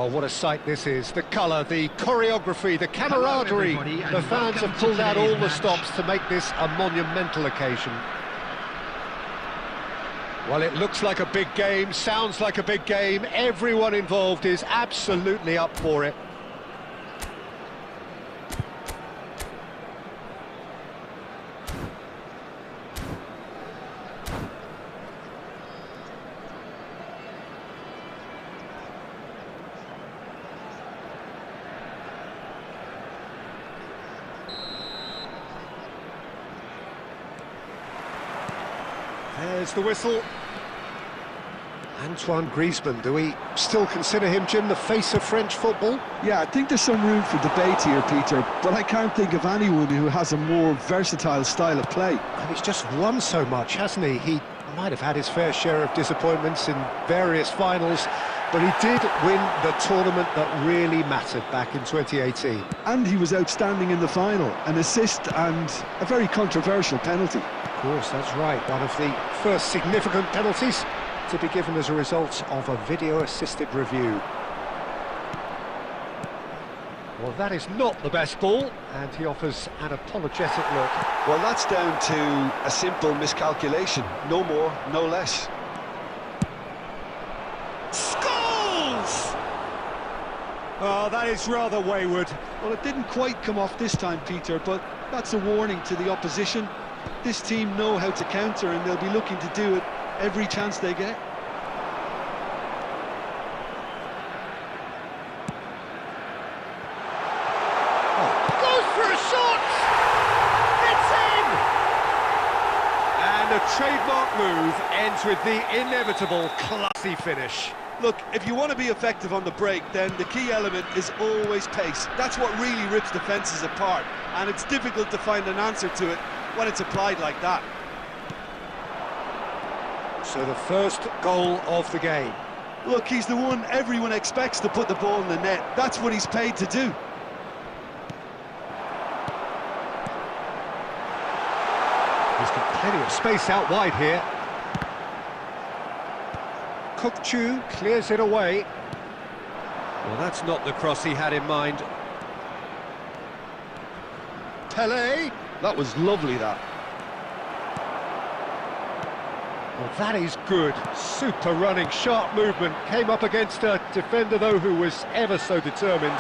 Oh, what a sight this is. The colour, the choreography, the camaraderie. The fans have pulled out all the stops to make this a monumental occasion. Well, it looks like a big game, sounds like a big game. Everyone involved is absolutely up for it. There's the whistle. Antoine Griezmann, do we still consider him, Jim, the face of French football? Yeah, I think there's some room for debate here, Peter, but I can't think of anyone who has a more versatile style of play. And he's just won so much, hasn't he? He might have had his fair share of disappointments in various finals, but he did win the tournament that really mattered back in 2018. And he was outstanding in the final, an assist and a very controversial penalty. Of course, that's right, one of the first significant penalties to be given as a result of a video-assisted review. Well, that is not the best ball, and he offers an apologetic look. Well, that's down to a simple miscalculation, no more, no less. Scores! Oh, that is rather wayward. Well, it didn't quite come off this time, Peter, but that's a warning to the opposition. This team know how to counter, and they'll be looking to do it every chance they get. Goes for a shot! It's in! And a trademark move ends with the inevitable classy finish. Look, if you want to be effective on the break, then the key element is always pace. That's what really rips defences apart, and it's difficult to find an answer to it when it's applied like that. So the first goal of the game. Look, he's the one everyone expects to put the ball in the net. That's what he's paid to do. He's got plenty of space out wide here. Kukçu clears it away. Well, that's not the cross he had in mind. Pele. That was lovely, that. Well, that is good. Super running, sharp movement. Came up against a defender, though, who was ever so determined.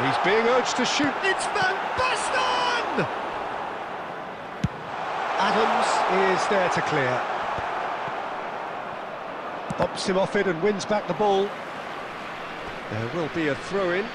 He's being urged to shoot. It's Van Basten! Adams is there to clear. Bops him off it and wins back the ball. There will be a throw-in.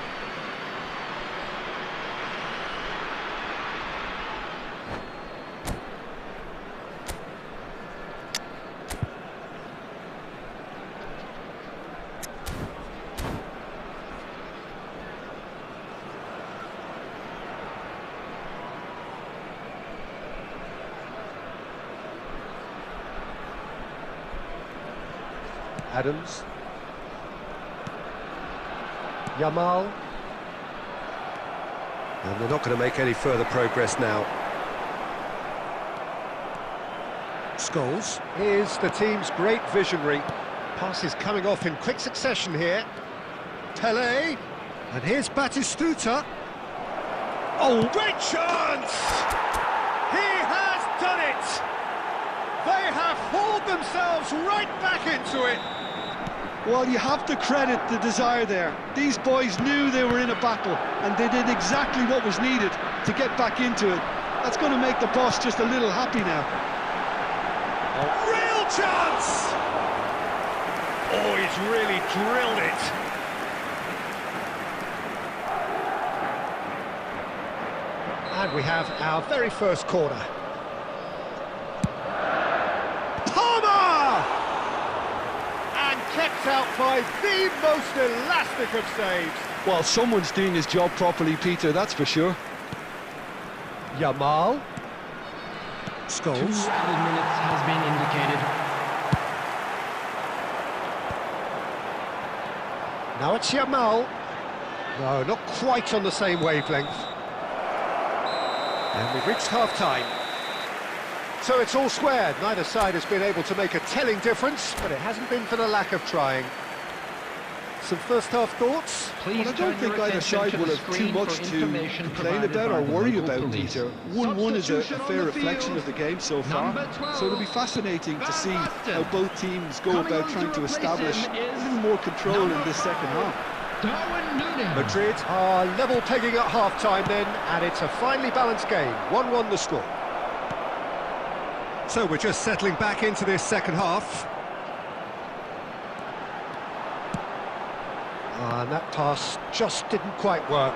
Adams. Yamal. And they're not going to make any further progress now. Scholes is the team's great visionary. Passes coming off in quick succession here. Pele. And here's Batistuta. Oh, great chance! He has done it! They have hauled themselves right back into it. Well, you have to credit the desire there. These boys knew they were in a battle, and they did exactly what was needed to get back into it. That's going to make the boss just a little happy now. Oh, real chance! Oh, he's really drilled it. And we have our very first corner. Kept out by the most elastic of saves. Well, someone's doing his job properly, Peter, that's for sure. Yamal. Scholes. 2 added minutes has been indicated. Now it's Yamal. No, not quite on the same wavelength. And we've reached half-time. So it's all squared. Neither side has been able to make a telling difference, but it hasn't been for the lack of trying. Some first-half thoughts? Please Well, I don't think either side will have too much to complain about or worry about, Peter. 1-1 is a fair reflection of the game so far, so it'll be fascinating to see how both teams go about trying to establish a little more control in this second half. Madrid are level pegging at half-time then, and it's a finely balanced game. 1-1 the score. So we're just settling back into this second half. And that pass just didn't quite work.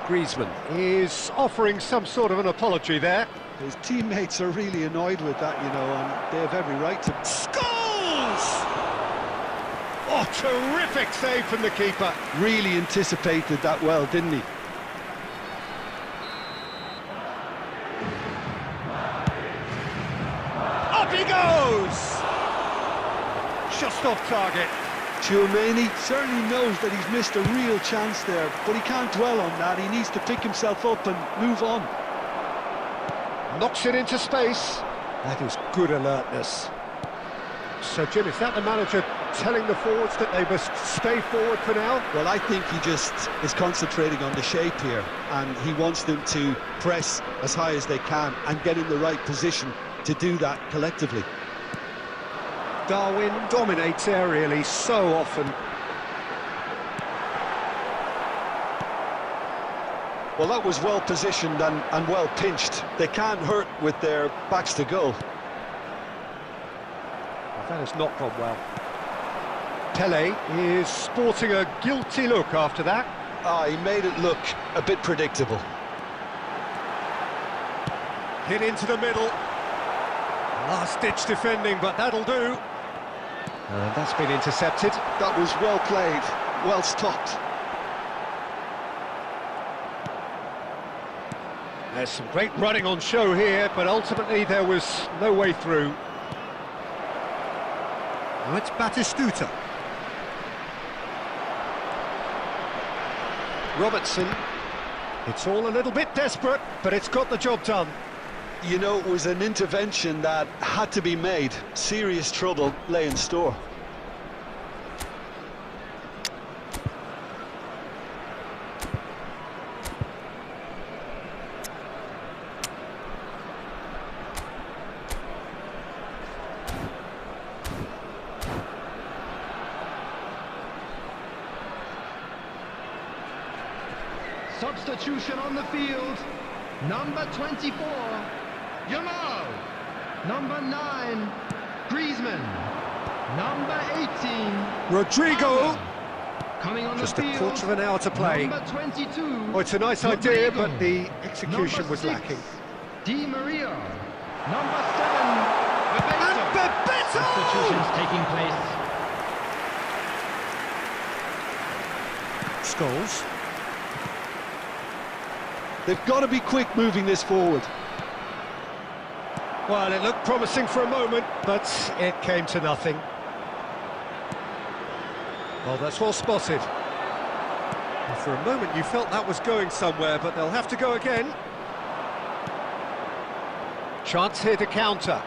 Griezmann is offering some sort of an apology there. His teammates are really annoyed with that, you know, and they have every right to... Scores! Oh, terrific save from the keeper. Really anticipated that well, didn't he? Up he goes! Just off target. Tchouaméni certainly knows that he's missed a real chance there, but he can't dwell on that. He needs to pick himself up and move on. Knocks it into space. That is good alertness. So, Jim, is that the manager telling the forwards that they must stay forward for now? Well, I think he just is concentrating on the shape here, and he wants them to press as high as they can and get in the right position to do that collectively. Darwin dominates aerially so often. Well, that was well positioned and well pinched. They can't hurt with their backs to goal. That has not gone well. Pele is sporting a guilty look after that. He made it look a bit predictable. Hit into the middle. Last-ditch defending, but that'll do. That's been intercepted. That was well played, well stopped. There's some great running on show here, but ultimately there was no way through. Now it's Batistuta. Robertson. It's all a little bit desperate, but it's got the job done. You know, it was an intervention that had to be made. Serious trouble lay in store. Substitution on the field. Number 24, Yamal. Number 9, Griezmann. Number 18, Rodrigo. coming on Just the a field. quarter of an hour to play. Number 22. Oh, it's a nice idea, but the execution was lacking. Di Maria. Number 7, And Bebeto. Substitutions Bebeto! taking place. Scholes. They've got to be quick moving this forward. Well, it looked promising for a moment, but it came to nothing. Well, that's well spotted. Well, for a moment you felt that was going somewhere, but they'll have to go again. Chance here to counter.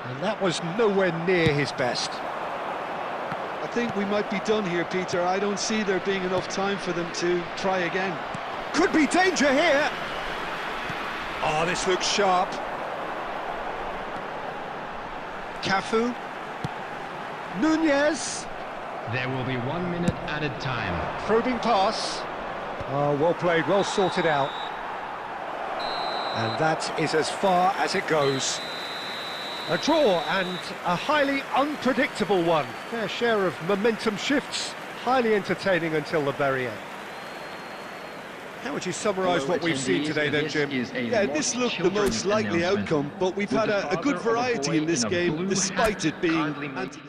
And that was nowhere near his best. I think we might be done here, Peter. I don't see there being enough time for them to try again. Could be danger here. Oh, this looks sharp. Cafu. Nunez. There will be 1 minute added time. Probing pass. Oh, well played, well sorted out. And that is as far as it goes. A draw, and a highly unpredictable one. Fair share of momentum shifts. Highly entertaining until the very end. How would you summarise what we've seen today then, Jim? Yeah, this looked the most likely outcome, but we've had a good variety in this game, despite it being anti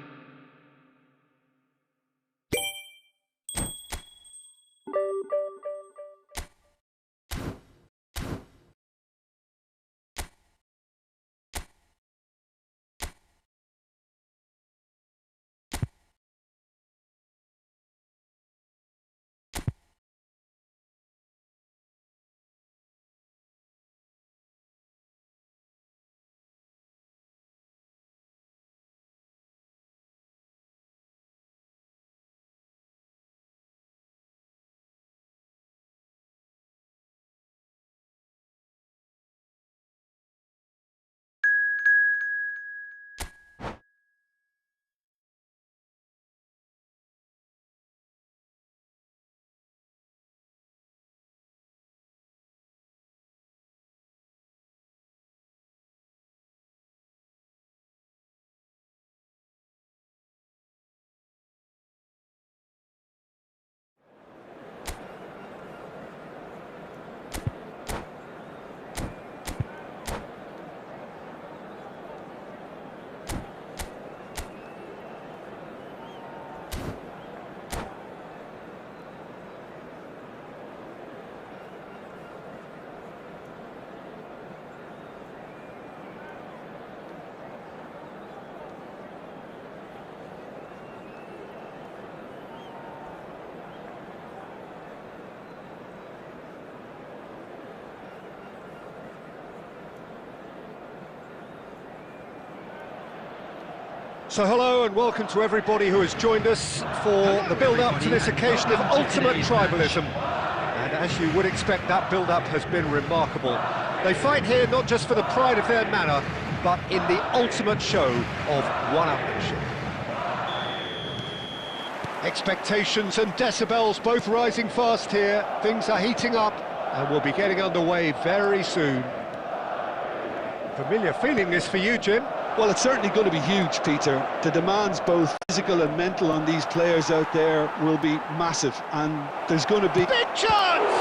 So hello and welcome to everybody who has joined us for the build-up to this occasion of ultimate tribalism. And as you would expect, that build-up has been remarkable. They fight here not just for the pride of their manor, but in the ultimate show of one-upmanship. Expectations and decibels both rising fast here. Things are heating up and we'll be getting underway very soon. Familiar feeling this for you, Jim? Well, it's certainly going to be huge, Peter. The demands, both physical and mental, on these players out there will be massive, and there's going to be... Big chance!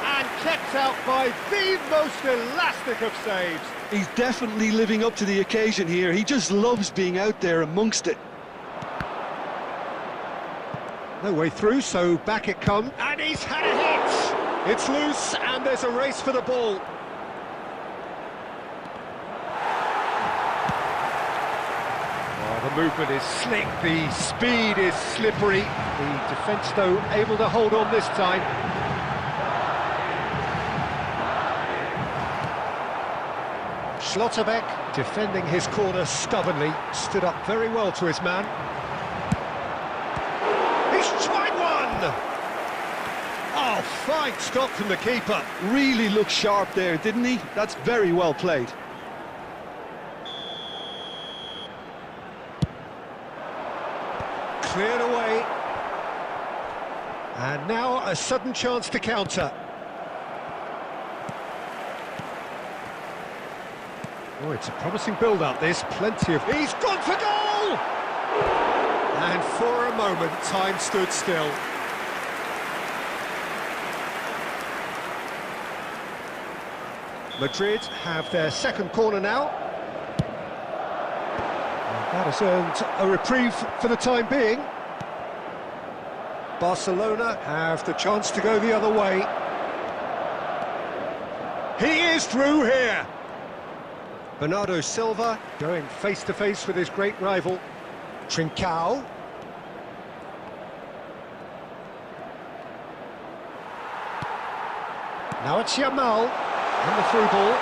And kept out by the most elastic of saves. He's definitely living up to the occasion here. He just loves being out there amongst it. No way through, so back it comes, and he's had a hit! It's loose, and there's a race for the ball. The movement is slick, the speed is slippery. The defence, though, able to hold on this time. Schlotterbeck, defending his corner stubbornly, stood up very well to his man. He's tried one! Oh, fine stop from the keeper. Really looked sharp there, didn't he? That's very well played. Cleared away, and now a sudden chance to counter. Oh, it's a promising build-up, this, plenty of... He's gone for goal! And for a moment, time stood still. Madrid have their second corner now. That has earned a reprieve for the time being. Barcelona have the chance to go the other way. He is through here. Bernardo Silva going face-to-face with his great rival, Trincao. Now it's Yamal and the through ball.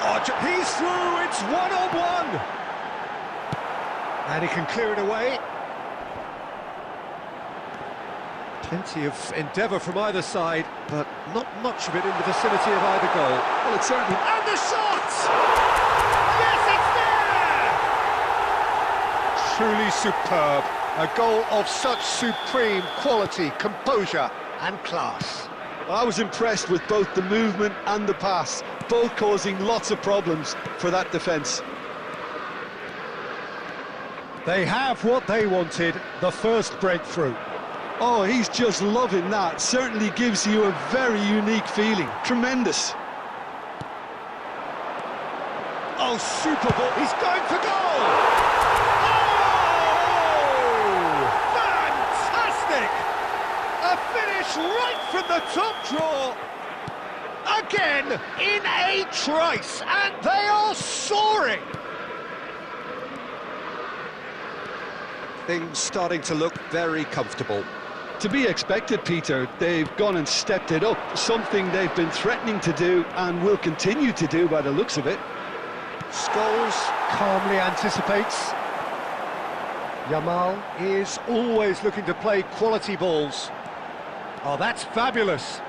Oh, he's through, it's one-on-one. And he can clear it away. Plenty of endeavour from either side, but not much of it in the vicinity of either goal. Well, it's certainly... And the shot! Yes, it's there! Truly superb. A goal of such supreme quality, composure and class. Well, I was impressed with both the movement and the pass, both causing lots of problems for that defence. They have what they wanted, the first breakthrough. Oh, he's just loving that. Certainly gives you a very unique feeling. Tremendous. Oh, super ball. He's going for goal! Oh! Fantastic! A finish right from the top draw. Again, in a trice, and they are soaring. Things starting to look very comfortable. To be expected, Peter. They've gone and stepped it up, something they've been threatening to do and will continue to do by the looks of it. Scholes calmly anticipates. Yamal is always looking to play quality balls. Oh, that's fabulous.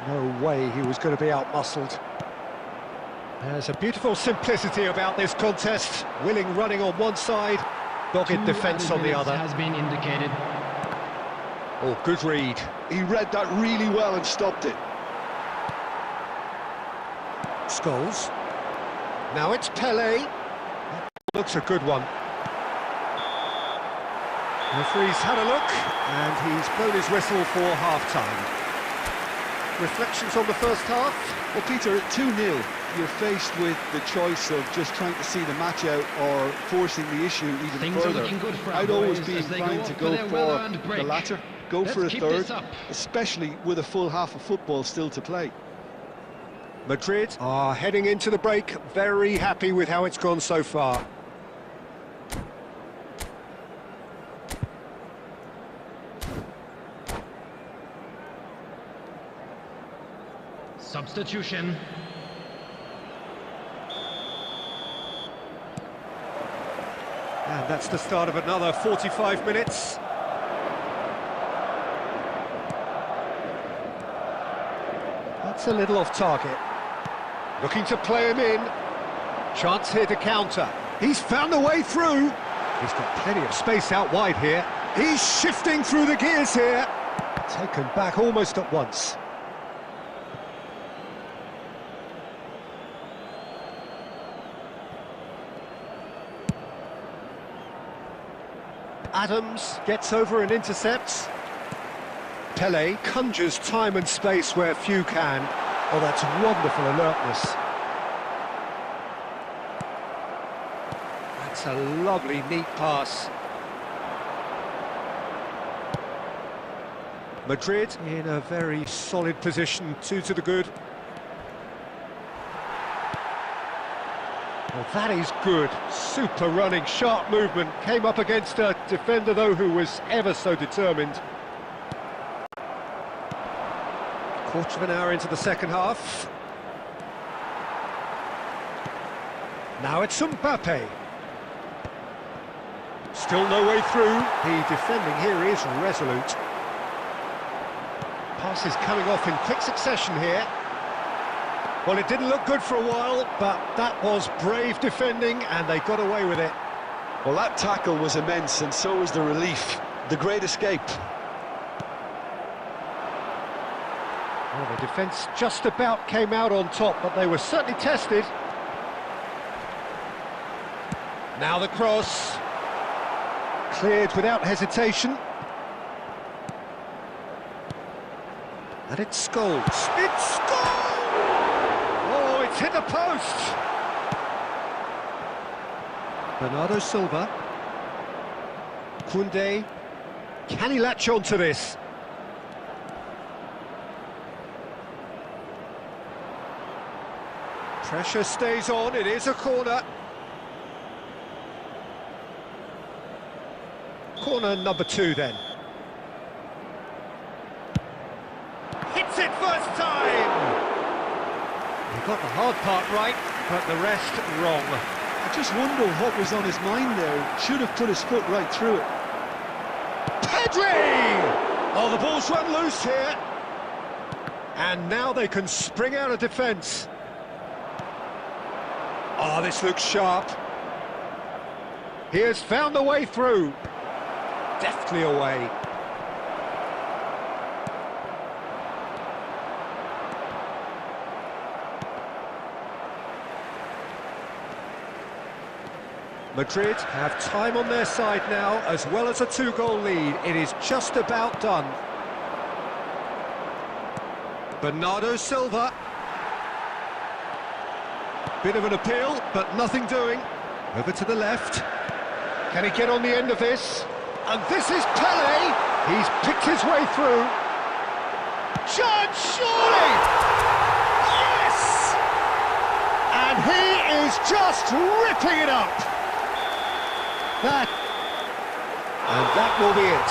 No way he was going to be out-muscled. There's a beautiful simplicity about this contest. Willing running on one side, dogged defence on the other. Has been indicated. Oh, good read. He read that really well and stopped it. Scholes. Now it's Pelé. That looks a good one. The referee's had a look, and he's blown his whistle for half-time. Reflections on the first half? Well, Peter, at 2-0, you're faced with the choice of just trying to see the match out or forcing the issue even Things further. are looking good for our I'd always boys be as they inclined go to up go for their for well-earned break. the latter, go Let's for a keep third, this up. especially with a full half of football still to play. Madrid are heading into the break, very happy with how it's gone so far. Substitution. And that's the start of another 45 minutes. That's a little off target. Looking to play him in. Chance here to counter. He's found a way through. He's got plenty of space out wide here. He's shifting through the gears here. Taken back almost at once. Adams gets over and intercepts. Pele conjures time and space where few can. Oh, that's wonderful alertness. That's a lovely, neat pass. Madrid in a very solid position, 2 to the good. Well, that is good. Super running, sharp movement. Came up against a defender, though, who was ever so determined. Quarter of an hour into the second half. Now it's Mbappe. Still no way through. The defending here is resolute. Passes coming off in quick succession here. Well, it didn't look good for a while, but that was brave defending, and they got away with it. Well, that tackle was immense, and so was the relief. The great escape. Well, the defence just about came out on top, but they were certainly tested. Now the cross. Cleared without hesitation. And it's Scholes. It's Scholes! Oh, it's hit the post! Bernardo Silva. Koundé. Can he latch on to this? Pressure stays on, it is a corner. Corner number 2 then. Hits it first time! He got the hard part right, but the rest wrong. I just wonder what was on his mind there. Should have put his foot right through it. Pedri! Oh, the ball's run loose here. And now they can spring out of defence. Oh, this looks sharp. He has found the way through. Deftly away. Madrid have time on their side now, as well as a 2-goal lead. It is just about done. Bernardo Silva. Bit of an appeal, but nothing doing. Over to the left. Can he get on the end of this? And this is Pele. He's picked his way through. Chance, surely! Yes! And he is just ripping it up. And that will be it.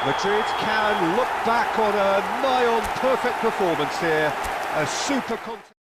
Madrid can look back on a nigh-on perfect performance here. A super contest.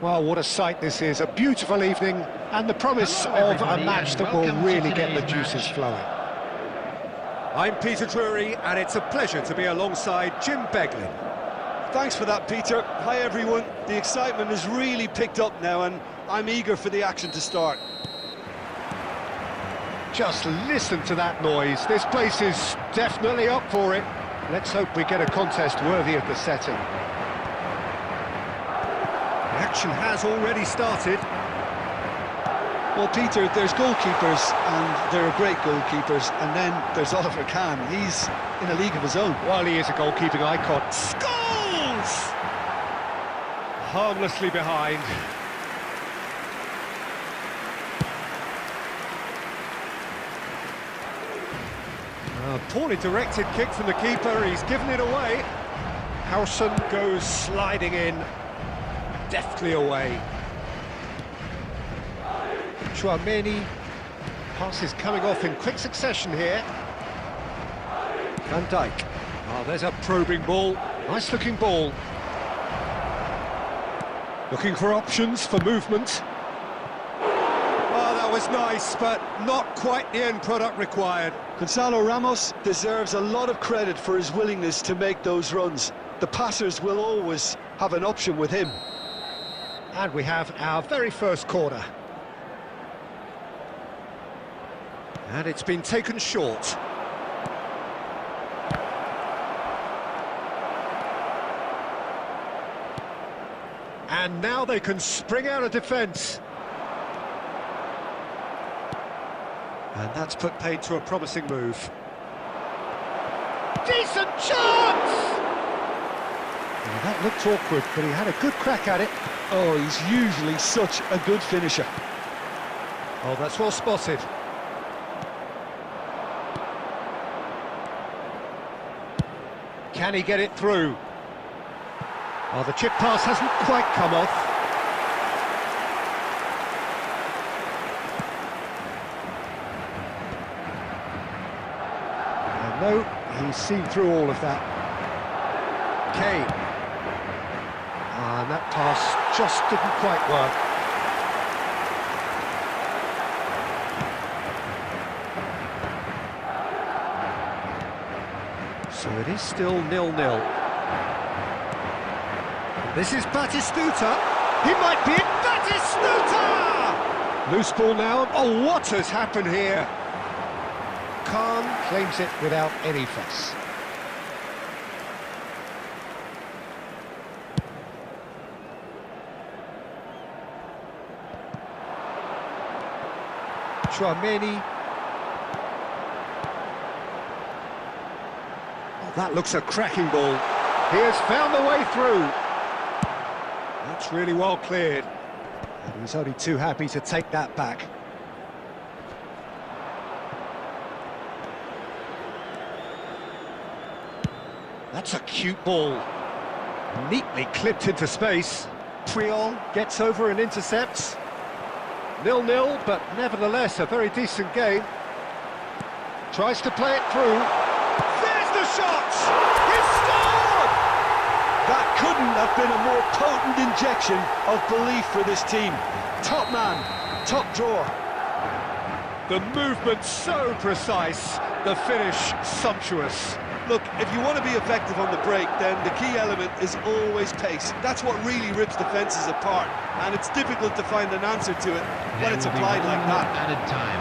Well, what a sight this is, a beautiful evening, and the promise of a match that will really get the juices flowing. I'm Peter Drury, and it's a pleasure to be alongside Jim Beglin. Thanks for that, Peter. Hi, everyone. The excitement has really picked up now, and I'm eager for the action to start. Just listen to that noise. This place is definitely up for it. Let's hope we get a contest worthy of the setting. The action has already started. Well, Peter, there's goalkeepers, and there are great goalkeepers, and then there's Oliver Kahn. He's in a league of his own. Well, he is a goalkeeping icon. Scores! Harmlessly behind. A poorly directed kick from the keeper, he's given it away. Howson goes sliding in, deftly away. Chouameni, passes coming off in quick succession here. Van Dijk, oh, there's a probing ball, nice looking ball. Looking for options for movement. Oh, that was nice, but not quite the end product required. Gonzalo Ramos deserves a lot of credit for his willingness to make those runs. The passers will always have an option with him. And we have our very first corner. And it's been taken short. And now they can spring out of defence. And that's put paid to a promising move. Decent chance! Well, that looked awkward, but he had a good crack at it. Oh, he's usually such a good finisher. Oh, that's well spotted. Can he get it through? Oh, the chip pass hasn't quite come off. No, he's seen through all of that. Kane. And that pass just didn't quite work. So it is still 0-0. This is Batistuta. He might be it. Batistuta! Loose ball now. Oh, what has happened here? Kahn claims it without any fuss. Chouameni. Oh, that looks a cracking ball. He has found the way through. That's really well cleared. And he's only too happy to take that back. That's a cute ball. Neatly clipped into space. Puyol gets over and intercepts. 0-0, but nevertheless a very decent game. Tries to play it through. There's the shot! He scored! That couldn't have been a more potent injection of belief for this team. Top man, top drawer. The movement so precise, the finish sumptuous. Look, if you want to be effective on the break, then the key element is always pace. That's what really rips defences apart, and it's difficult to find an answer to it when it's applied like that. Added time.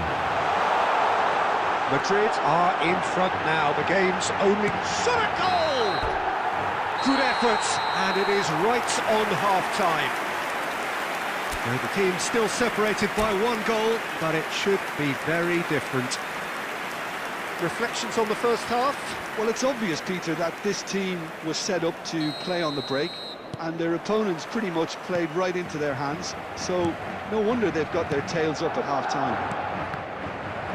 Madrid are in front now. The game's only shot at goal. Good effort, and it is right on half-time. Now the team's still separated by one goal, but it should be very different. Reflections on the first half? Well, it's obvious, Peter, that this team was set up to play on the break, and their opponents pretty much played right into their hands, so no wonder they've got their tails up at half-time.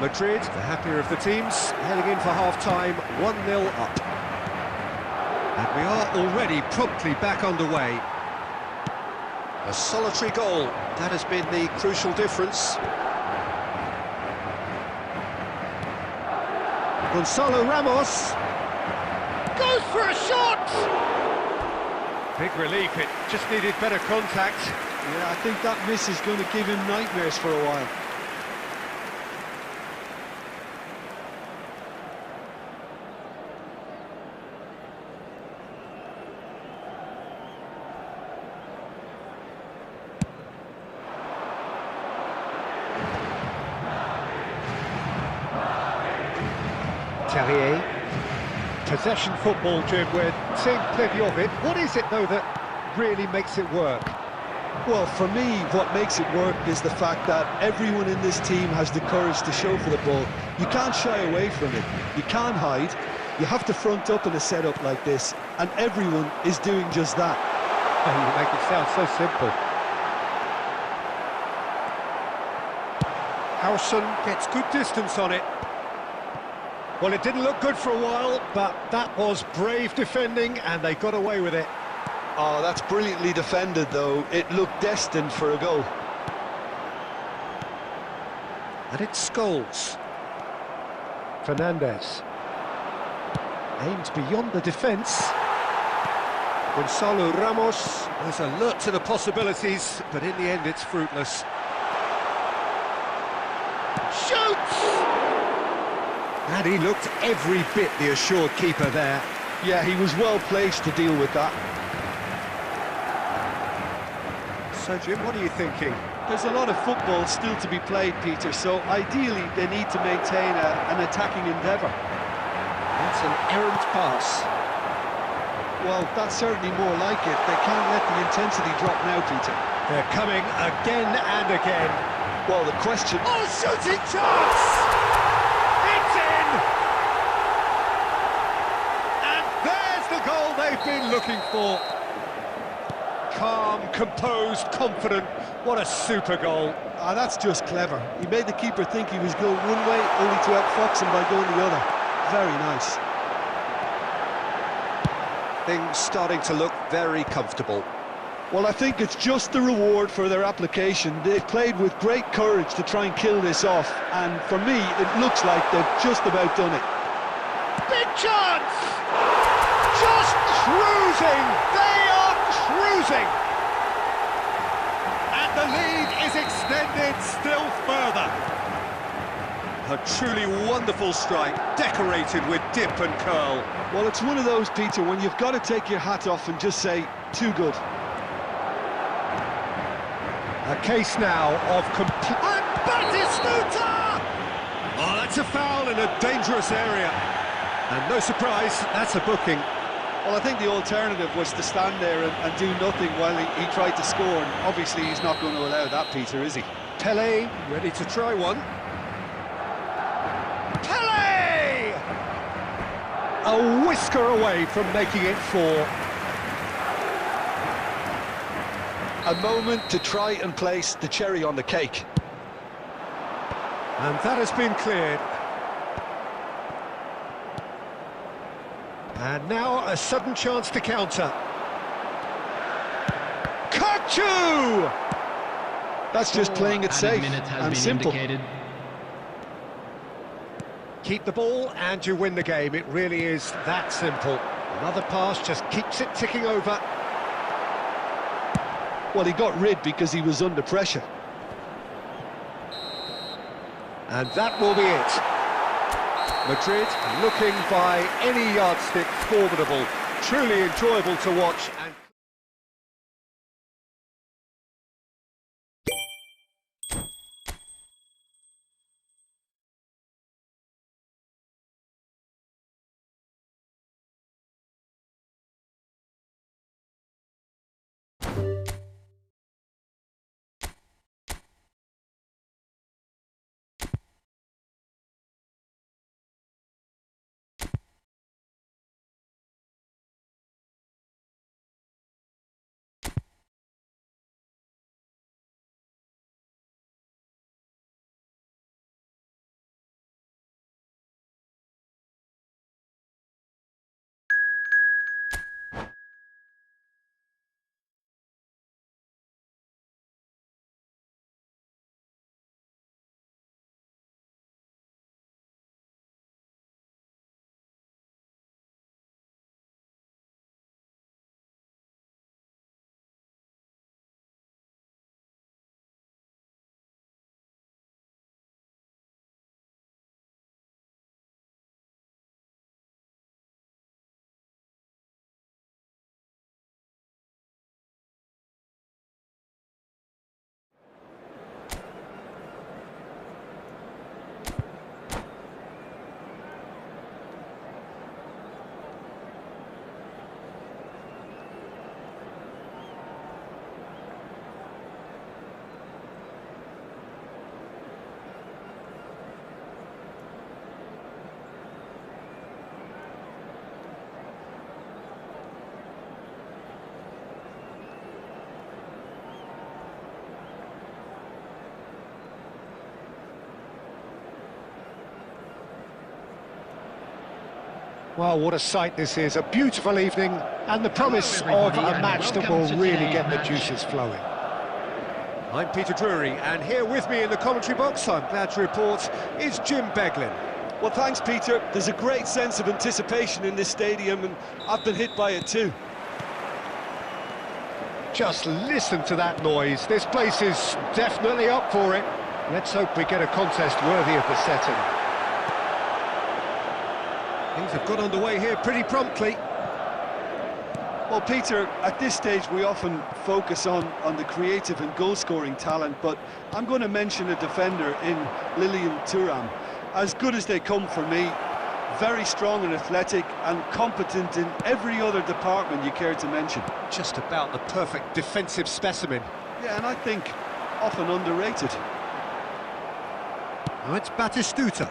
Madrid, the happier of the teams, heading in for half-time, 1-0 up. And we are already promptly back underway. A solitary goal, that has been the crucial difference. Gonzalo Ramos goes for a shot! Big relief, it just needed better contact. Yeah, I think that miss is going to give him nightmares for a while. Terrier. Possession football, Jim, we're seeing plenty of it. What is it, though, that really makes it work? Well, for me, what makes it work is the fact that everyone in this team has the courage to show for the ball. You can't shy away from it. You can't hide. You have to front up in a setup like this, and everyone is doing just that. Oh, you make it sound so simple. Howson gets good distance on it. Well, it didn't look good for a while, but that was brave defending, and they got away with it. Oh, that's brilliantly defended, though. It looked destined for a goal. And it's Scholes. Fernandez. Aims beyond the defence. Gonzalo Ramos is alert to the possibilities, but in the end it's fruitless. Shoots! And he looked every bit the assured keeper there. Yeah, he was well placed to deal with that. So, Jim, what are you thinking? There's a lot of football still to be played, Peter, so ideally they need to maintain an attacking endeavour. That's an errant pass. Well, that's certainly more like it. They can't let the intensity drop now, Peter. They're coming again and again. Well, the question... Oh, shooting chance! It's in! And there's the goal they've been looking for. Calm, composed, confident. What a super goal. Ah, that's just clever. He made the keeper think he was going one way, only to outfox him by going the other. Very nice. Things starting to look very comfortable. Well, I think it's just the reward for their application. They've played with great courage to try and kill this off, and for me, it looks like they've just about done it. Big chance! Just cruising! They are cruising! And the lead is extended still further. A truly wonderful strike, decorated with dip and curl. Well, it's one of those, Peter, when you've got to take your hat off and just say, too good. A case now of complete... And Batistuta! Oh, that's a foul in a dangerous area. And no surprise, that's a booking. Well, I think the alternative was to stand there and do nothing while he tried to score, and obviously he's not going to allow that, Peter, is he? Pele, ready to try one. Pele! A whisker away from making it 4. A moment to try and place the cherry on the cake. And that has been cleared. And now a sudden chance to counter. Kachu! That's just playing it safe and simple. Indicated. Keep the ball and you win the game. It really is that simple. Another pass just keeps it ticking over. Well, he got rid because he was under pressure. And that will be it. Madrid looking by any yardstick formidable. Truly enjoyable to watch. And Well, what a sight this is, a beautiful evening, and the promise of a match that will really get the juices flowing. I'm Peter Drury, and here with me in the commentary box, I'm glad to report, is Jim Beglin. Well, thanks, Peter. There's a great sense of anticipation in this stadium, and I've been hit by it too. Just listen to that noise. This place is definitely up for it. Let's hope we get a contest worthy of the setting. Things have got underway here pretty promptly. Well, Peter, at this stage we often focus on the creative and goal-scoring talent, but I'm going to mention a defender in Lilian Thuram. As good as they come for me, very strong and athletic and competent in every other department you care to mention. Just about the perfect defensive specimen. Yeah, and I think often underrated. Now it's Batistuta.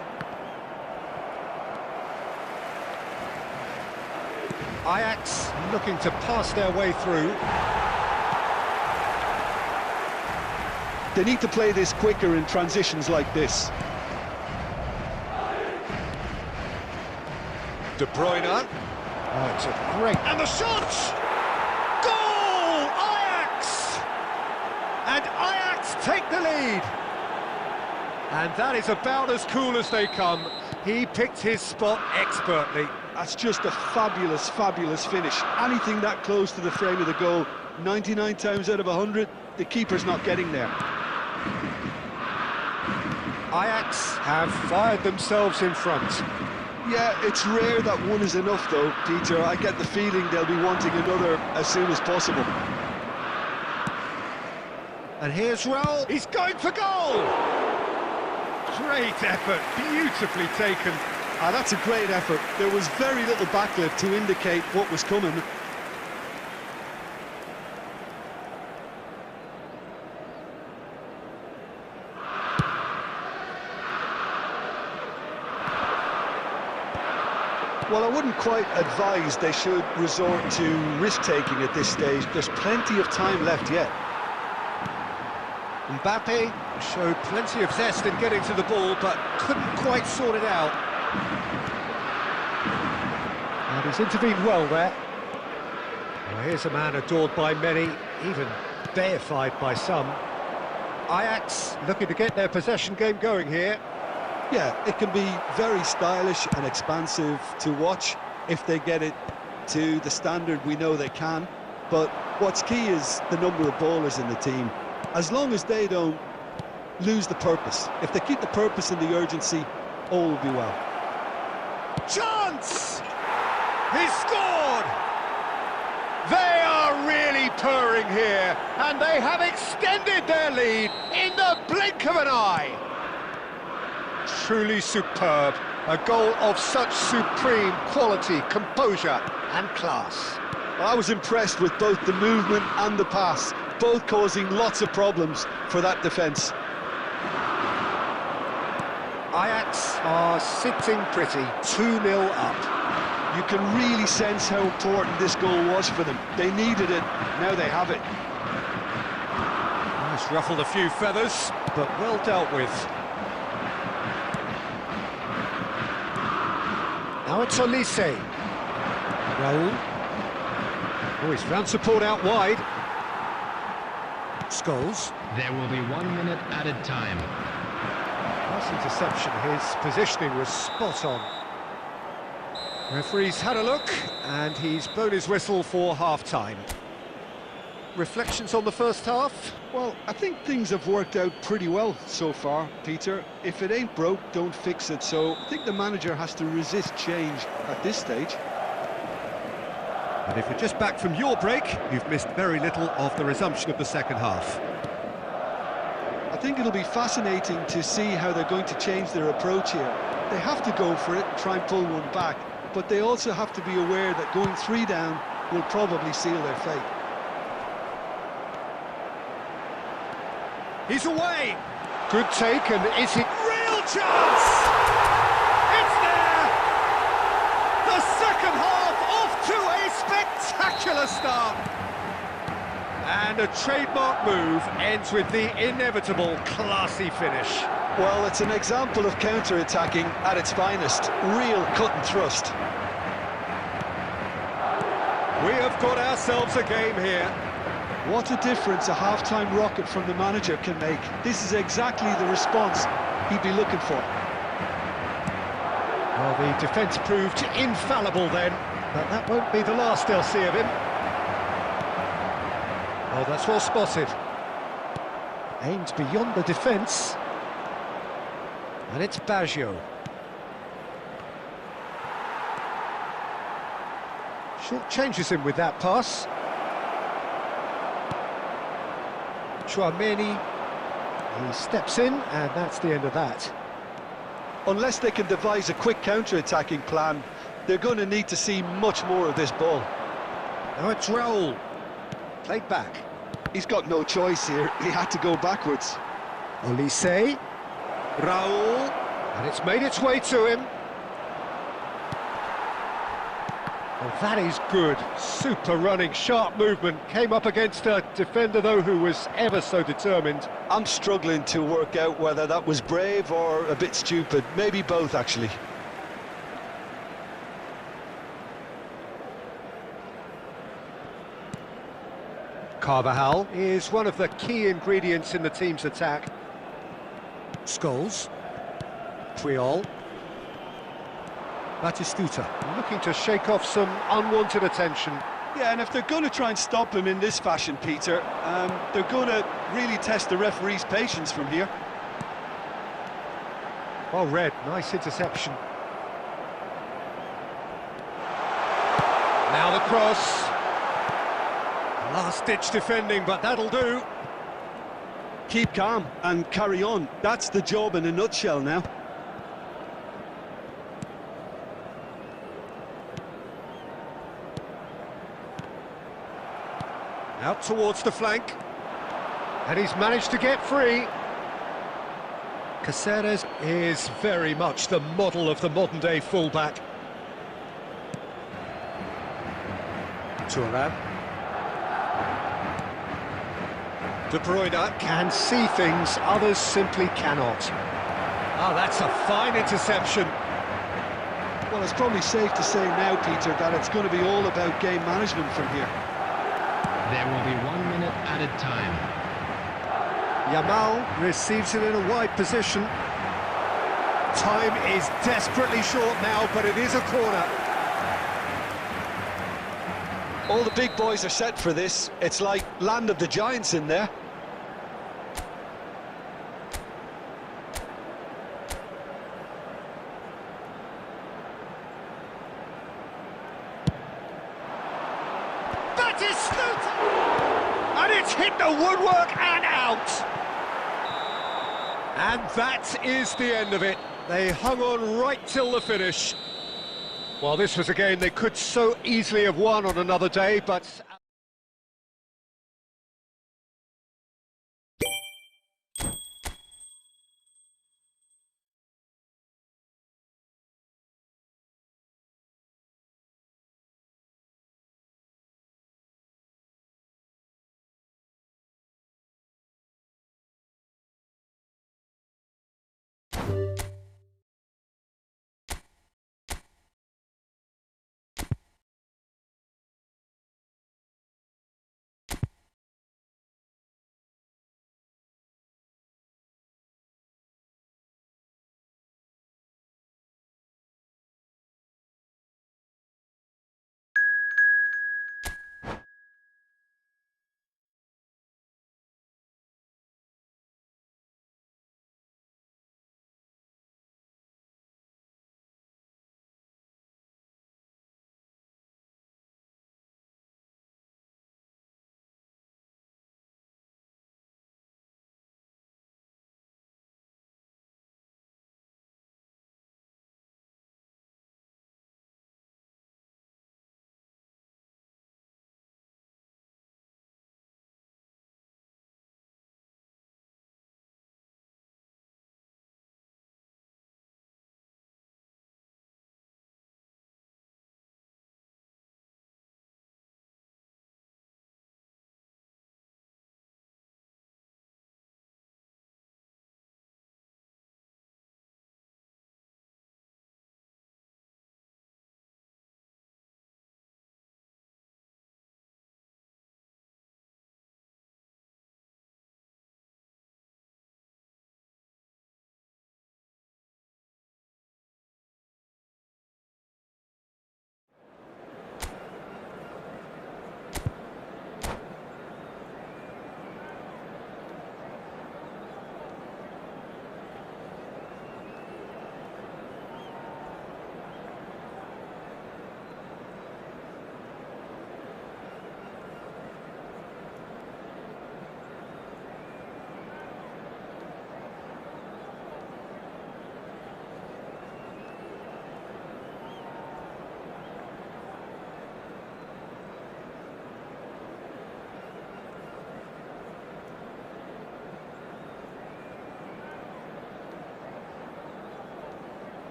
Ajax looking to pass their way through. They need to play this quicker in transitions like this. De Bruyne. Oh, it's a great... And the shot! Goal! Ajax! And Ajax take the lead. And that is about as cool as they come. He picked his spot expertly. That's just a fabulous, fabulous finish. Anything that close to the frame of the goal, 99 times out of 100, the keeper's not getting there. Ajax have fired themselves in front. Yeah, it's rare that one is enough though, Peter. I get the feeling they'll be wanting another as soon as possible. And here's Raul. He's going for goal! Great effort, beautifully taken. Ah, that's a great effort. There was very little backlift to indicate what was coming. Well, I wouldn't quite advise they should resort to risk-taking at this stage. There's plenty of time left yet. Mbappe showed plenty of zest in getting to the ball, but couldn't quite sort it out. And he's intervened well there. Well, here's a man adored by many, even deified by some. Ajax looking to get their possession game going here. Yeah, it can be very stylish and expansive to watch if they get it to the standard we know they can. But what's key is the number of ballers in the team. As long as they don't lose the purpose, if they keep the purpose and the urgency, all will be well. Chance! He scored! They are really purring here, and they have extended their lead in the blink of an eye. Truly superb, a goal of such supreme quality, composure and class. I was impressed with both the movement and the pass, both causing lots of problems for that defence. Ajax are sitting pretty, 2-0 up. You can really sense how important this goal was for them. They needed it, now they have it. It's ruffled a few feathers, but well dealt with. Now it's Olise. Raul. Oh, he's found support out wide. Scholes. There will be 1 minute added time. Pass interception, his positioning was spot on. Referee's had a look, and he's blown his whistle for half-time. Reflections on the first half? Well, I think things have worked out pretty well so far, Peter. If it ain't broke, don't fix it. So I think the manager has to resist change at this stage. And if you're just back from your break, you've missed very little of the resumption of the second half. I think it'll be fascinating to see how they're going to change their approach here. They have to go for it, try and pull one back, but they also have to be aware that going 3 down will probably seal their fate. He's away! Good take, and is it... Real chance! It's there! The second half off to a spectacular start! And a trademark move ends with the inevitable classy finish. Well, it's an example of counter-attacking at its finest. Real cut and thrust. We have got ourselves a game here. What a difference a half-time rocket from the manager can make. This is exactly the response he'd be looking for. Well, the defence proved infallible then, but that won't be the last they'll see of him. Oh, that's well spotted. Aimed beyond the defence. And it's Baggio. Short changes him with that pass. Chouameni, he steps in, and that's the end of that. Unless they can devise a quick counter-attacking plan, they're going to need to see much more of this ball. Now it's Raul. Played back. He's got no choice here. He had to go backwards. Olise. Raul. And it's made its way to him. Well, that is good. Super running, sharp movement. Came up against a defender, though, who was ever so determined. I'm struggling to work out whether that was brave or a bit stupid. Maybe both, actually. Carvajal is one of the key ingredients in the team's attack. Scholes. Puyol. Batistuta looking to shake off some unwanted attention. Yeah, and if they're going to try and stop him in this fashion, Peter, they're going to really test the referee's patience from here. Well read, nice interception. Now the cross. Last-ditch defending, but that'll do. Keep calm and carry on. That's the job in a nutshell now. Out towards the flank. And he's managed to get free. Caceres is very much the model of the modern-day fullback. Thuram. De Bruyne can see things others simply cannot. Oh, that's a fine interception. Well, it's probably safe to say now, Peter, that it's going to be all about game management from here. There will be 1 minute added time. Yamal receives it in a wide position. Time is desperately short now, but it is a corner. All the big boys are set for this. It's like land of the giants in there. And it's hit the woodwork and out. And that is the end of it. They hung on right till the finish. Well, this was a game they could so easily have won on another day, but...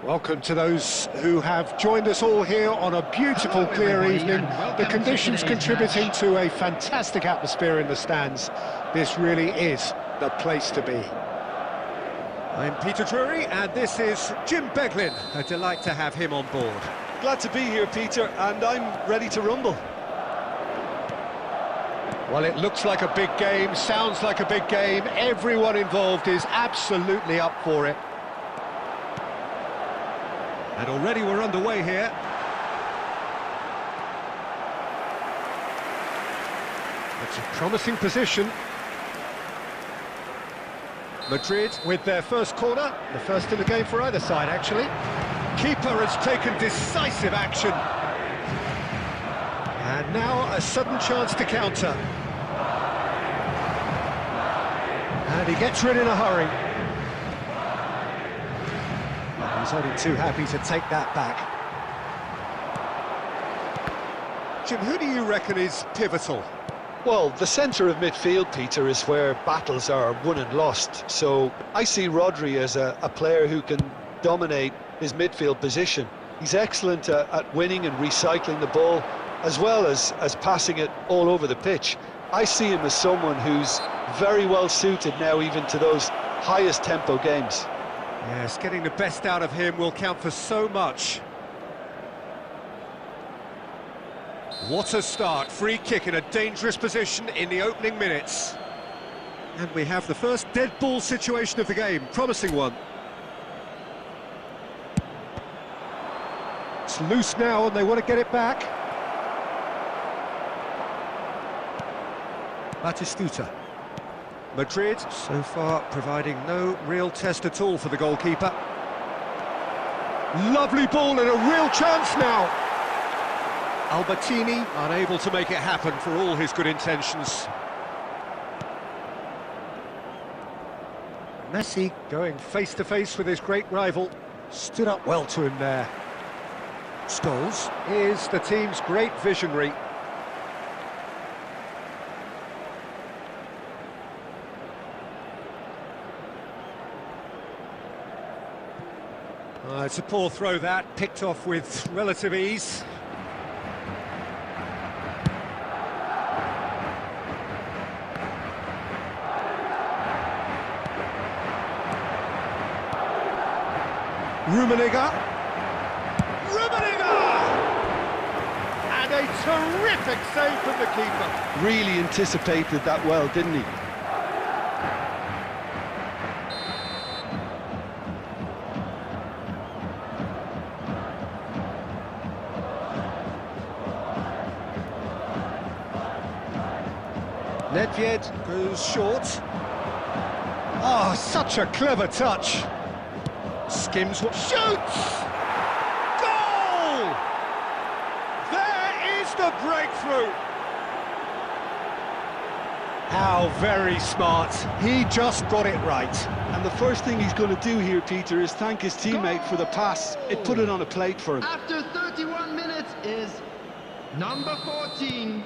Welcome to those who have joined us all here on a beautiful, clear evening. The conditions contributing to a fantastic atmosphere in the stands. This really is the place to be. I'm Peter Drury, and this is Jim Beglin. A delight to have him on board. Glad to be here, Peter, and I'm ready to rumble. Well, it looks like a big game, sounds like a big game. Everyone involved is absolutely up for it. And already we're underway here. It's a promising position. Madrid with their first corner, the first in the game for either side, actually. Keeper has taken decisive action. And now a sudden chance to counter. And he gets rid in a hurry. He's only too happy to take that back. Jim, who do you reckon is pivotal? Well, the centre of midfield, Peter, is where battles are won and lost. So I see Rodri as a player who can dominate his midfield position. He's excellent at winning and recycling the ball, as well as passing it all over the pitch. I see him as someone who's very well suited now even to those highest tempo games. Yes, getting the best out of him will count for so much. What a start, free kick in a dangerous position in the opening minutes. And we have the first dead ball situation of the game, promising one. It's loose now and they want to get it back. Batistuta. Madrid, so far, providing no real test at all for the goalkeeper. Lovely ball and a real chance now. Albertini unable to make it happen for all his good intentions. Messi going face-to-face with his great rival. Stood up well to him there. Scholes is the team's great visionary. It's a poor throw that, picked off with relative ease. Rummenigge! And a terrific save from the keeper. Really anticipated that well, didn't he? Nedved goes short. Oh, such a clever touch. Skims what shoots! Goal! There is the breakthrough! How very smart. He just got it right. And the first thing he's going to do here, Peter, is thank his teammate for the pass. It put it on a plate for him. After 31 minutes is number 14.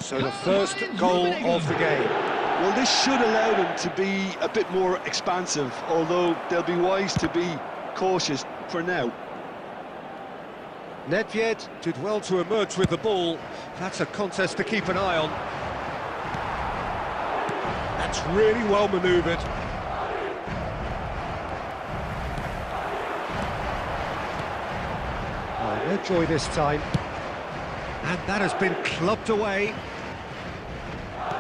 So the first goal of the game. Well, this should allow them to be a bit more expansive, although they'll be wise to be cautious for now. Nedved did well to emerge with the ball. That's a contest to keep an eye on. That's really well manoeuvred. Oh, no joy this time. And that has been clubbed away.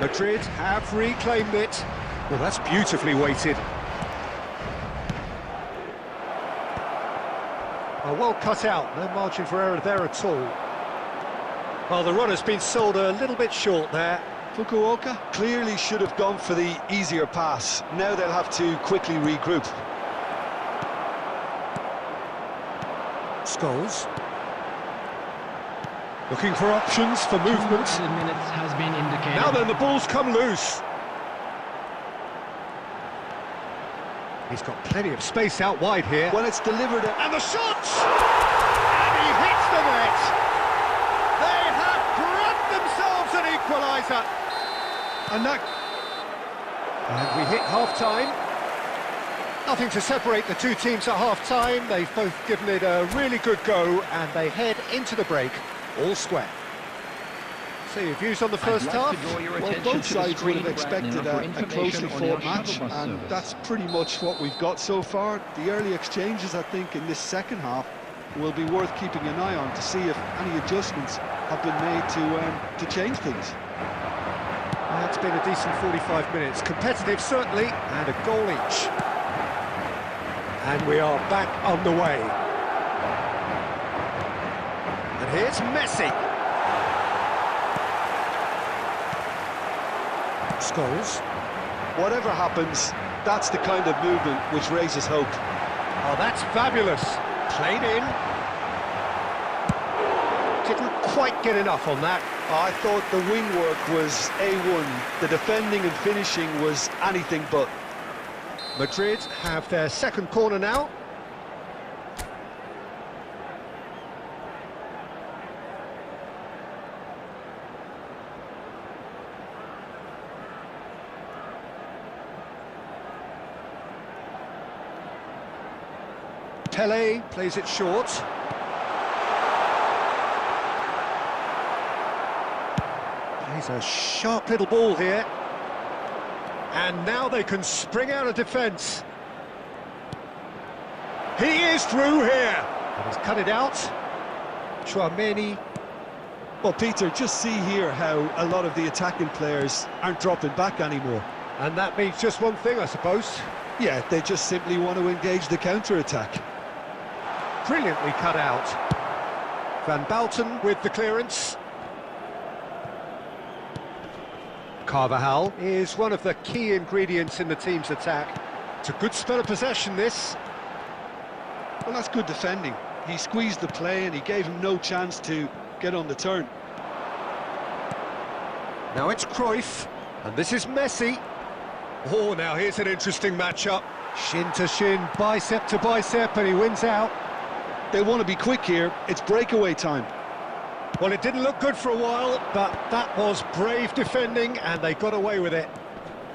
Madrid have reclaimed it. Well, that's beautifully weighted. Oh, well cut out, no margin for error there at all. Well, the run has been sold a little bit short there. Fukuoka clearly should have gone for the easier pass. Now they'll have to quickly regroup. Scholes. Looking for options for movement. 2 minutes has been indicated. Now then, the ball's come loose. He's got plenty of space out wide here. When it's delivered... And the shot! And he hits the net! They have grabbed themselves an equaliser! And we hit half-time. Nothing to separate the two teams at half-time. They've both given it a really good go, and they head into the break all square. So your views on the first half? Well, both sides would have expected a closely fought match, and that's pretty much what we've got so far. The early exchanges, I think, in this second half will be worth keeping an eye on to see if any adjustments have been made to change things. It's been a decent 45 minutes. Competitive, certainly, and a goal each. And we are back underway. And here's Messi. Scholes. Whatever happens, that's the kind of movement which raises hope. Oh, that's fabulous. Played in. Didn't quite get enough on that. I thought the wing work was A1. The defending and finishing was anything but. Madrid have their second corner now. Pele plays it short. Plays a sharp little ball here. And now they can spring out of defence. He is through here. And he's cut it out. Chouameni. Well, Peter, just see here how a lot of the attacking players aren't dropping back anymore. And that means just one thing, I suppose. Yeah, they just simply want to engage the counter-attack. Brilliantly cut out. Van Balten with the clearance. Carvajal is one of the key ingredients in the team's attack. It's a good spell of possession, this. Well, that's good defending. He squeezed the play and he gave him no chance to get on the turn. Now it's Cruyff, and this is Messi. Oh, now here's an interesting matchup. Shin to shin, bicep to bicep, and he wins out. They want to be quick here. It's breakaway time. Well, it didn't look good for a while, but that was brave defending, and they got away with it.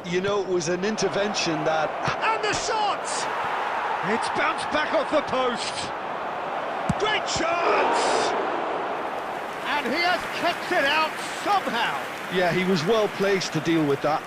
You know, it was an intervention that... And the shot! It's bounced back off the post. Great chance! And he has kept it out somehow. Yeah, he was well placed to deal with that.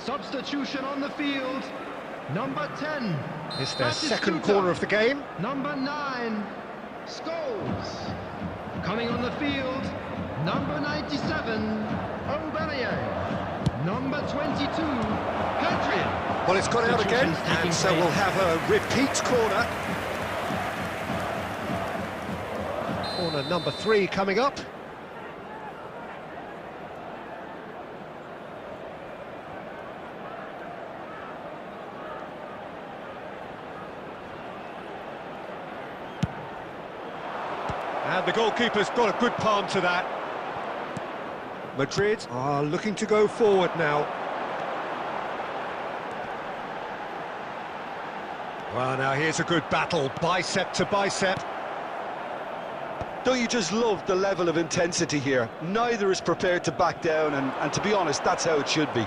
Substitution on the field. Number 10. It's their second corner of the game. Number 9. Scholes. Coming on the field. Number 97. Aubameyang. Number 22. Hadrian. Well, it's gone out again, and so we'll have a repeat corner. Corner number 3 coming up. And the goalkeeper's got a good palm to that. Madrid are looking to go forward now. Well, now here's a good battle, bicep to bicep. Don't you just love the level of intensity here? Neither is prepared to back down, and to be honest, that's how it should be.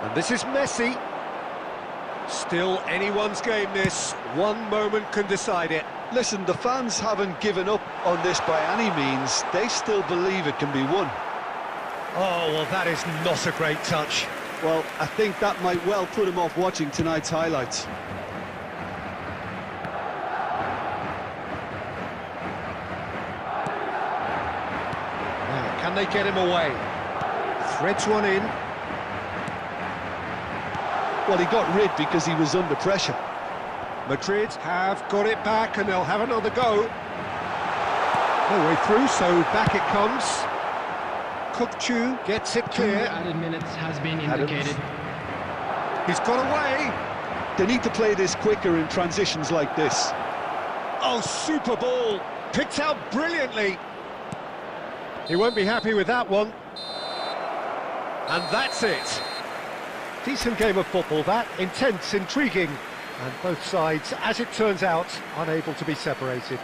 And this is Messi. Still anyone's game, this. One moment can decide it. Listen, the fans haven't given up on this by any means. They still believe it can be won. Oh, well, that is not a great touch. Well, I think that might well put him off watching tonight's highlights. Now, can they get him away? Threads one in. Well, he got rid because he was under pressure. Madrid have got it back, and they'll have another go. No way through, so back it comes. Kukchu gets it 2 clear. added minutes has been indicated. He's got away. They need to play this quicker in transitions like this. Oh, super ball. Picked out brilliantly. He won't be happy with that one. And that's it. Decent game of football, that. Intense, intriguing. And both sides, as it turns out, unable to be separated.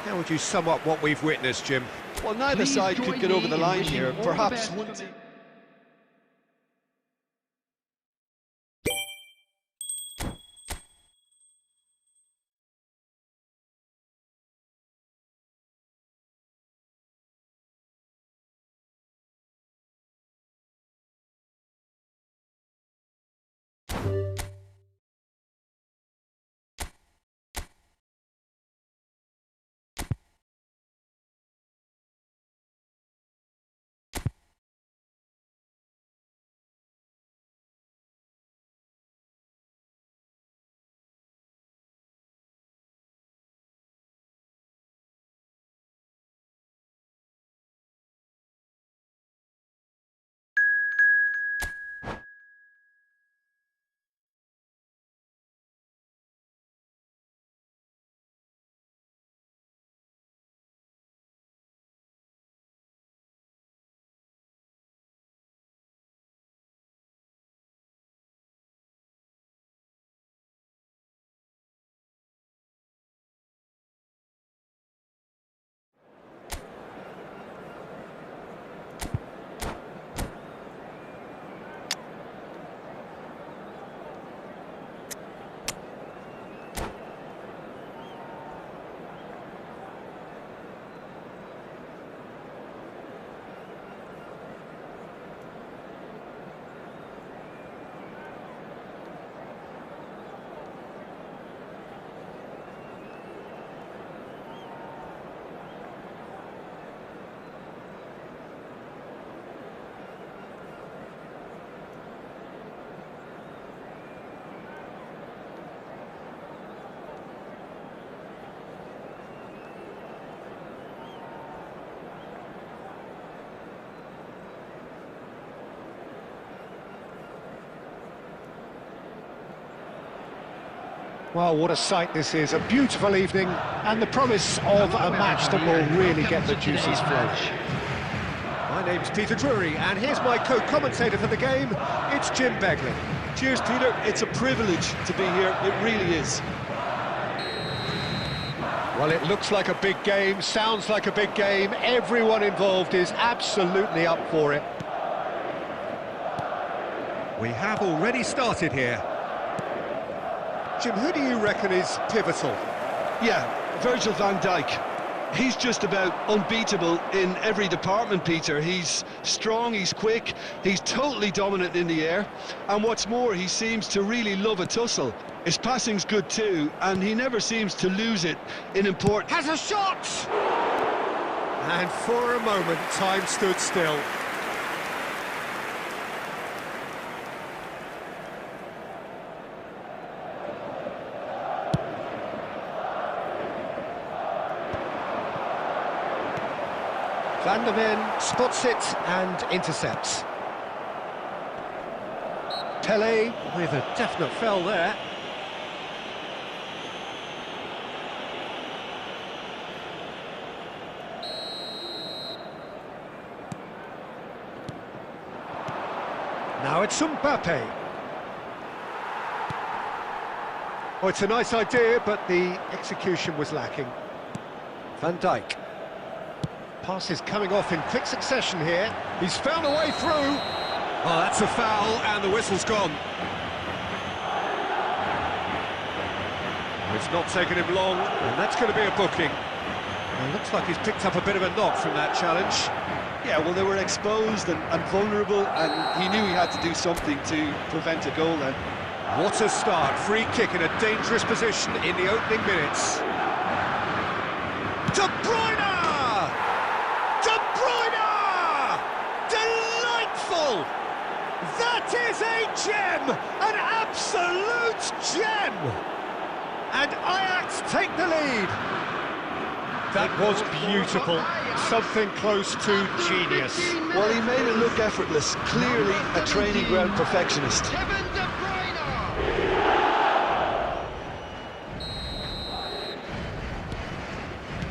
How would you sum up what we've witnessed, Jim? Well, neither side could get over the line here. Perhaps one team... Well, what a sight this is. A beautiful evening and the promise of a match that will really get the juices flowing. My name's Peter Drury, and here's my co-commentator for the game. It's Jim Begley. Cheers, Peter. It's a privilege to be here. It really is. Well, it looks like a big game, sounds like a big game. Everyone involved is absolutely up for it. We have already started here. Jim, who do you reckon is pivotal? Yeah, Virgil van Dijk. He's just about unbeatable in every department, Peter. He's strong, he's quick, he's totally dominant in the air. And what's more, he seems to really love a tussle. His passing's good too, and he never seems to lose it in important... Has a shot! And for a moment, time stood still. Van der Ven spots it and intercepts. Pele with a definite foul there. Now it's Mbappe. Oh, it's a nice idea, but the execution was lacking. Van Dijk. Pass is coming off in quick succession here. He's found a way through. Oh, that's a foul, and the whistle's gone. It's not taken him long, and that's going to be a booking. Well, it looks like he's picked up a bit of a knock from that challenge. Yeah, well, they were exposed and vulnerable, and he knew he had to do something to prevent a goal then. What a start. Free kick in a dangerous position in the opening minutes. De Bruyne! De Bruyne! Delightful! That is a gem! An absolute gem! And Ajax take the lead. That was beautiful. Something close to genius. Well, he made it look effortless. Clearly a training ground perfectionist.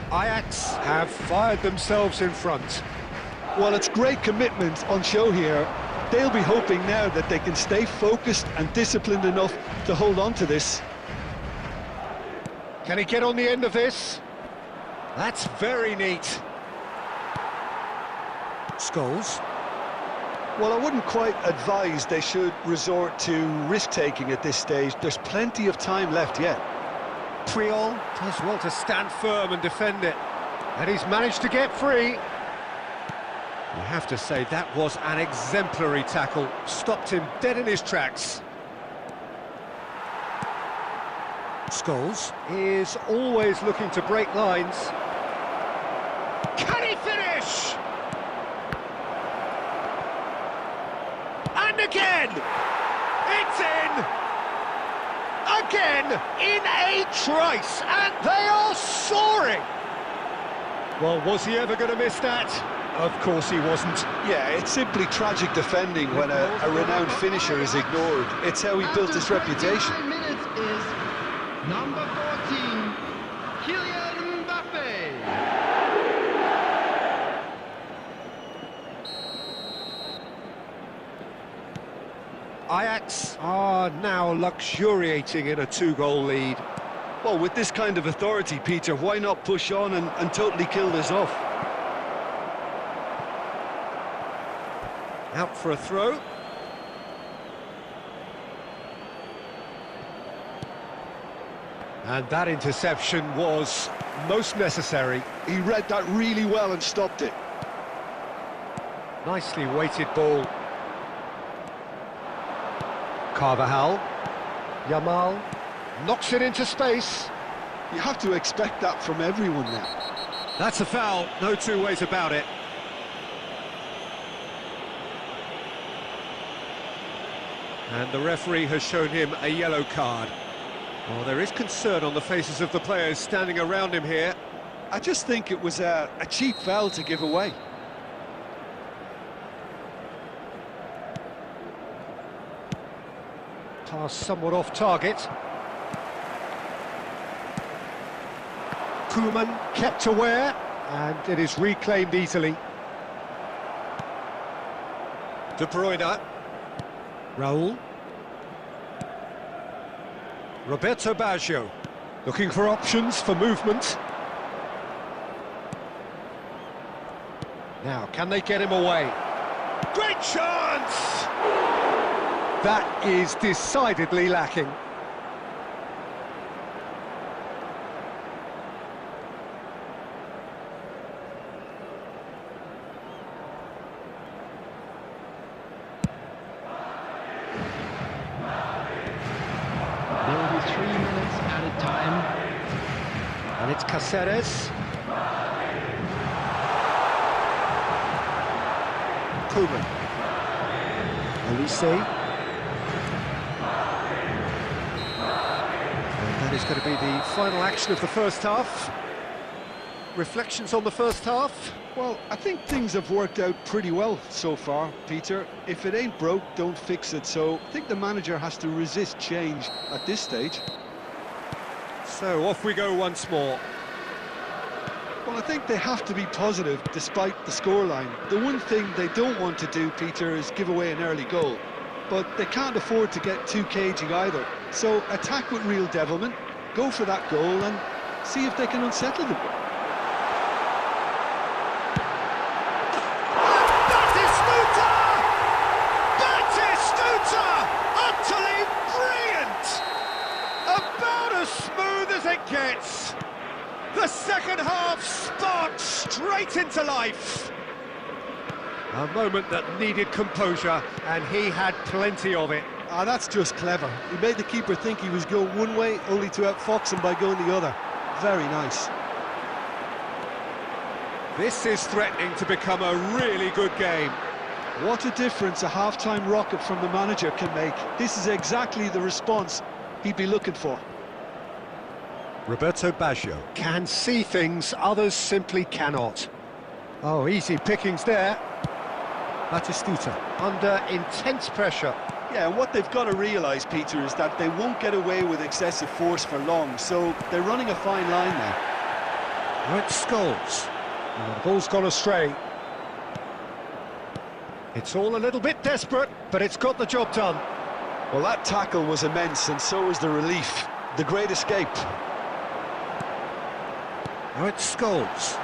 Ajax have fired themselves in front. Well, it's great commitment on show here. They'll be hoping now that they can stay focused and disciplined enough to hold on to this. Can he get on the end of this? That's very neat. Scholes. Well, I wouldn't quite advise they should resort to risk-taking at this stage. There's plenty of time left yet. Triol does well to stand firm and defend it. And he's managed to get free. You have to say that was an exemplary tackle. Stopped him dead in his tracks. Scholes is always looking to break lines. Can he finish? And again! It's in! Again, in a trice, and they are soaring! Well, was he ever going to miss that? Of course he wasn't. Yeah, it's simply tragic defending when a renowned finisher is ignored. It's how he built his reputation. Minutes is number 14, Kylian Mbappe. Ajax are now luxuriating in a two-goal lead. Well, with this kind of authority, Peter, why not push on and totally kill this off? Out for a throw. And that interception was most necessary. He read that really well and stopped it. Nicely weighted ball. Carvajal. Yamal knocks it into space. You have to expect that from everyone now. That's a foul, no two ways about it. And the referee has shown him a yellow card. Well, there is concern on the faces of the players standing around him here. I just think it was a cheap foul to give away. Pass somewhat off target. Koeman kept aware, and it is reclaimed easily. De Bruyne. Raul. Roberto Baggio, looking for options for movement. Now, can they get him away? Great chance! That is decidedly lacking. There will be 3 minutes added time. And it's Cáceres. Koeman. Elise. And that is going to be the final action of the first half. Reflections on the first half? Well, I think things have worked out pretty well so far, Peter. If it ain't broke, don't fix it. So I think the manager has to resist change at this stage. So off we go once more. Well, I think they have to be positive despite the scoreline. The one thing they don't want to do, Peter, is give away an early goal. But they can't afford to get too cagey either. So attack with real devilment, go for that goal and see if they can unsettle them. Utterly brilliant! About as smooth as it gets. The second half sparked straight into life. A moment that needed composure, and he had plenty of it. Ah, that's just clever. He made the keeper think he was going one way, only to outfox him by going the other. Very nice. This is threatening to become a really good game. What a difference a half-time rocket from the manager can make. This is exactly the response he'd be looking for. Roberto Baggio can see things others simply cannot. Oh, easy pickings there. Batistuta under intense pressure. Yeah, and what they've got to realise, Peter, is that they won't get away with excessive force for long, so they're running a fine line now. Now it's Scholes. Oh, the ball's gone astray. It's all a little bit desperate, but it's got the job done. Well, that tackle was immense, and so was the relief. The great escape. Now it's Scholes.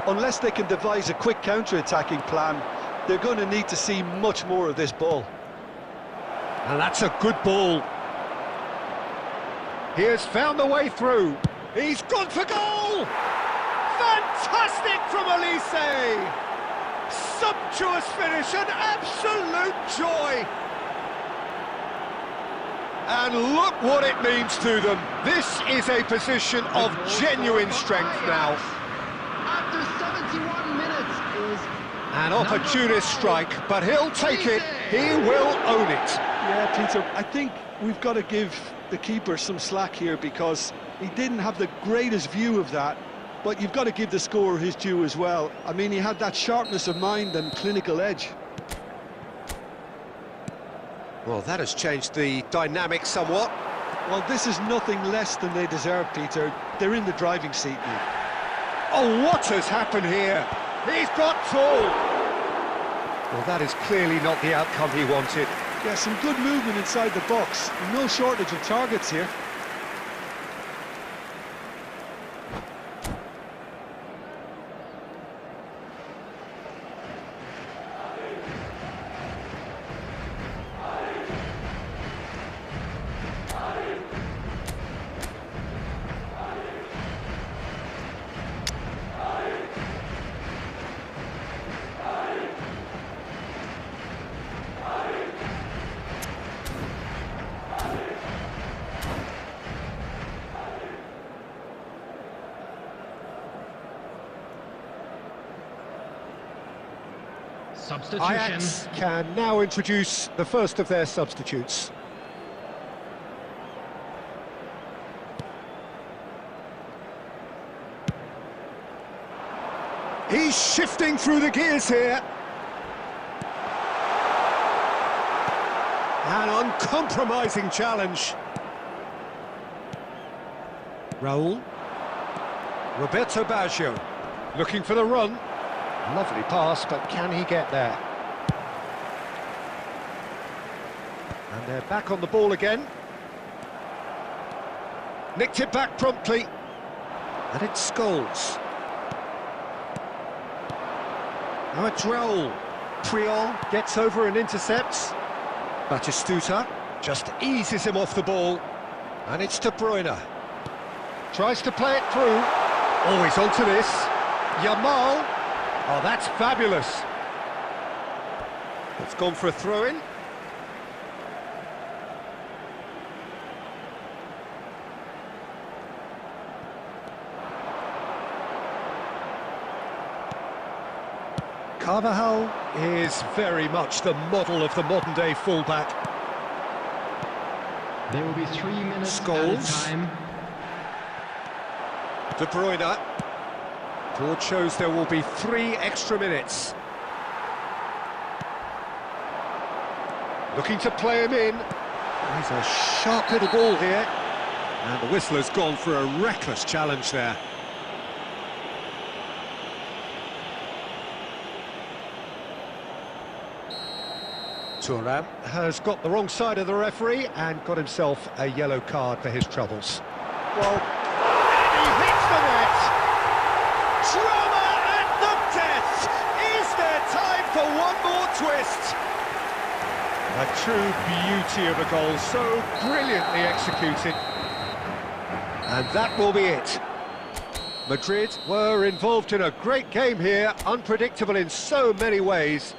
Unless they can devise a quick counter-attacking plan, they're going to need to see much more of this ball. And that's a good ball. He has found the way through. He's gone for goal! Fantastic from Elise! Sumptuous finish, an absolute joy! And look what it means to them. This is a position of genuine strength now. After 71 minutes is An opportunist strike, but he'll take it. He will own it. Yeah, Peter, I think we've got to give the keeper some slack here because he didn't have the greatest view of that, but you've got to give the scorer his due as well. I mean, he had that sharpness of mind and clinical edge. Well, that has changed the dynamic somewhat. Well, this is nothing less than they deserve, Peter. They're in the driving seat now. Oh, what has happened here? He's got tall. Well, that is clearly not the outcome he wanted. Yeah, some good movement inside the box. No shortage of targets here. substitution. Ajax can now introduce the first of their substitutes. He's shifting through the gears here. An uncompromising challenge. Raul. Roberto Baggio looking for the run. Lovely pass, but can he get there? And they're back on the ball again. Nicked it back promptly. And it's Scholes. Now it's Raul. Triol gets over and intercepts. Batistuta just eases him off the ball. And it's De Bruyne. Tries to play it through. Always onto this. Yamal. Oh, that's fabulous. It's gone for a throw-in. Carvajal is very much the model of the modern-day fullback. There will be 3 minutes Scholes. added time. De Bruyne. Board shows there will be 3 extra minutes. Looking to play him in. He's a sharp little ball here. And the whistler's gone for a reckless challenge there. Thuram has got the wrong side of the referee and got himself a yellow card for his troubles. Well, he hits the net! Drama at the death! Is there time for one more twist? A true beauty of a goal, so brilliantly executed. And that will be it. Madrid were involved in a great game here, unpredictable in so many ways.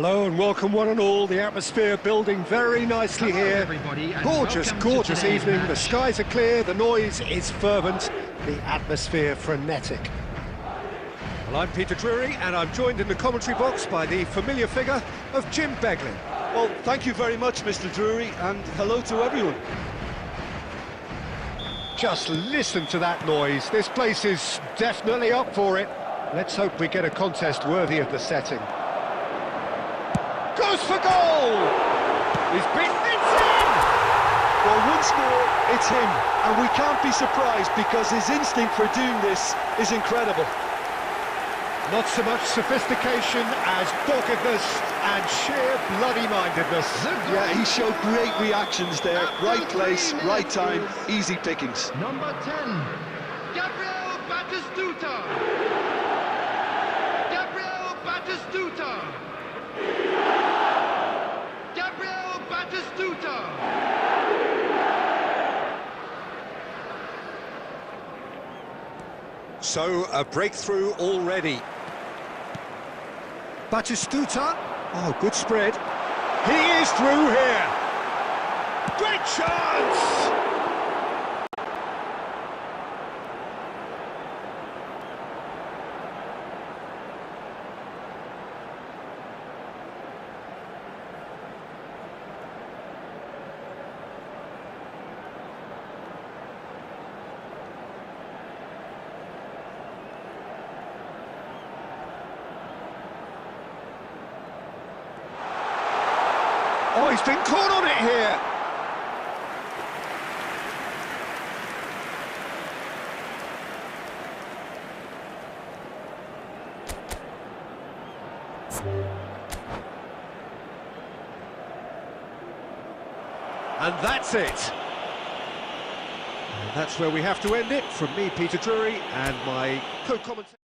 Hello and welcome one and all. The atmosphere building very nicely here. Gorgeous, gorgeous evening. The skies are clear, the noise is fervent, the atmosphere frenetic. Well, I'm Peter Drury and I'm joined in the commentary box by the familiar figure of Jim Beglin. Well, thank you very much, Mr. Drury, and hello to everyone. Just listen to that noise. This place is definitely up for it. Let's hope we get a contest worthy of the setting. Goes for goal! He's beaten it in! Well, one score, it's him, and we can't be surprised because his instinct for doing this is incredible. Not so much sophistication as doggedness and sheer bloody-mindedness. Yeah, he showed great reactions there. Right place, right time, easy pickings. Number 10, Gabriel Batistuta. Gabriel Batistuta. Gabriel Batistuta. So, a breakthrough already. Batistuta. Oh, good spread. He is through here. Great chance! Oh, he's been caught on it here. And that's it. And that's where we have to end it. From me, Peter Drury, and my co-commentator.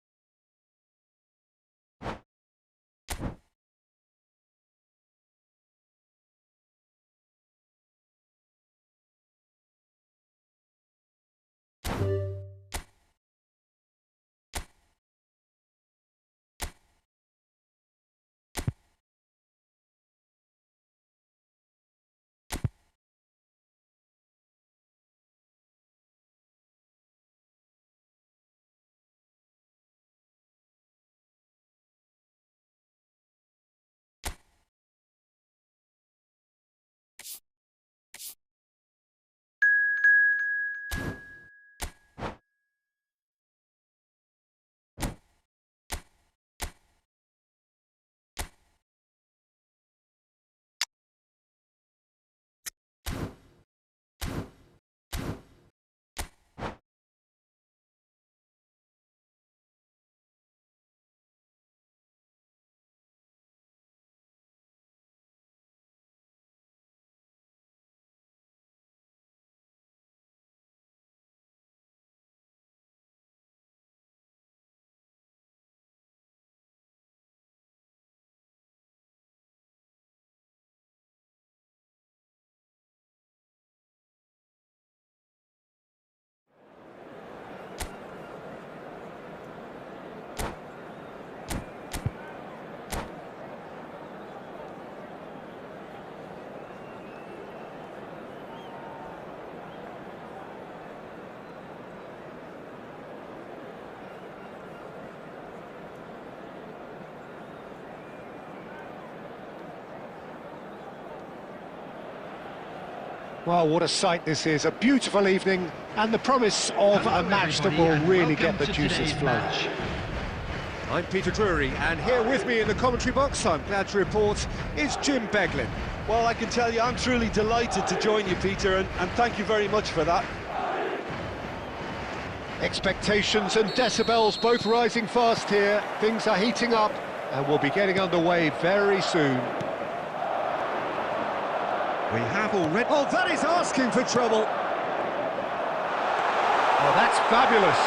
Well, what a sight this is. A beautiful evening and the promise of a match that will really get the juices flowing. I'm Peter Drury, and here with me in the commentary box, I'm glad to report, is Jim Beglin. Well, I can tell you I'm truly delighted to join you, Peter, and thank you very much for that. Expectations and decibels both rising fast here. Things are heating up and we'll be getting underway very soon. We have already... Oh, that is asking for trouble. Oh, that's fabulous.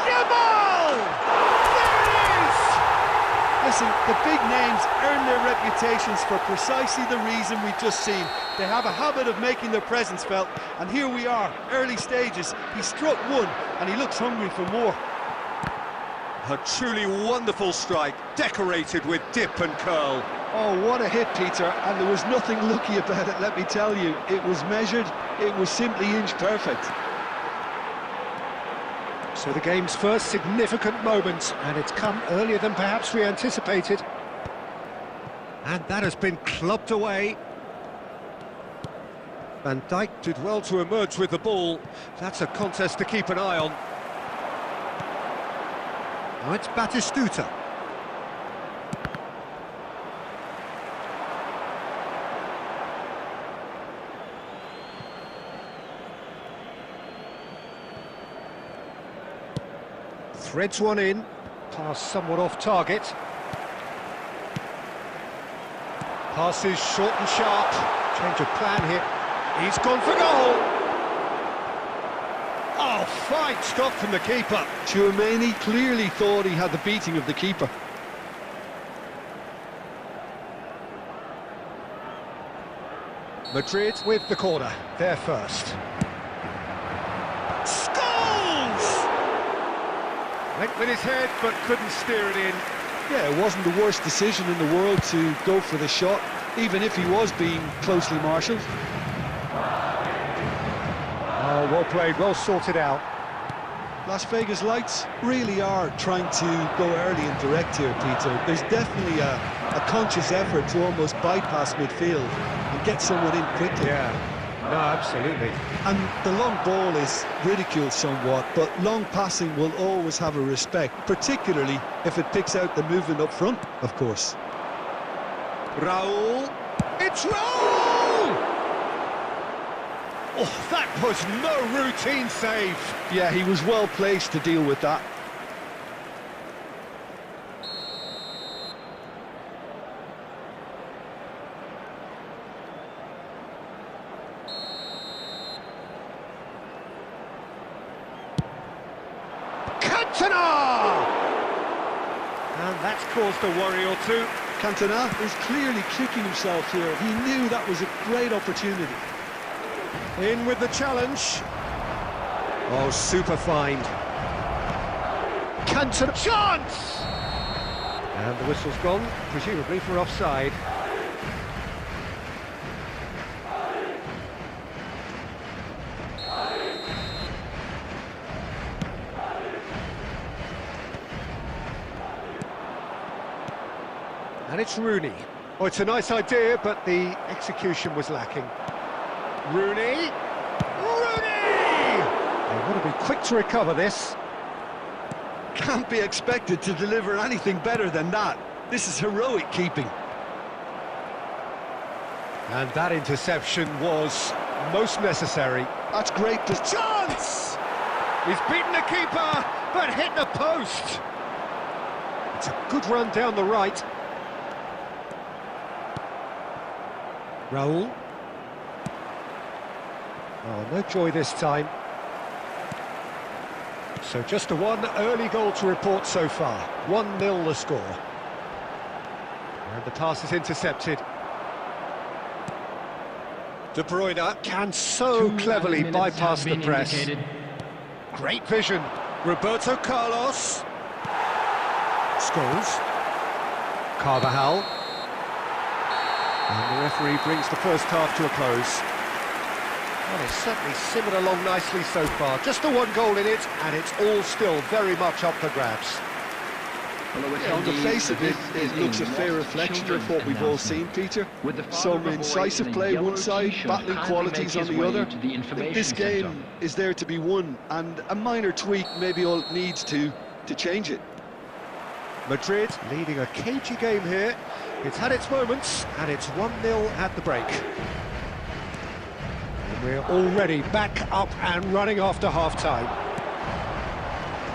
Jamal! There it is! Listen, the big names earn their reputations for precisely the reason we've just seen. They have a habit of making their presence felt, and here we are, early stages. He struck one, and he looks hungry for more. A truly wonderful strike, decorated with dip and curl. Oh, what a hit, Peter, and there was nothing lucky about it, let me tell you. It was measured, it was simply inch perfect. So the game's first significant moment, and it's come earlier than perhaps we anticipated. And that has been clubbed away. Van Dijk did well to emerge with the ball. That's a contest to keep an eye on. Now it's Batistuta. Threads one in, pass somewhat off target. Pass is short and sharp. Change of plan here. He's gone for goal. Oh, fine stop from the keeper. Tchouaméni clearly thought he had the beating of the keeper. Madrid with the corner, there first. Went with his head, but couldn't steer it in. Yeah, it wasn't the worst decision in the world to go for the shot, even if he was being closely marshalled. Oh, well played, well sorted out. Las Vegas Lights really are trying to go early and direct here, Peter. There's definitely a conscious effort to almost bypass midfield and get someone in quickly. Yeah. No, absolutely. And the long ball is ridiculed somewhat, but long passing will always have a respect, particularly if it picks out the movement up front, of course. Raul. It's Raul! Oh, that was no routine save. Yeah, he was well placed to deal with that. And that's caused a worry or two. Cantona is clearly kicking himself here. He knew that was a great opportunity. In with the challenge. Oh, super find. Cantona. Chance! And the whistle's gone, presumably for offside. And it's Rooney. Oh, it's a nice idea, but the execution was lacking. Rooney! Rooney! They want to be quick to recover this. Can't be expected to deliver anything better than that. This is heroic keeping. And that interception was most necessary. That's great. Chance! He's beaten the keeper, but hit the post. It's a good run down the right. Raul. Oh, no joy this time. So just a one early goal to report so far. 1-0 the score. And the pass is intercepted. De Bruyne can so cleverly bypass the press. Great vision. Roberto Carlos. Scholes. Carvajal. And the referee brings the first half to a close. Well, it's certainly simmered along nicely so far. Just the one goal in it, and it's all still very much up for grabs. Yeah, on the face of it, it looks a fair reflection of what we've all seen, Peter. Some incisive play one side, battling qualities on the other. This game is there to be won, and a minor tweak maybe all it needs to change it. Madrid leading a cagey game here. It's had its moments, and it's 1-0 at the break. And we're already back up and running after half-time.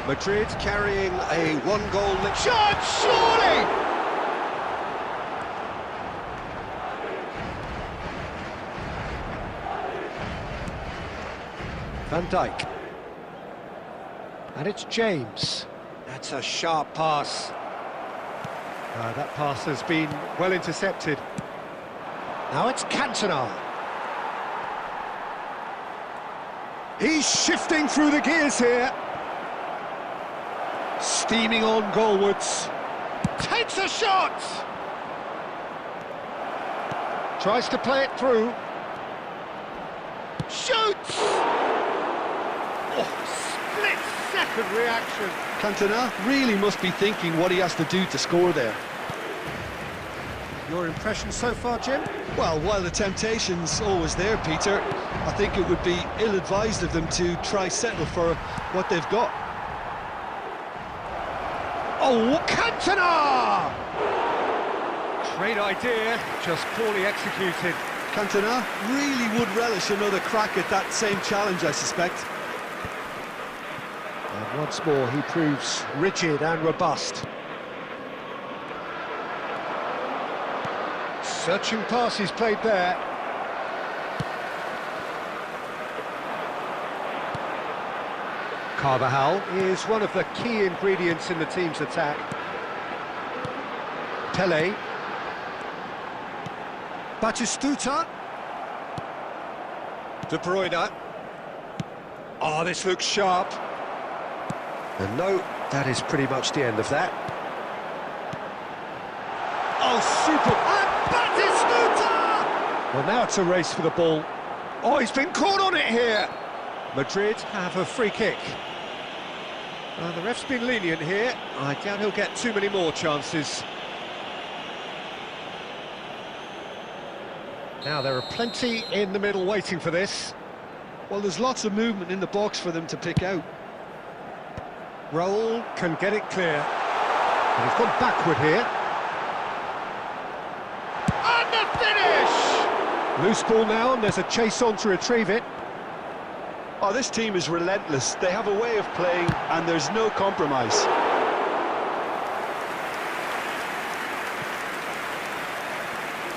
Madrid carrying a one-goal lead. Shot, surely! Van Dijk. And it's James. That's a sharp pass. That pass has been well intercepted. Now it's Cantona. He's shifting through the gears here. Steaming on goalwards. Takes a shot! Tries to play it through. Shoots! Oh, split-second reaction. Cantona really must be thinking what he has to do to score there. Your impression so far, Jim? Well, while the temptation's always there, Peter, I think it would be ill-advised of them to try settle for what they've got. Oh, Cantona! Great idea, just poorly executed. Cantona really would relish another crack at that same challenge, I suspect. And once more, he proves rigid and robust. Searching passes played there. Carvajal is one of the key ingredients in the team's attack. Pele. Batistuta. De Bruyne. Oh, this looks sharp. And no, that is pretty much the end of that. Oh, super! And Batistuta! Well, now it's a race for the ball. Oh, he's been caught on it here. Madrid have a free kick. The ref's been lenient here. I doubt he'll get too many more chances. Now, there are plenty in the middle waiting for this. Well, there's lots of movement in the box for them to pick out. Raul can get it clear. And he's gone backward here. And the finish! Loose ball now, and there's a chase on to retrieve it. Oh, this team is relentless. They have a way of playing, and there's no compromise.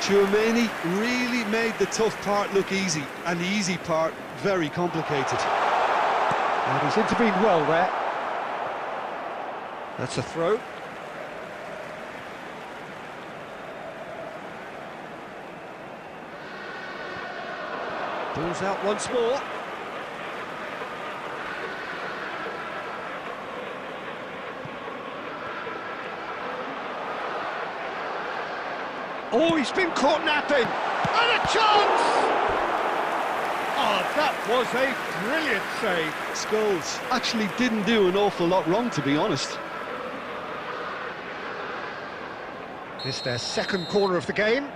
Tchouaméni really made the tough part look easy, and the easy part very complicated. And he's intervened well there. That's a throw. Ball's out once more. Oh, he's been caught napping! And a chance! Oh, that was a brilliant save. Scholes actually didn't do an awful lot wrong, to be honest. It's their second corner of the game.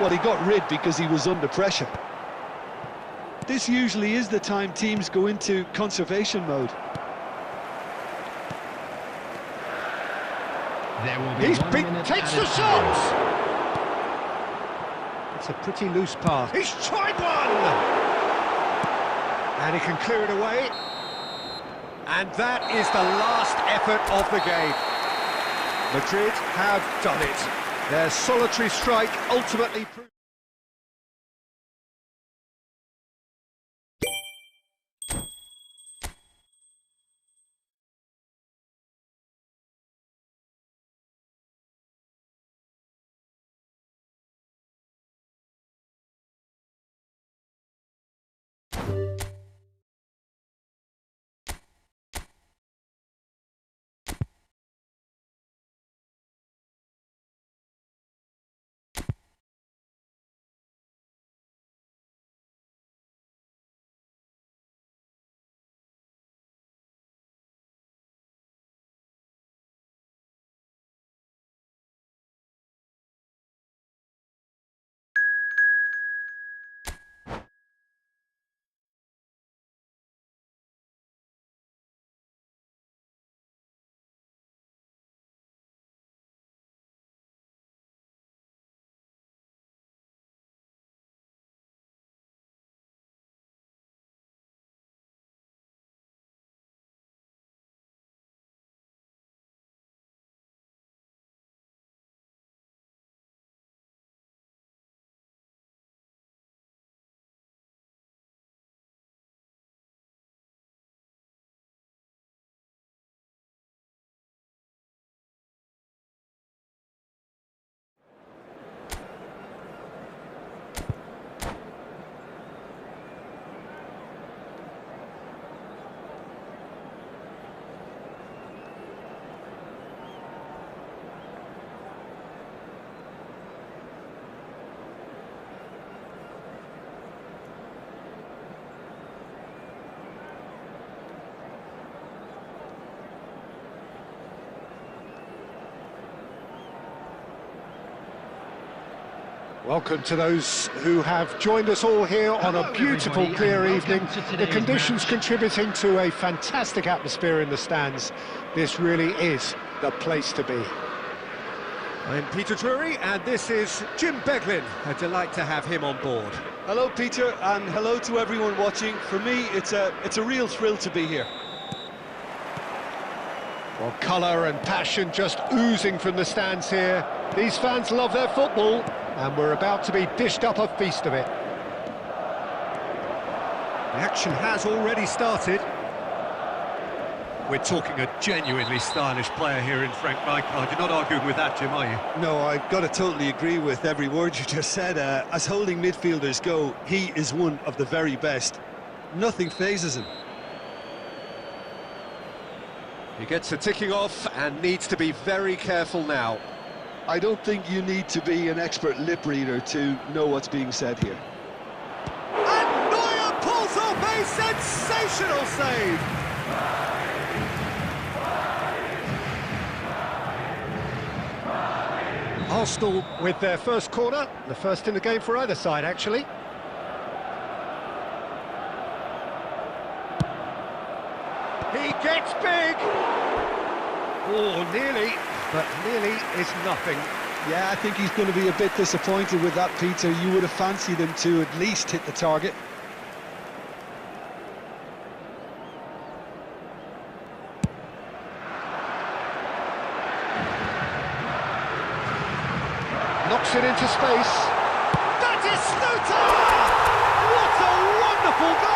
Well, he got rid because he was under pressure. This usually is the time teams go into conservation mode. There will be takes the shot! It's a pretty loose pass. He's tried one! And he can clear it away. And that is the last effort of the game. Madrid have done it. Their solitary strike ultimately proved... Welcome to those who have joined us all here on a beautiful, clear evening. The conditions contributing to a fantastic atmosphere in the stands. This really is the place to be. I'm Peter Drury, and this is Jim Beglin. A delight to have him on board. Hello, Peter, and hello to everyone watching. For me, it's a real thrill to be here. Well, colour and passion just oozing from the stands here. These fans love their football, and we're about to be dished up a feast of it. The action has already started. We're talking a genuinely stylish player here in Frank Rijkaard. You're not arguing with that, Jim, are you? No, I've got to totally agree with every word you just said. As holding midfielders go, he is one of the very best. Nothing phases him. He gets a ticking off and needs to be very careful now. I don't think you need to be an expert lip reader to know what's being said here. And Neuer pulls off a sensational save! Arsenal with their first corner, the first in the game for either side, actually. He gets big! Oh, nearly, but nearly is nothing. Yeah, I think he's going to be a bit disappointed with that, Peter. You would have fancied him to at least hit the target. Knocks it into space. Batistuta! What a wonderful goal!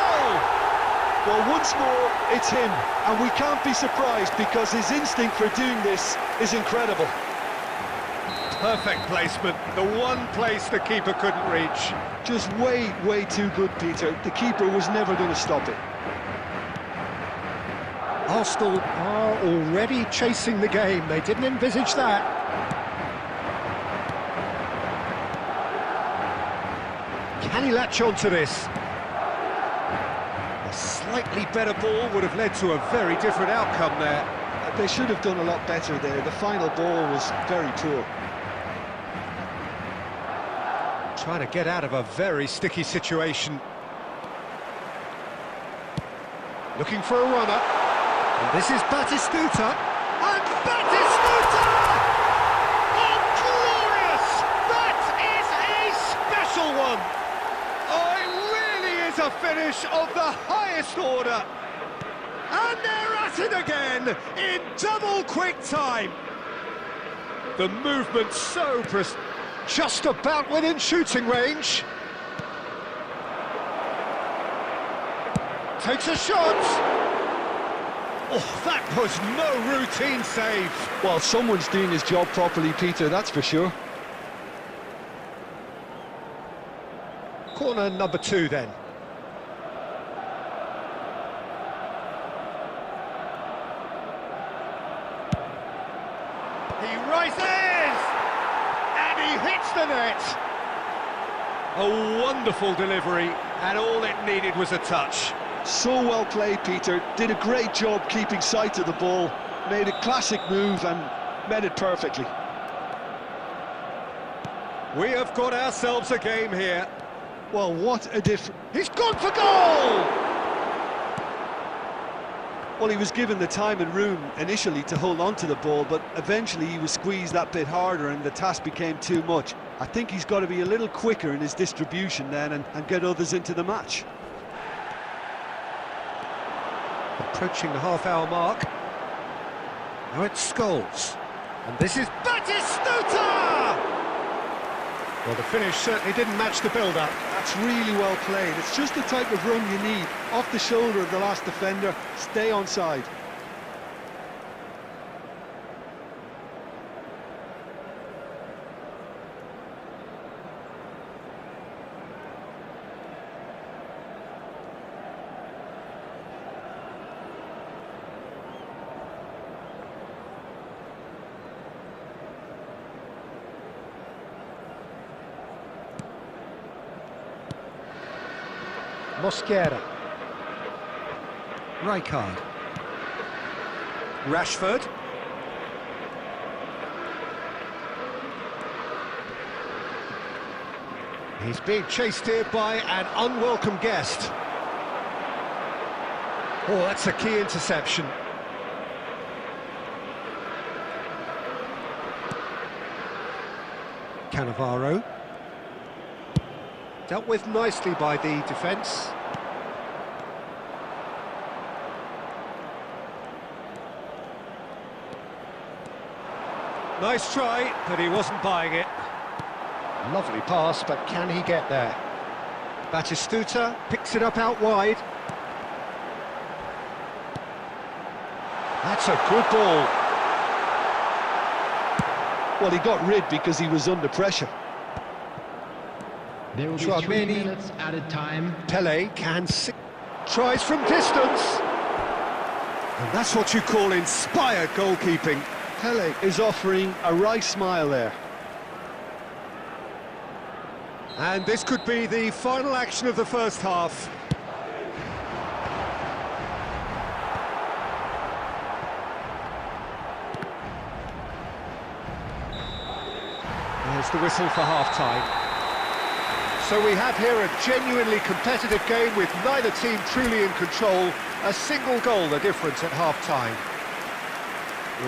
Well, once more, it's him, and we can't be surprised because his instinct for doing this is incredible. Perfect placement, the one place the keeper couldn't reach. Just way too good, Peter. The keeper was never going to stop it. Arsenal are already chasing the game. They didn't envisage that. Can he latch on to this? A slightly better ball would have led to a very different outcome there. They should have done a lot better there. The final ball was very poor. Trying to get out of a very sticky situation. Looking for a runner. And this is Batistuta. And Batistuta! Oh, glorious! That is a special one! Oh, it really is a finish of the highest order. And they're at it again in double quick time. The movement so precise. Just about within shooting range. Takes a shot. Oh, that was no routine save. Well, someone's doing his job properly, Peter, that's for sure. Corner number 2 then. He rises! And he hits the net! A wonderful delivery, and all it needed was a touch. So well played, Peter. Did a great job keeping sight of the ball. Made a classic move and met it perfectly. We have got ourselves a game here. Well, what a difference. He's gone for goal! Well, he was given the time and room initially to hold on to the ball, but eventually he was squeezed that bit harder and the task became too much. I think he's got to be a little quicker in his distribution then and get others into the match. Approaching the half-hour mark. Now it's Scholes. And this is Batistuta! Well, the finish certainly didn't match the build-up. That's really well played. It's just the type of run you need. Off the shoulder of the last defender, stay onside. Mosquera. Rijkaard. Rashford. He's being chased here by an unwelcome guest. Oh, that's a key interception. Cannavaro. Dealt with nicely by the defence. Nice try, but he wasn't buying it. Lovely pass, but can he get there? Batistuta picks it up out wide. That's a good ball. Well, he got rid because he was under pressure. There will be 3 minutes added time. Pele can see. Tries from distance. And that's what you call inspired goalkeeping. Pele is offering a wry smile there. And this could be the final action of the first half. There's the whistle for half-time. So we have here a genuinely competitive game with neither team truly in control. A single goal the difference at half-time.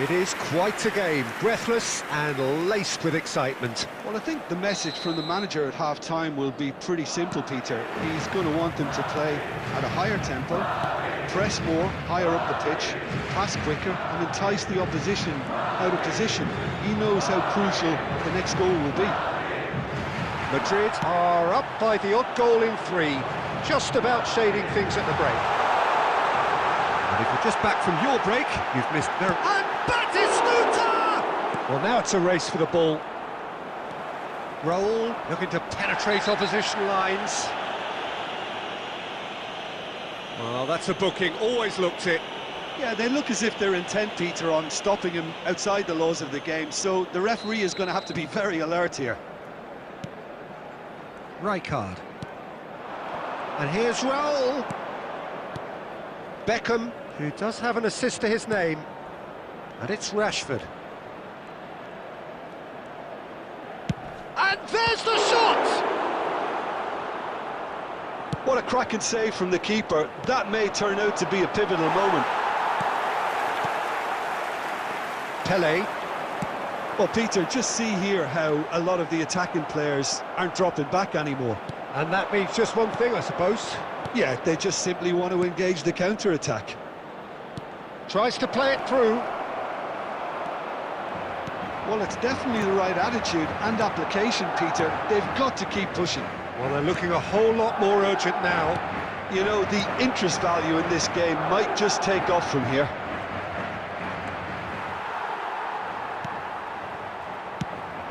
It is quite a game, breathless and laced with excitement. Well, I think the message from the manager at half-time will be pretty simple, Peter. He's going to want them to play at a higher tempo, press more, higher up the pitch, pass quicker and entice the opposition out of position. He knows how crucial the next goal will be. Madrid are up by the odd goal in 3, just about shading things at the break. And if you're just back from your break, you've missed their... And Batistuta! Well, now it's a race for the ball. Raul looking to penetrate opposition lines. Well, that's a booking, always looked it. Yeah, they look as if they're intent, Peter, on stopping him outside the laws of the game, so the referee is going to have to be very alert here. Rijkaard. And here's Raul. Beckham, who does have an assist to his name. And it's Rashford. And there's the shot! What a cracking save from the keeper. That may turn out to be a pivotal moment. Pele. Well, Peter, just see here how a lot of the attacking players aren't dropping back anymore. And that means just one thing, I suppose. Yeah, they just simply want to engage the counter-attack. Tries to play it through. Well, it's definitely the right attitude and application, Peter. They've got to keep pushing. Well, they're looking a whole lot more urgent now. You know, the interest value in this game might just take off from here.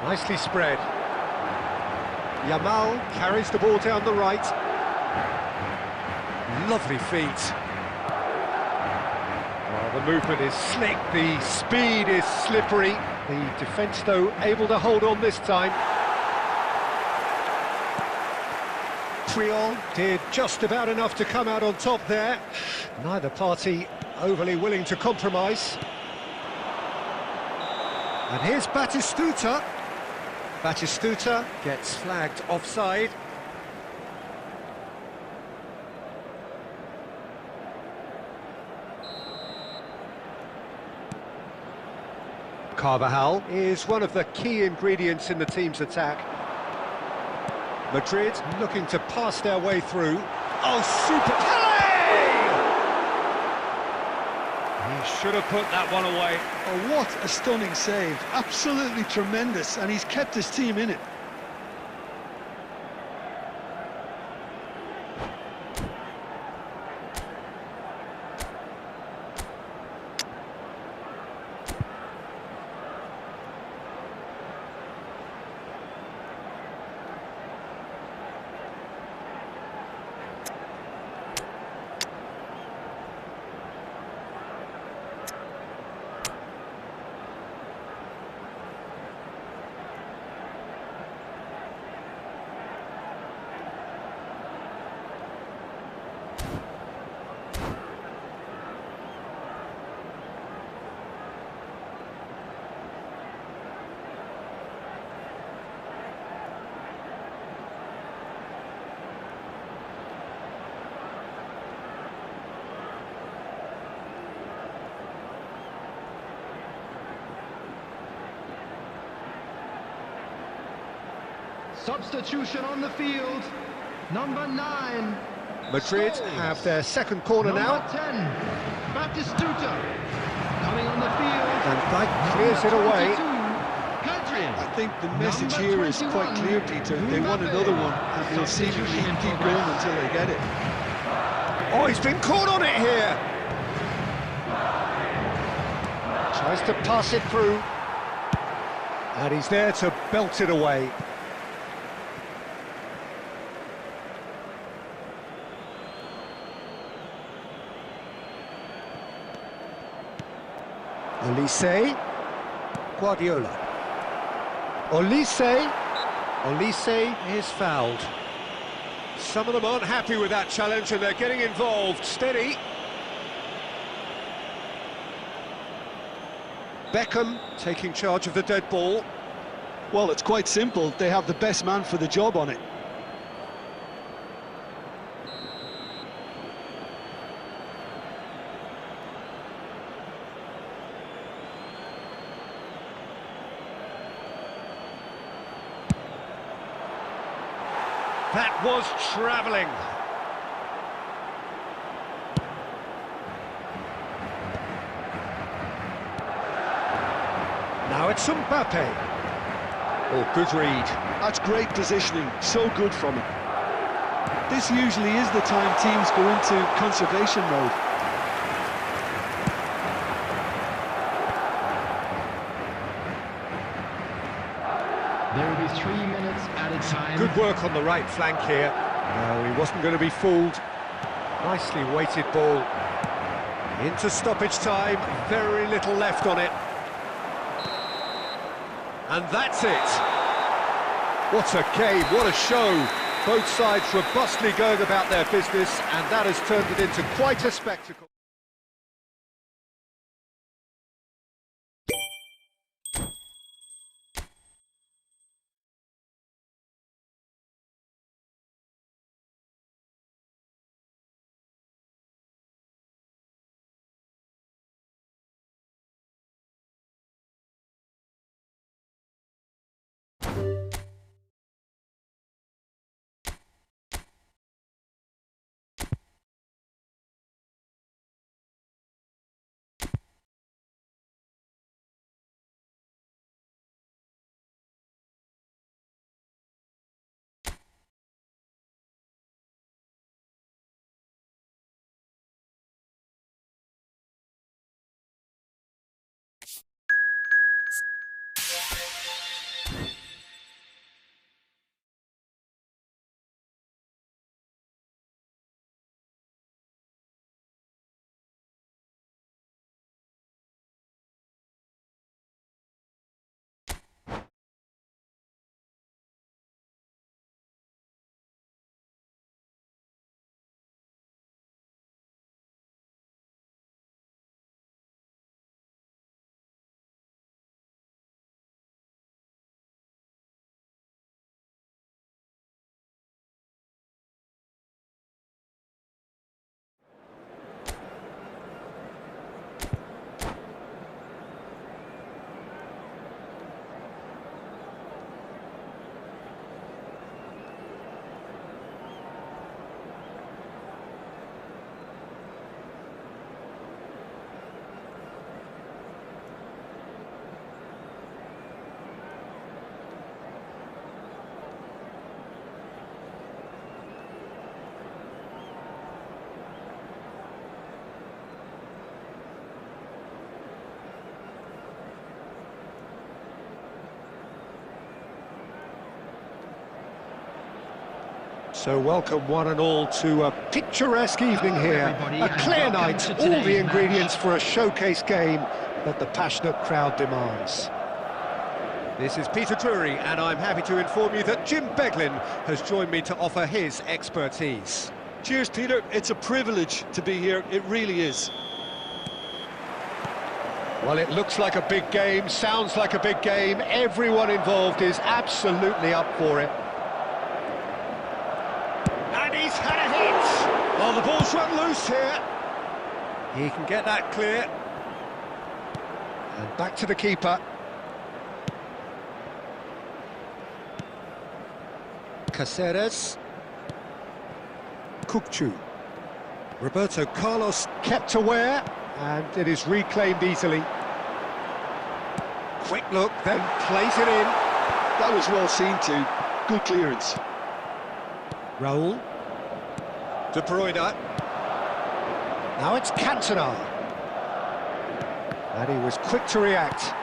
Nicely spread. Yamal carries the ball down the right. Lovely feet. Well, the movement is slick, the speed is slippery. The defence, though, able to hold on this time. Puyol did just about enough to come out on top there. Neither party overly willing to compromise. And here's Batistuta. Batistuta gets flagged offside. Carvajal is one of the key ingredients in the team's attack. Madrid looking to pass their way through. Oh, super! Pele! He should have put that one away. Oh, what a stunning save. Absolutely tremendous, and he's kept his team in it. Substitution on the field. Number 9. Madrid have their second corner now. Number 10. Batistuta. Coming on the field. And that clears it away. I think the message here is quite clear, Peter. They want another one, and they'll seemingly keep going until they get it. Oh, he's been caught on it here. Tries to pass it through. And he's there to belt it away. Olise. Guardiola. Olise is fouled. Some of them aren't happy with that challenge and they're getting involved. Steady. Beckham taking charge of the dead ball. Well, it's quite simple. They have the best man for the job on it. That was travelling. Now it's Mbappe. Oh, good read. That's great positioning, so good from him. This usually is the time teams go into conservation mode. There will be 3 minutes at a time. Good work on the right flank here. No, he wasn't going to be fooled. Nicely weighted ball. Into stoppage time, very little left on it. And that's it. What a game, what a show. Both sides robustly going about their business, and that has turned it into quite a spectacle. So welcome one and all to a picturesque evening here. A clear night, all the ingredients for a showcase game that the passionate crowd demands. This is Peter Drury, and I'm happy to inform you that Jim Beglin has joined me to offer his expertise. Cheers, Peter. It's a privilege to be here. It really is. Well, it looks like a big game, sounds like a big game. Everyone involved is absolutely up for it. And he's had a hit! Oh, the ball's run loose here. He can get that clear. And back to the keeper. Caceres. Kukçu. Roberto Carlos kept aware, and it is reclaimed easily. Quick look, then plays it in. That was well seen too. Good clearance. Raul. De Bruyne. Now it's Cantona. And he was quick to react.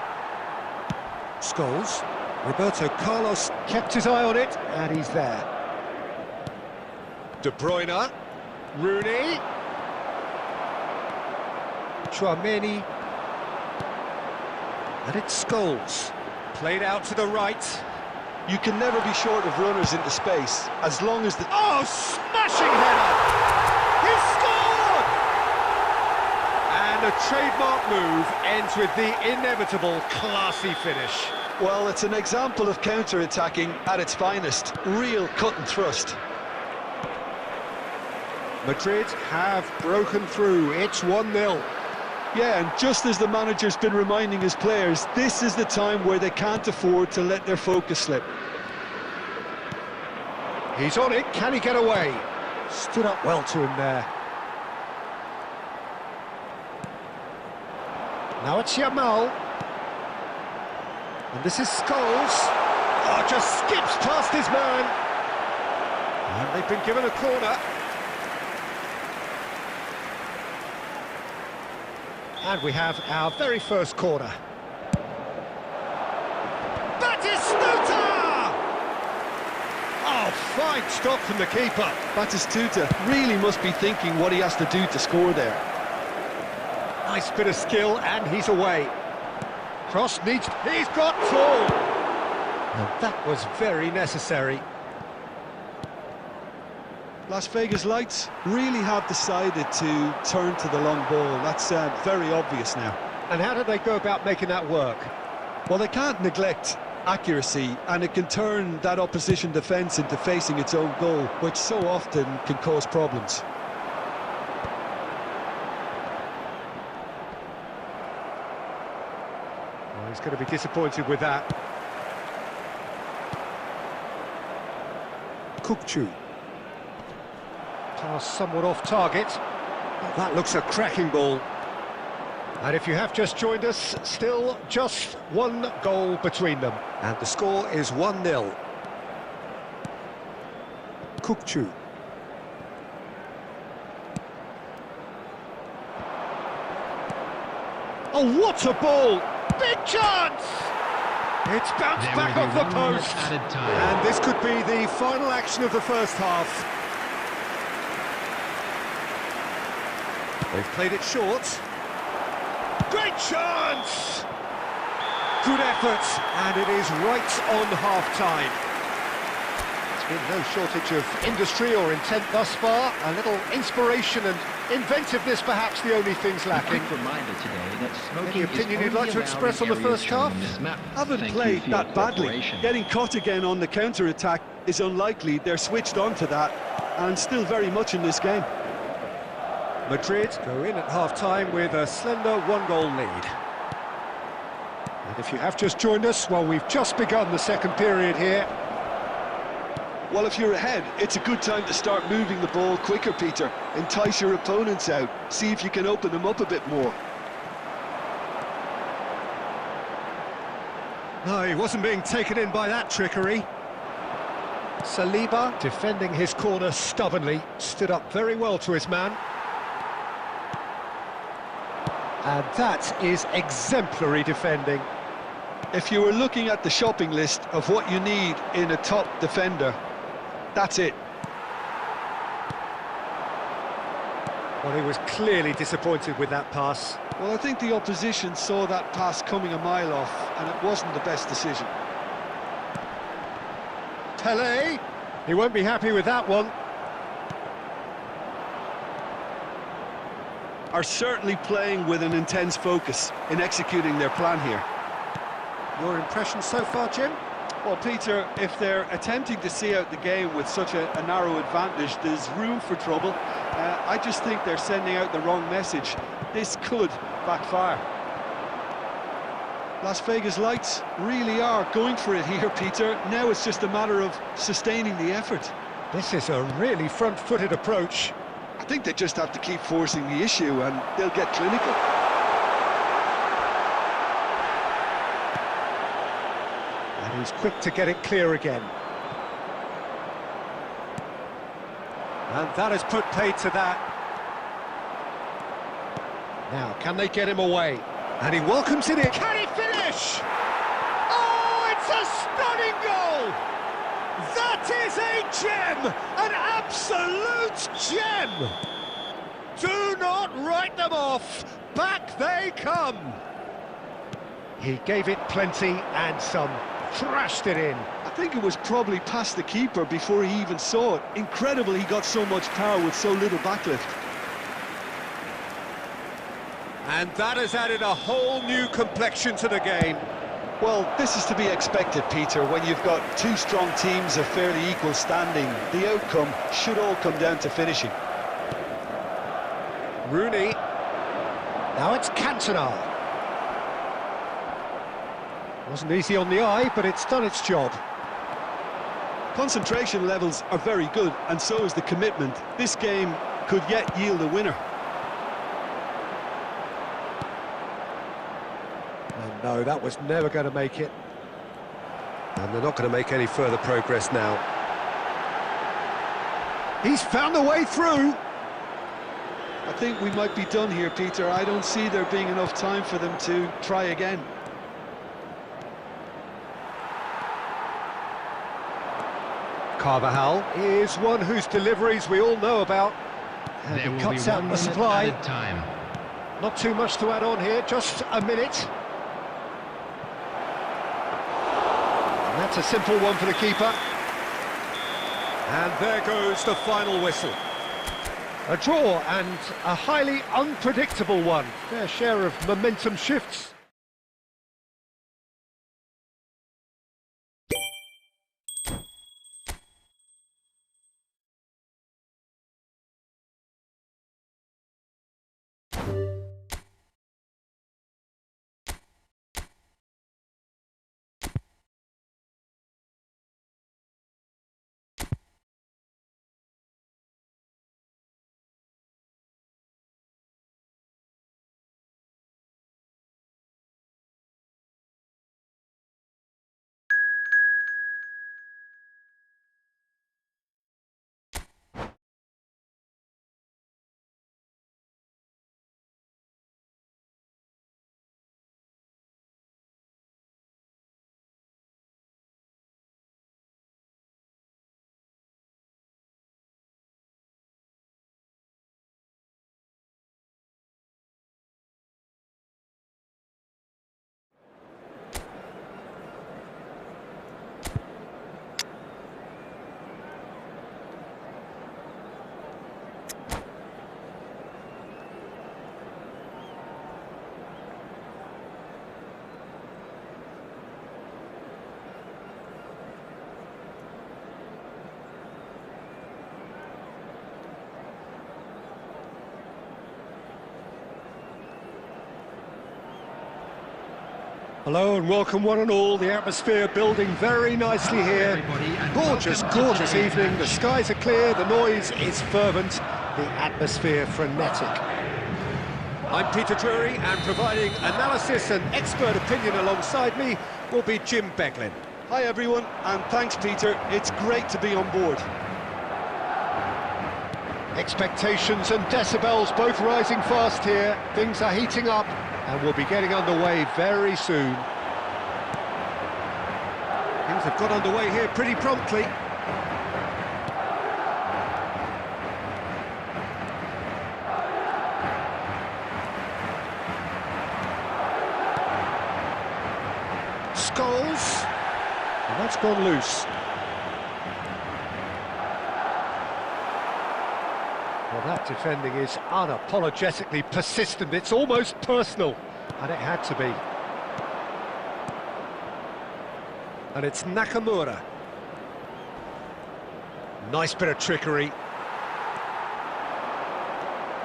Scholes. Roberto Carlos kept his eye on it, and he's there. De Bruyne. Rooney. Tchouaméni. And it's Scholes. Played out to the right. You can never be short of runners into space, as long as the... Oh, smashing header! He scored! And a trademark move ends with the inevitable classy finish. Well, it's an example of counter-attacking at its finest. Real cut and thrust. Madrid have broken through. It's 1-0. Yeah, and just as the manager's been reminding his players, this is the time where they can't afford to let their focus slip. He's on it. Can he get away? Stood up well to him there. Now it's Yamal. And this is Scholes. Oh, just skips past his man. And they've been given a corner. And we have our very first corner. Batistuta! Oh, fine stop from the keeper. Batistuta really must be thinking what he has to do to score there. Nice bit of skill, and he's away. Cross needs... He's got full! And that was very necessary. Las Vegas Lights really have decided to turn to the long ball. That's very obvious now. And how do they go about making that work? Well, they can't neglect accuracy, and it can turn that opposition defence into facing its own goal, which so often can cause problems. Well, he's going to be disappointed with that. Kukçu. Pass somewhat off target. Well, that looks a cracking ball. And if you have just joined us, still just one goal between them. And the score is 1-0. Kukçu. Oh, what a ball! Big chance! It's bounced back off the post. And this could be the final action of the first half. They've played it short. Great chance! Good effort, and it is right on half-time. There's been no shortage of industry or intent thus far. A little inspiration and inventiveness, perhaps the only things lacking. Any opinion you'd like to express on the first half? Haven't played that badly. Getting caught again on the counter-attack is unlikely. They're switched on to that, and still very much in this game. Madrid go in at half-time with a slender one-goal lead. And if you have just joined us, well, we've just begun the second period here. Well, if you're ahead, it's a good time to start moving the ball quicker, Peter. Entice your opponents out. See if you can open them up a bit more. No, he wasn't being taken in by that trickery. Saliba, defending his corner stubbornly, stood up very well to his man. And that is exemplary defending. If you were looking at the shopping list of what you need in a top defender, that's it. Well, he was clearly disappointed with that pass. Well, I think the opposition saw that pass coming a mile off, and it wasn't the best decision. Tele, he won't be happy with that one. Are certainly playing with an intense focus in executing their plan here. Your impression so far, Jim? Well, Peter, if they're attempting to see out the game with such a narrow advantage, there's room for trouble. I just think they're sending out the wrong message. This could backfire. Las Vegas Lights really are going for it here, Peter. Now it's just a matter of sustaining the effort. This is a really front-footed approach. I think they just have to keep forcing the issue and they'll get clinical. And he's quick to get it clear again. And that has put paid to that. Now, can they get him away? And he welcomes it in. Can he finish? Oh, it's a stunning goal! That is a gem! An absolute gem! Do not write them off. Back they come. He gave it plenty and some. Thrashed it in. I think it was probably past the keeper before he even saw it. Incredible he got so much power with so little backlift. And that has added a whole new complexion to the game. Well, this is to be expected, Peter, when you've got two strong teams of fairly equal standing. The outcome should all come down to finishing. Rooney. Now it's Cantona. Wasn't easy on the eye, but it's done its job. Concentration levels are very good, and so is the commitment. This game could yet yield a winner. And no, that was never going to make it. And they're not going to make any further progress now. He's found a way through. I think we might be done here, Peter. I don't see there being enough time for them to try again. Carvajal is one whose deliveries we all know about. And he cuts out the supply. Time. Not too much to add on here, just a minute. And that's a simple one for the keeper. And there goes the final whistle. A draw and a highly unpredictable one. Fair share of momentum shifts. Hello and welcome one and all. The atmosphere building very nicely here. Gorgeous, gorgeous evening. The skies are clear, the noise is fervent, the atmosphere frenetic. I'm Peter Drury, and providing analysis and expert opinion alongside me will be Jim Beglin. Hi everyone, and thanks Peter. It's great to be on board. Expectations and decibels both rising fast here. Things are heating up, and we'll be getting underway very soon. Things have got underway here pretty promptly. Scholes, and that's gone loose. Well, that defending is unapologetically persistent. It's almost personal, and it had to be. And it's Nakamura. Nice bit of trickery.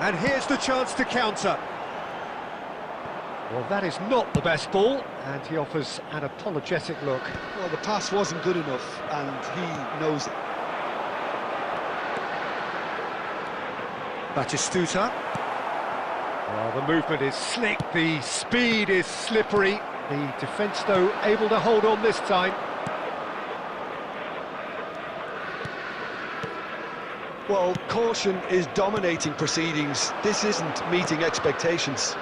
And here's the chance to counter. Well, that is not the best ball, and he offers an apologetic look. Well, the pass wasn't good enough, and he knows it. Batistuta. Well, the movement is slick, the speed is slippery. The defence, though, able to hold on this time. Well, caution is dominating proceedings. This isn't meeting expectations.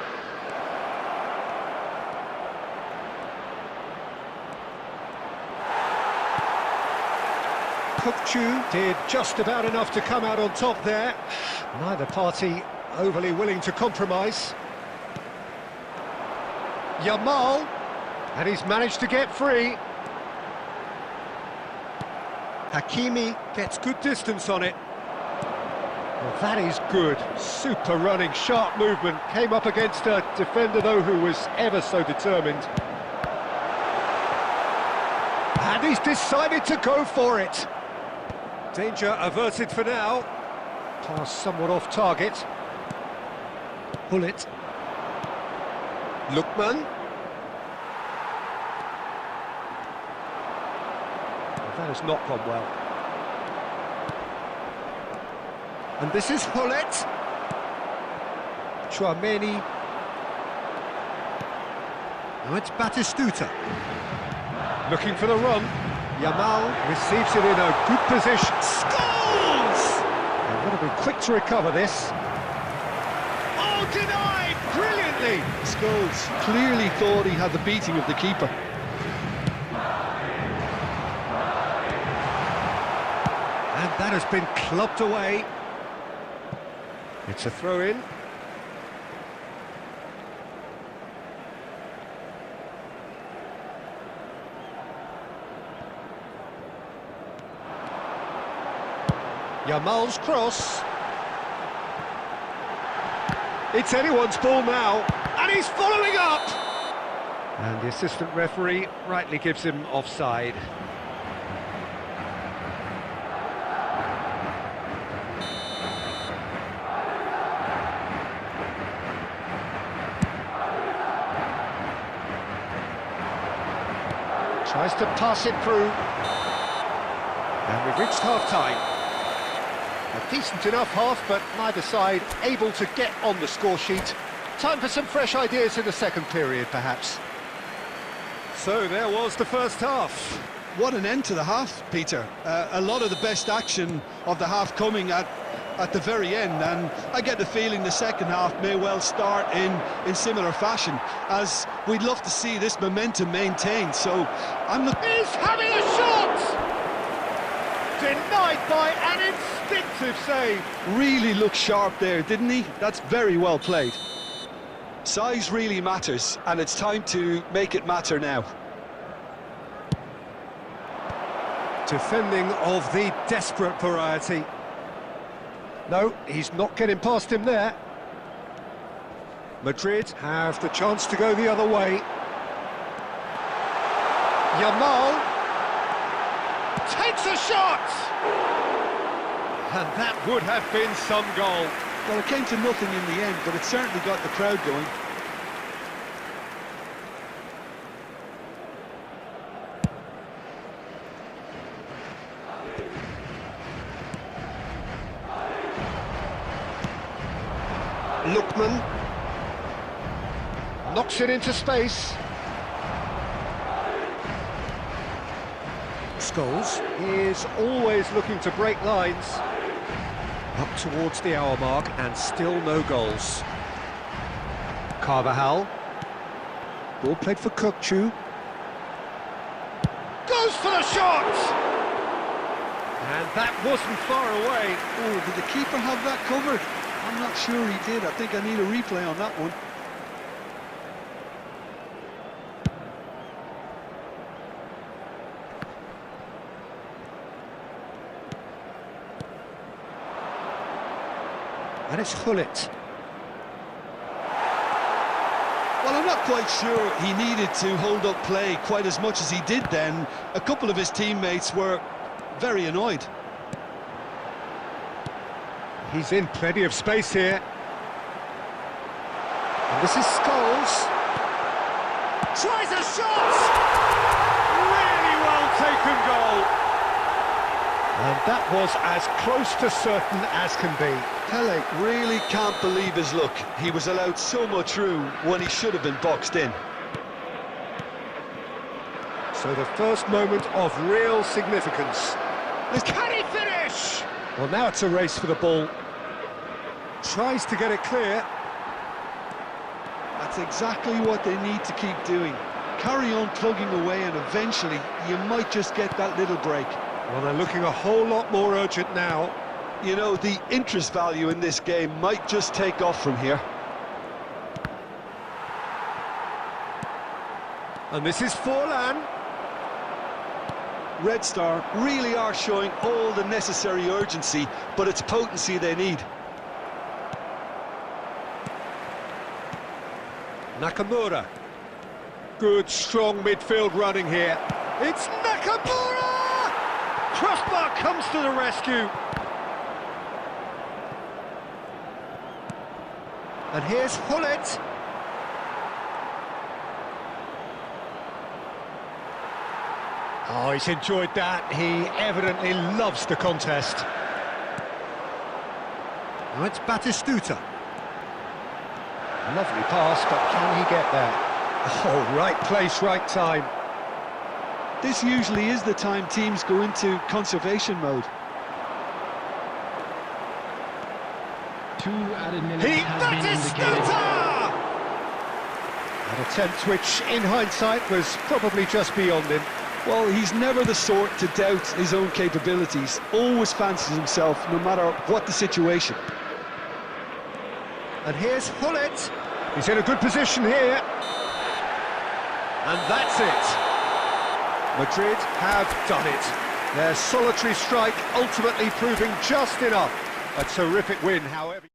Kukçu did just about enough to come out on top there. Neither party overly willing to compromise. Yamal, and he's managed to get free. Hakimi gets good distance on it. Well, that is good. Super running, sharp movement. Came up against a defender, though, who was ever so determined. And he's decided to go for it. Danger averted for now. Pass somewhat off target. Hullet. Lookman. That has not gone well. And this is Hullet. Chouameni. Now it's Batistuta. Looking for the run. Yamal receives it in a good position. Scores! They've got to be quick to recover this. Oh, denied! Brilliantly! Scholes clearly thought he had the beating of the keeper. And that has been clubbed away. It's a throw-in. Yamal's cross. It's anyone's ball now, and he's following up! And the assistant referee rightly gives him offside. Tries to pass it through. And we've reached half-time. A decent enough half, but neither side able to get on the score sheet. Time for some fresh ideas in the second period, perhaps. So there was the first half. What an end to the half, Peter. A lot of the best action of the half coming at the very end, and I get the feeling the second half may well start in similar fashion, as we'd love to see this momentum maintained. So I'm looking... He's having a shot! Denied by an instinctive save. Really looked sharp there, didn't he? That's very well played. Size really matters, and it's time to make it matter now. Defending of the desperate variety. No, he's not getting past him there. Madrid have the chance to go the other way. Yamal takes a shot! And that would have been some goal. Well, it came to nothing in the end, but it certainly got the crowd going. Lookman knocks it into space. Scholes is always looking to break lines. Up towards the hour mark and still no goals. Carvajal. Ball played for Kukçu. Goes for the shot! And that wasn't far away. Oh, did the keeper have that covered? I'm not sure he did. I think I need a replay on that one. And it's Hullet. Well, I'm not quite sure he needed to hold up play quite as much as he did then. A couple of his teammates were very annoyed. He's in plenty of space here. And this is Scholes. Tries a shot! Really well taken goal. And that was as close to certain as can be. Pele really can't believe his luck. He was allowed so much room when he should have been boxed in. So the first moment of real significance. Can he finish? Well, now it's a race for the ball. Tries to get it clear. That's exactly what they need to keep doing. Carry on plugging away and eventually you might just get that little break. Well, they're looking a whole lot more urgent now. You know, the interest value in this game might just take off from here. And this is Forlan. Red Star really are showing all the necessary urgency, but it's potency they need. Nakamura. Good, strong midfield running here. It's Nakamura! Crossbar comes to the rescue. And here's Hullet. Oh, he's enjoyed that. He evidently loves the contest. Now it's Batistuta. Lovely pass, but can he get there? Oh, right place, right time. This usually is the time teams go into conservation mode. 2 added minutes have been indicated. Batistuta! An attempt which, in hindsight, was probably just beyond him. Well, he's never the sort to doubt his own capabilities. Always fancies himself, no matter what the situation. And here's Hullet. He's in a good position here. And that's it. Madrid have done it. Their solitary strike ultimately proving just enough. A terrific win, however.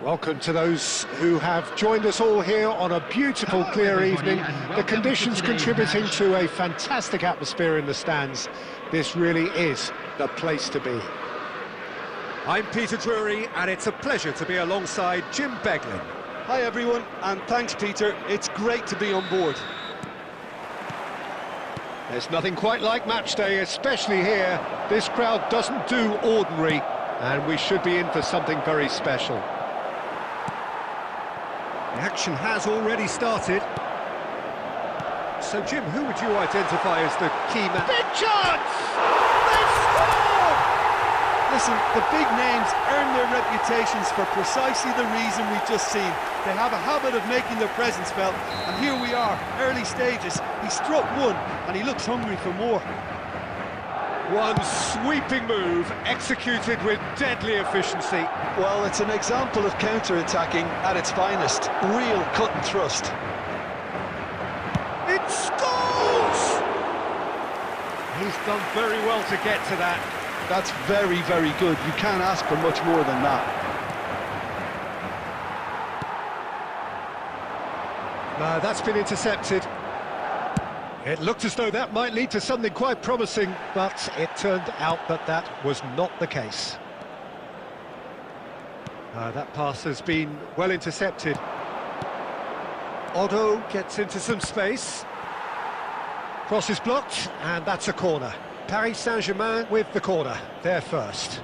Welcome to those who have joined us all here on a beautiful, clear evening. The conditions contributing to a fantastic atmosphere in the stands. This really is the place to be. I'm Peter Drury, and it's a pleasure to be alongside Jim Beglin. Hi everyone, and thanks Peter, it's great to be on board. There's nothing quite like match day, especially here. This crowd doesn't do ordinary, and we should be in for something very special. The action has already started. So, Jim, who would you identify as the key man? Big chance! They've scored! Listen, the big names earn their reputations for precisely the reason we've just seen. They have a habit of making their presence felt, and here we are, early stages. He struck one, and he looks hungry for more. One sweeping move, executed with deadly efficiency. Well, it's an example of counter-attacking at its finest. Real cut and thrust. It scores! he's done very well to get to that. That's very, very good. You can't ask for much more than that. No, that's been intercepted. It looked as though that might lead to something quite promising, but it turned out that that was not the case. That pass has been well intercepted. Otto gets into some space. Cross is blocked, and that's a corner. Paris Saint-Germain with the corner, they're first.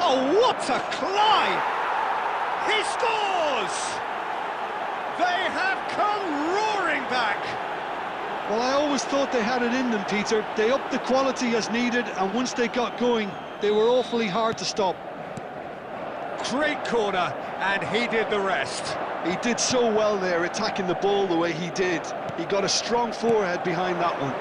Oh, what a climb! He scores! They have come roaring back! Well, I always thought they had it in them, Peter. They upped the quality as needed, and once they got going, they were awfully hard to stop. Great corner, and he did the rest. He did so well there, attacking the ball the way he did. He got a strong forehead behind that one.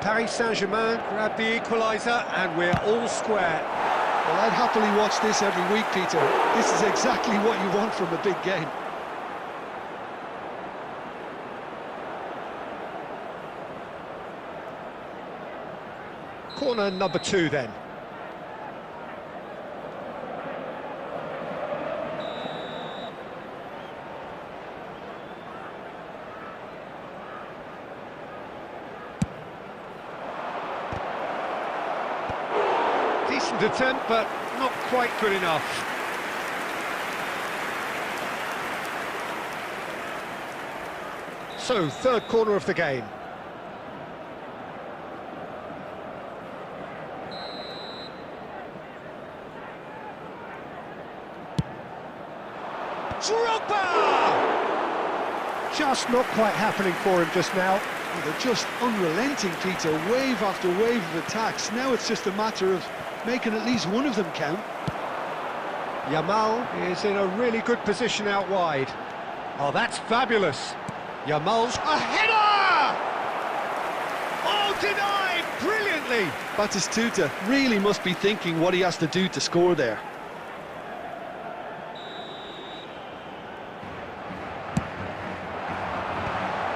Paris Saint-Germain grabbed the equaliser, and we're all square. Well, I'd happily watch this every week, Peter. This is exactly what you want from a big game. Corner number 2 then. Decent attempt, but not quite good enough. So, third corner of the game. Just not quite happening for him just now. Oh, they're just unrelenting, Peter. Wave after wave of attacks. Now it's just a matter of making at least one of them count. Yamal is in a really good position out wide. Oh, that's fabulous. Yamal's a header! Oh, denied brilliantly. Batistuta really must be thinking what he has to do to score there.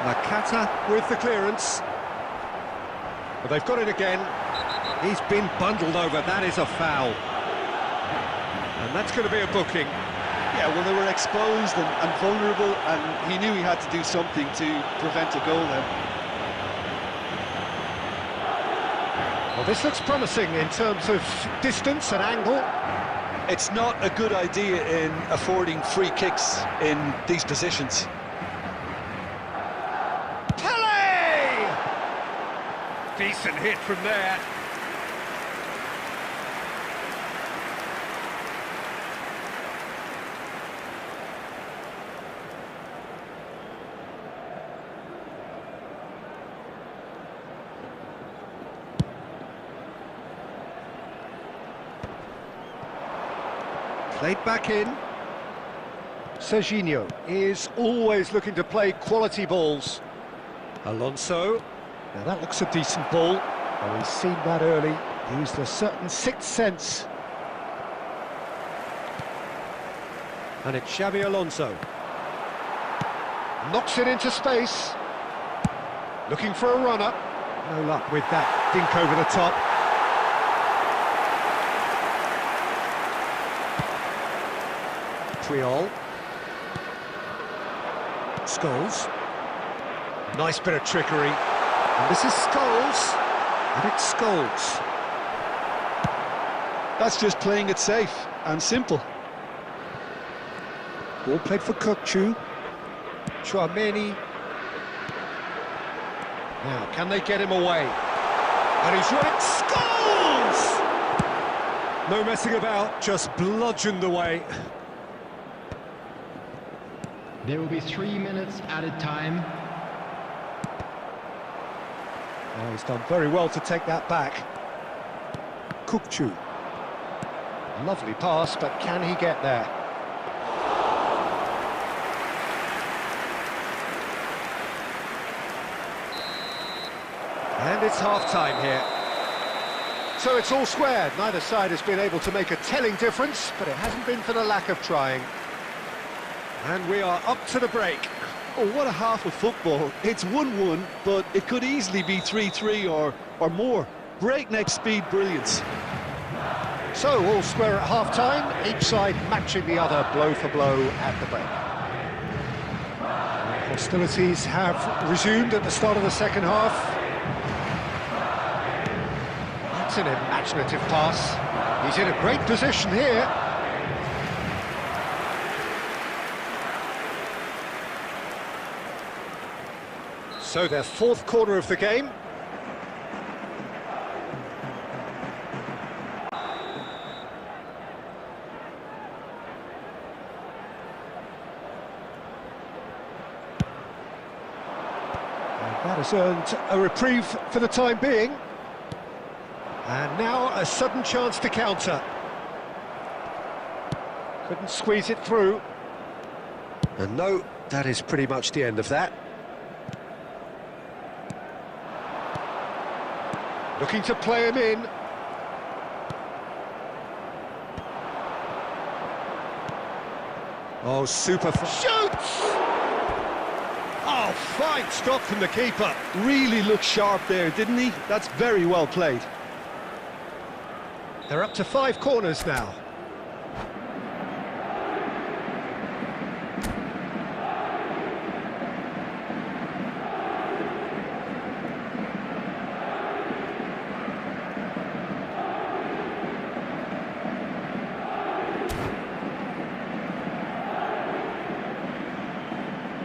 Nakata with the clearance. But they've got it again. He's been bundled over. That is a foul. And that's going to be a booking. Yeah, well, they were exposed and vulnerable, and he knew he had to do something to prevent a goal then. Well, this looks promising in terms of distance and angle. It's not a good idea in affording free kicks in these positions. Decent hit from there. Played back in. Serginho is always looking to play quality balls. Alonso. Now that looks a decent ball. Well, he's seen that early, used a certain sixth sense. And it's Xabi Alonso. Knocks it into space. Looking for a runner. No luck with that dink over the top. Triol. Scholes. Nice bit of trickery. And this is Scholes, and it's Scholes. That's just playing it safe and simple. Ball played for Kukçu. Chouameni. Now, can they get him away? And he's right, Scholes! No messing about, just bludgeoned away. There will be 3 minutes added time. Oh, he's done very well to take that back. Kukçu. Lovely pass, but can he get there? And it's half-time here. So it's all squared. Neither side has been able to make a telling difference, but it hasn't been for the lack of trying. And we are up to the break. Oh, what a half of football. It's 1-1, but it could easily be 3-3 or more. Breakneck speed brilliance. So, all square at half-time, each side matching the other blow for blow at the break. Hostilities have resumed at the start of the second half. That's an imaginative pass. He's in a great position here. So their fourth quarter of the game. That has earned a reprieve for the time being. And now a sudden chance to counter. Couldn't squeeze it through. And no, that is pretty much the end of that. Looking to play him in. Oh, super... Shoots! Oh, fine stop from the keeper. Really looked sharp there, didn't he? That's very well played. They're up to 5 corners now.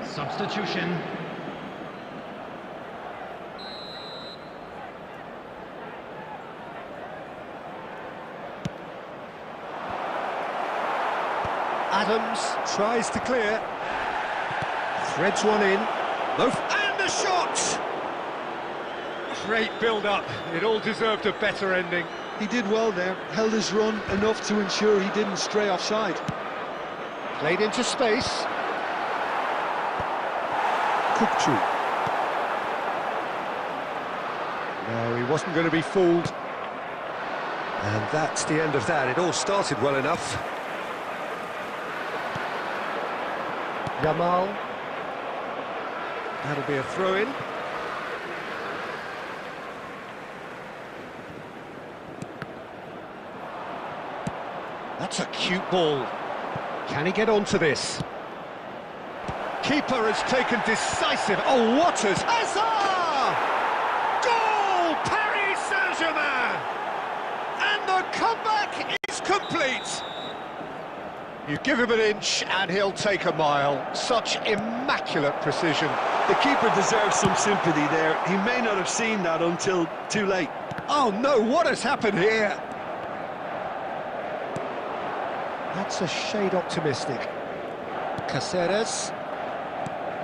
Substitution. Adams tries to clear. Threads one in. And the shot! Great build-up. It all deserved a better ending. He did well there, held his run enough to ensure he didn't stray offside. Played into space. Kupchu. No, he wasn't going to be fooled. And that's the end of that. It all started well enough. Yamal. That'll be a throw-in. That's a cute ball. Can he get onto this? Keeper has taken decisive... Oh, Waters! Hazard! Goal! Paris Saint-Germain! And the comeback is complete! You give him an inch and he'll take a mile. Such immaculate precision. The keeper deserves some sympathy there. He may not have seen that until too late. Oh no, what has happened here? That's a shade optimistic. Caceres.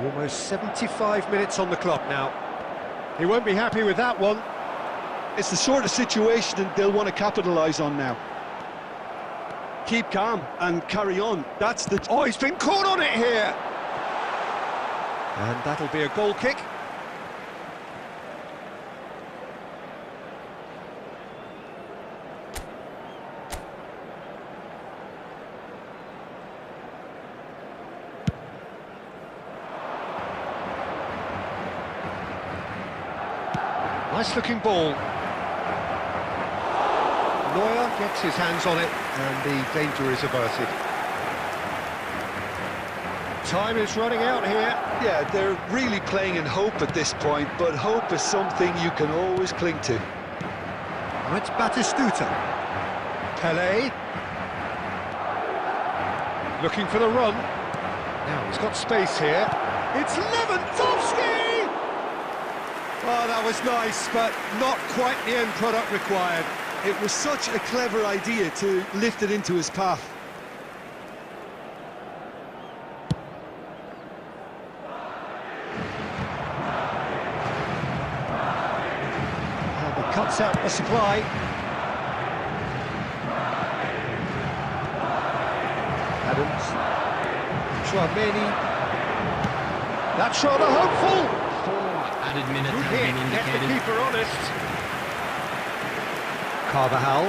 Almost 75 minutes on the clock now. He won't be happy with that one. It's the sort of situation that they'll want to capitalise on now. Keep calm and carry on. That's the... Oh, he's been caught on it here! And that'll be a goal kick. Nice looking ball. Neuer gets his hands on it and the danger is averted. Time is running out here. Yeah, they're really playing in hope at this point, but hope is something you can always cling to. Now it's Batistuta. Pele. Looking for the run. Now he's got space here. It's Lewandowski! Oh, that was nice, but not quite the end product required. It was such a clever idea to lift it into his path. And he cuts out the supply. Adams. Chouameni. That's rather hopeful. added minute Good has hit, been kept the indicated. keeper honest. Carvajal.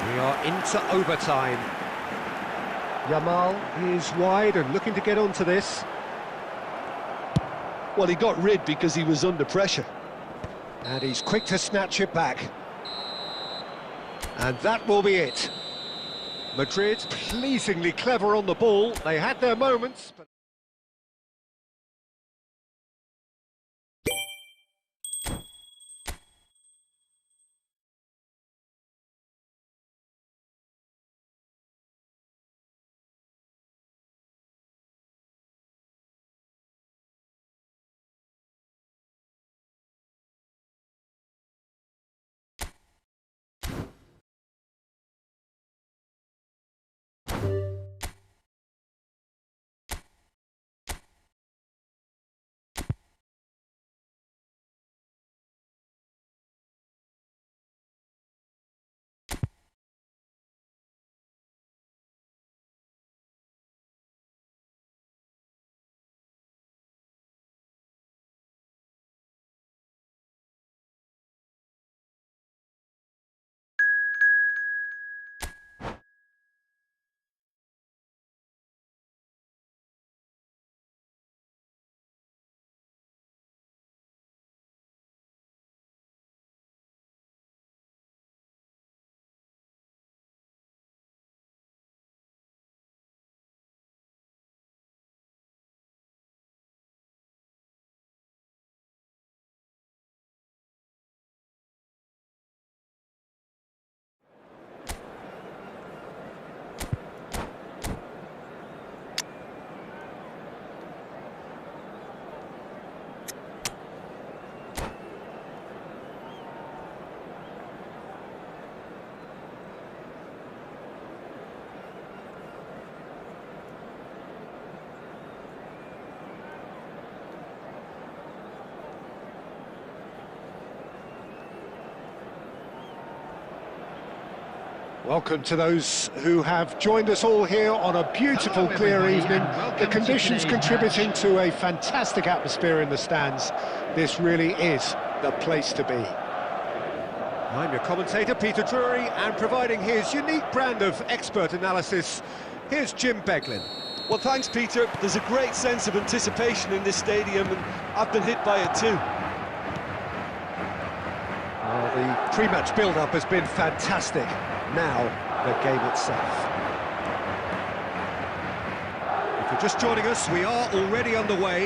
We are into overtime. Yamal is wide and looking to get onto this. Well, he got rid because he was under pressure. And he's quick to snatch it back. And that will be it. Madrid pleasingly clever on the ball. They had their moments, but... Welcome to those who have joined us all here on a beautiful, clear evening. The conditions contributing to a fantastic atmosphere in the stands. This really is the place to be. I'm your commentator, Peter Drury, and providing his unique brand of expert analysis, here's Jim Beglin. Well, thanks, Peter. There's a great sense of anticipation in this stadium, and I've been hit by it too. Well, the pre-match build-up has been fantastic. Now, the game itself. If you're just joining us, we are already underway.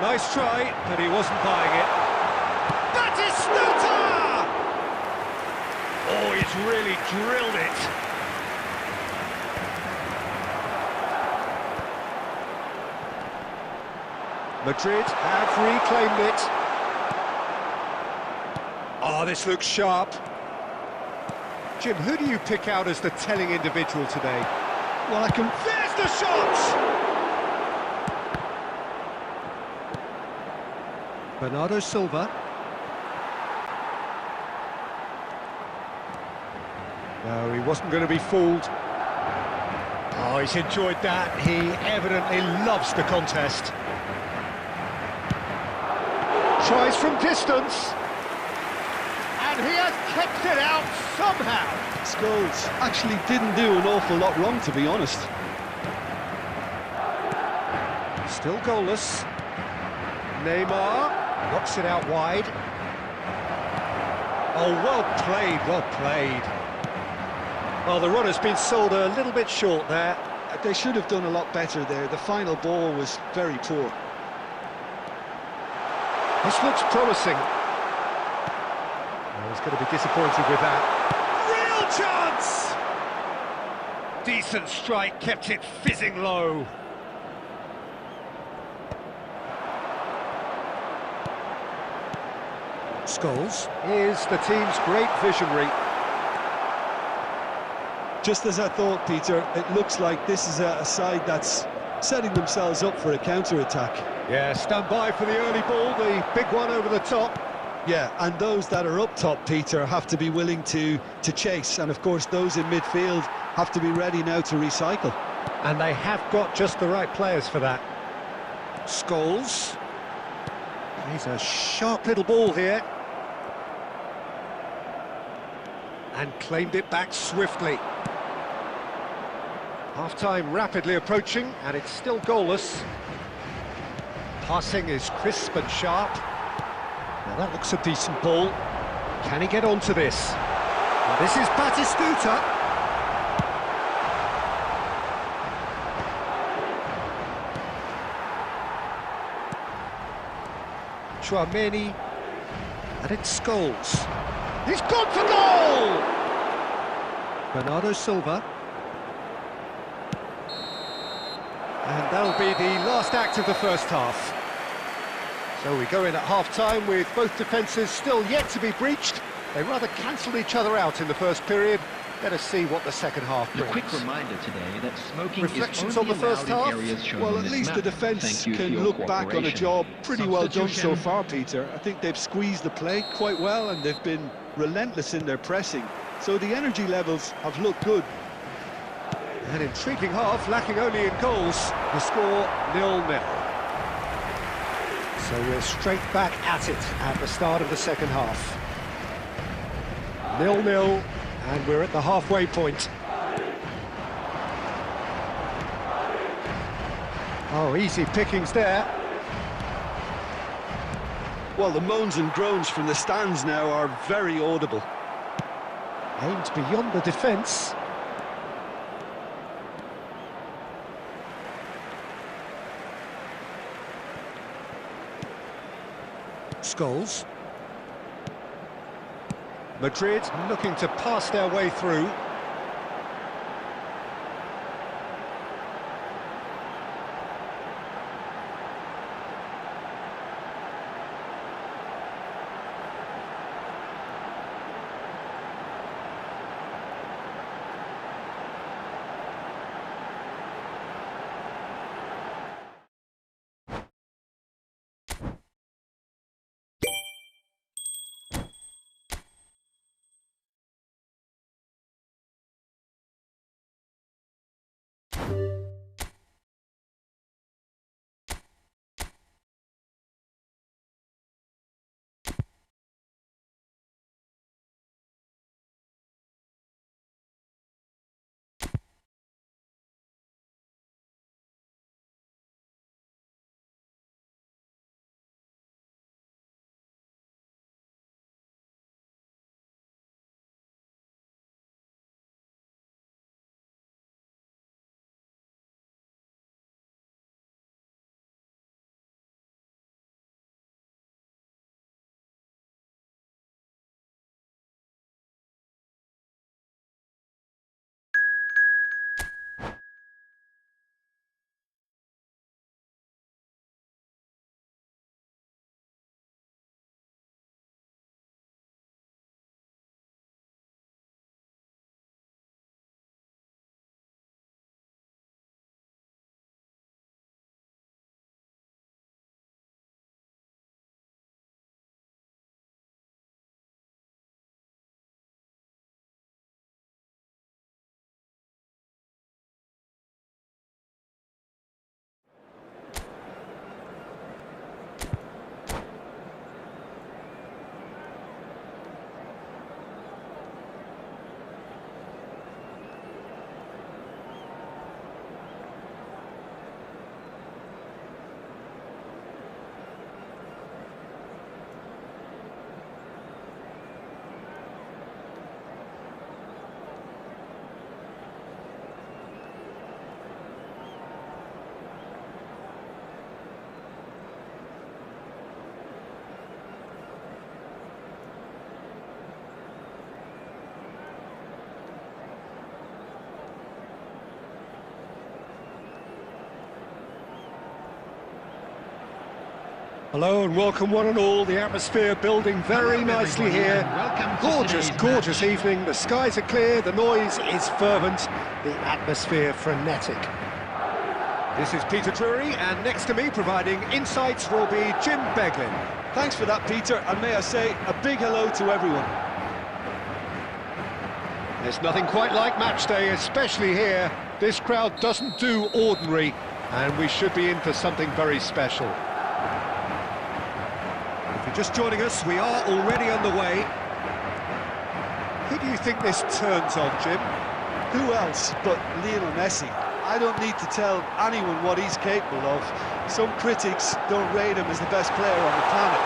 Nice try, but he wasn't buying it. Batistuta! Oh, he's really drilled it. Madrid have reclaimed it. Oh, this looks sharp. Jim, who do you pick out as the telling individual today? Well, There's the shot! Bernardo Silva. No, he wasn't going to be fooled. Oh, he's enjoyed that. He evidently loves the contest. Tries from distance. And he has kept it out somehow. Scholes actually didn't do an awful lot wrong, to be honest. Still goalless. Neymar knocks it out wide. Oh, well played, well played. Well, the run has been sold a little bit short there. They should have done a lot better there. The final ball was very poor. This looks promising. He's going to be disappointed with that. Real chance! Decent strike, kept it fizzing low. Scholes is the team's great visionary. Just as I thought, Peter, it looks like this is a side that's setting themselves up for a counter-attack. Yeah, stand by for the early ball, the big one over the top. Yeah, and those that are up top, Peter, have to be willing to chase, and of course those in midfield have to be ready now to recycle. And they have got just the right players for that. Scholes. He's a sharp little ball here. And claimed it back swiftly. Half-time rapidly approaching, and it's still goalless. Passing is crisp and sharp. Now that looks a decent ball. Can he get onto this? Well, this is Batistuta. Chouameni. And it's Scholes. He's gone for goal! Bernardo Silva. And that'll be the last act of the first half. So we go in at half-time with both defences still yet to be breached. They rather cancelled each other out in the first period. Let us see what the second half brings. A quick reminder today that smoking Reflections is on only the first allowed half? in areas shown Well, on at this least map. the defence Thank you for can your look back on a cooperation. job pretty well done so Substitution. far, Peter. I think they've squeezed the play quite well and they've been relentless in their pressing. So the energy levels have looked good. An intriguing half, lacking only in goals. The score 0-0. So we're straight back at it at the start of the second half. 0-0, and we're at the halfway point. Oh, easy pickings there. Well, the moans and groans from the stands now are very audible. Aimed beyond the defence. Scholes. Madrid looking to pass their way through. Hello and welcome one and all. The atmosphere building very nicely here. Gorgeous evening. The skies are clear, the noise is fervent, the atmosphere frenetic. This is Peter Drury, and next to me providing insights will be Jim Beglin. Thanks for that, Peter, and may I say a big hello to everyone. There's nothing quite like match day, especially here This crowd doesn't do ordinary, and we should be in for something very special. If you're just joining us, we are already underway. Who do you think this turns on, Jim? Who else but Lionel Messi? I don't need to tell anyone what he's capable of. Some critics don't rate him as the best player on the planet.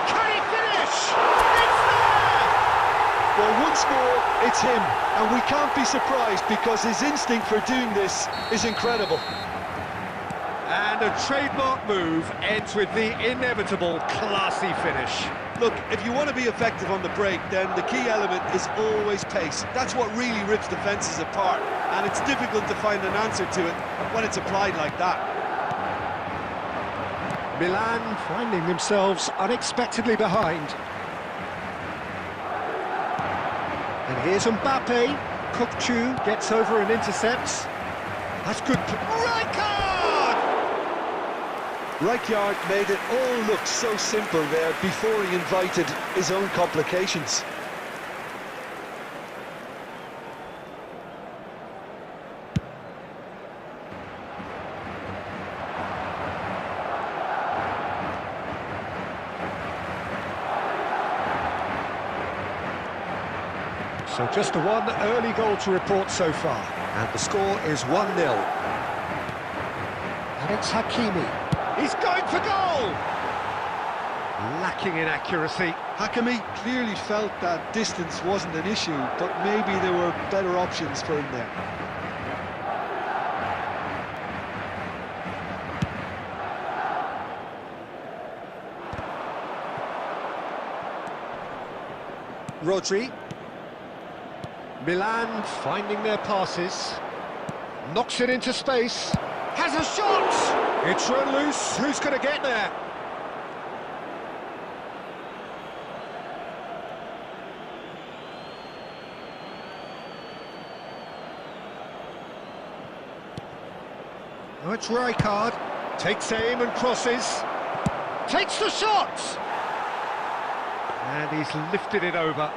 Can he finish? It's there! Well, once more, it's him, and we can't be surprised because his instinct for doing this is incredible. And a trademark move ends with the inevitable classy finish. Look, if you want to be effective on the break, then the key element is always pace. That's what really rips defences apart, and it's difficult to find an answer to it when it's applied like that. Milan finding themselves unexpectedly behind. And here's Mbappe. Kukçu gets over and intercepts. That's good. Rijkaard made it all look so simple there before he invited his own complications. So just one early goal to report so far. And the score is 1-0. And it's Hakimi. He's going for goal! Lacking in accuracy. Hakimi clearly felt that distance wasn't an issue, but maybe there were better options for him there. Rodri. Milan finding their passes. Knocks it into space. Has a shot! It's run loose. Who's going to get there? Oh, it's Rijkaard. Takes aim and crosses. Takes the shot! And he's lifted it over.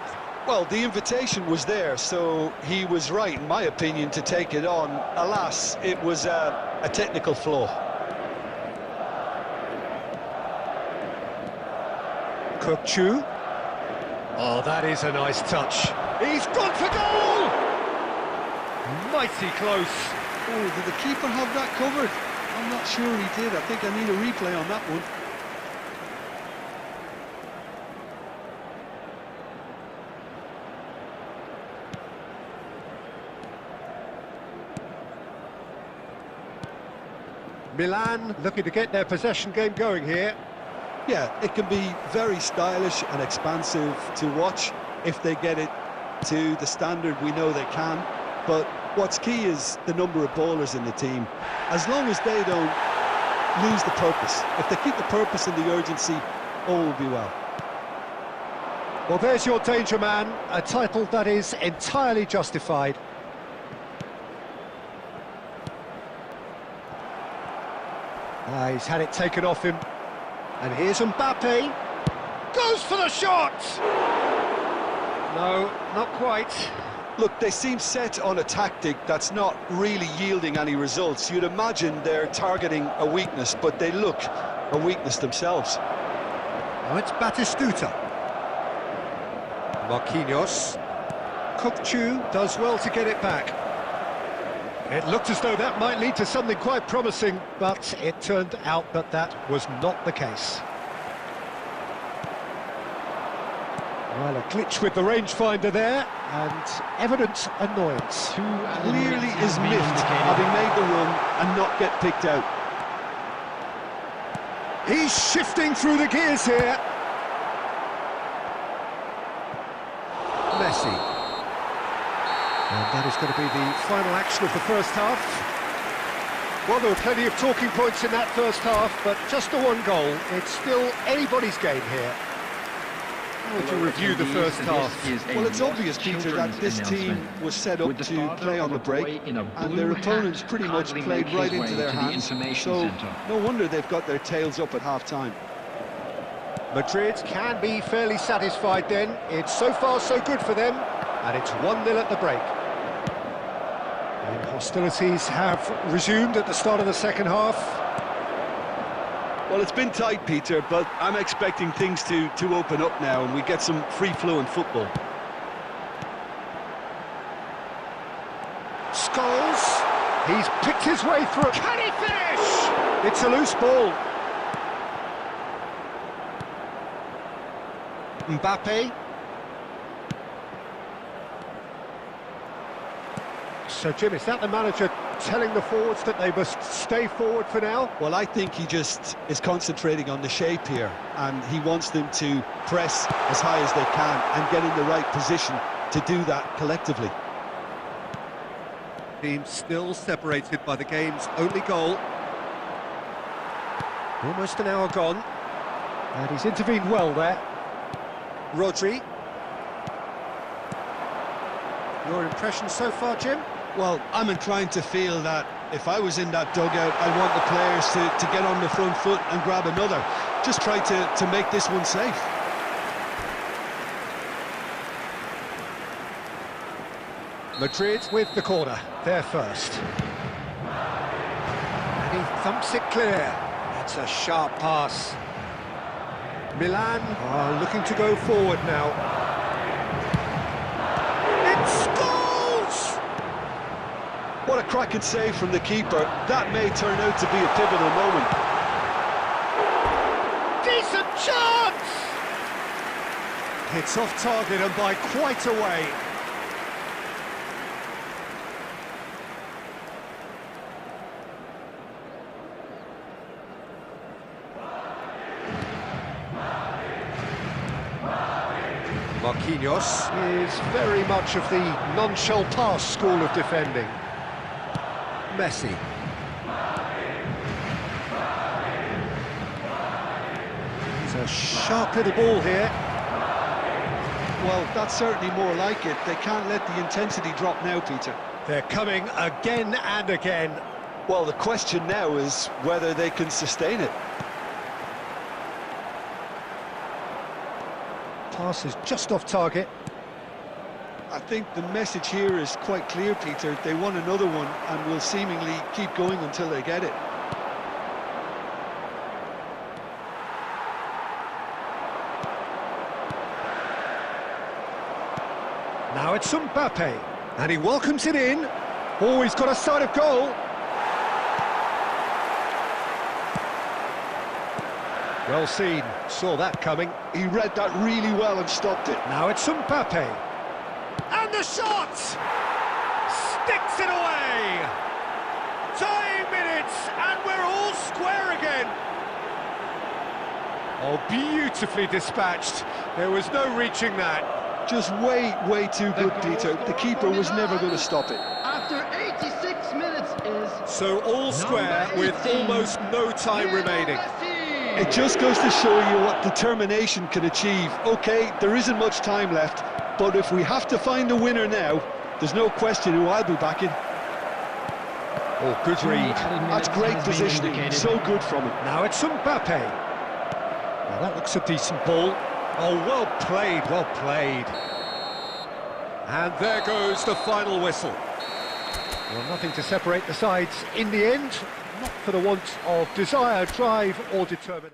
Well, the invitation was there, so he was right, in my opinion, to take it on. Alas, it was a technical flaw. Kukçu. Oh, that is a nice touch. He's gone for goal! Mighty close. Oh, did the keeper have that covered? I'm not sure he did. I think I need a replay on that one. Milan looking to get their possession game going here. Yeah, it can be very stylish and expansive to watch if they get it to the standard we know they can. But what's key is the number of ballers in the team. As long as they don't lose the purpose, if they keep the purpose and the urgency, all will be well. Well, there's your danger man, a title that is entirely justified. He's had it taken off him. And here's Mbappe. Goes for the shot! No, not quite. Look, they seem set on a tactic that's not really yielding any results. You'd imagine they're targeting a weakness, but they look a weakness themselves. Oh, it's Batistuta. Marquinhos. Kukçu does well to get it back. It looked as though that might lead to something quite promising, but it turned out that that was not the case. Well, a glitch with the rangefinder there, and evident annoyance. Clearly is miffed, having made the run and not get picked out. He's shifting through the gears here. Messi. And that is going to be the final action of the first half. Well, there were plenty of talking points in that first half, but just the one goal. It's still anybody's game here. How would you review the first half? Well, it's obvious, Peter, that this team was set up to play on the break, and their opponents pretty much played right into their hands, so no wonder they've got their tails up at half-time. Madrid can be fairly satisfied then. It's so far so good for them, and it's 1-0 at the break. And Hostilities have resumed at the start of the second half. Well, it's been tight, Peter, but I'm expecting things to open up now and we get some free-flowing football. Scholes, he's picked his way through. Can he finish? It's a loose ball. Mbappe. So, Jim, is that the manager telling the forwards that they must stay forward for now? Well, I think he just is concentrating on the shape here, and he wants them to press as high as they can and get in the right position to do that collectively. Team still separated by the game's only goal. Almost an hour gone, and he's intervened well there. Rodri. Your impression so far, Jim? Well, I'm inclined to feel that if I was in that dugout, I want the players to get on the front foot and grab another. Just try to make this one safe. Madrid with the corner, there first. And he thumps it clear. That's a sharp pass. Milan are looking to go forward now. It's goals! What a cracking save from the keeper. That may turn out to be a pivotal moment. Decent chance! It's off target and by quite a way. Marquinhos is very much of the non-shell pass school of defending. Messi. He's a sharp little ball here. Well, that's certainly more like it. They can't let the intensity drop now, Peter. They're coming again and again. Well, the question now is whether they can sustain it. Pass is just off target. I think the message here is quite clear, Peter. They want another one and will seemingly keep going until they get it. Now it's Mbappe, and he welcomes it in. Oh, he's got a sight of goal. Well seen, saw that coming. He read that really well and stopped it. Now it's Mbappe. And the shot! Sticks it away! Dying minutes, and we're all square again. Oh, beautifully dispatched. There was no reaching that. Just way too good, Peter. The keeper was never going to stop it. After 86 minutes is... So all square with almost no time remaining. It just goes to show you what determination can achieve. OK, there isn't much time left, but if we have to find a winner now, there's no question who I'll be backing. Oh, good read. That's great positioning, so good from him. Now it's Mbappe. Now that looks a decent ball. Oh, well played, well played. And there goes the final whistle. Well, nothing to separate the sides in the end, not for the want of desire, drive or determination.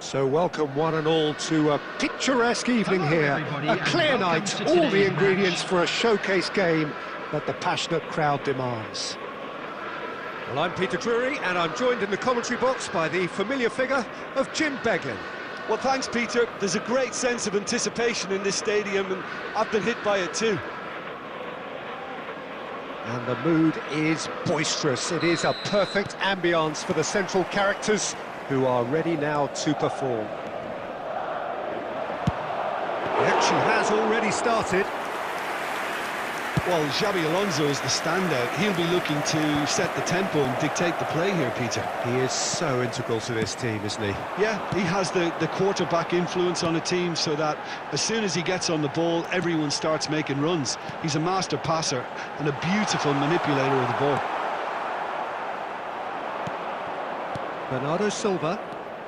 So welcome one and all to a picturesque evening here. A clear night, all the ingredients for a showcase game that the passionate crowd demands. Well, I'm Peter Drury, and I'm joined in the commentary box by the familiar figure of Jim Beglin. Well, thanks, Peter. There's a great sense of anticipation in this stadium, and I've been hit by it too. And the mood is boisterous. It is a perfect ambience for the central characters, who are ready now to perform. The action has already started. Well, Xabi Alonso is the standout. He'll be looking to set the tempo and dictate the play here, Peter. He is so integral to this team, isn't he? Yeah, he has the quarterback influence on a team, so that as soon as he gets on the ball, everyone starts making runs. He's a master passer and a beautiful manipulator of the ball. Bernardo Silva.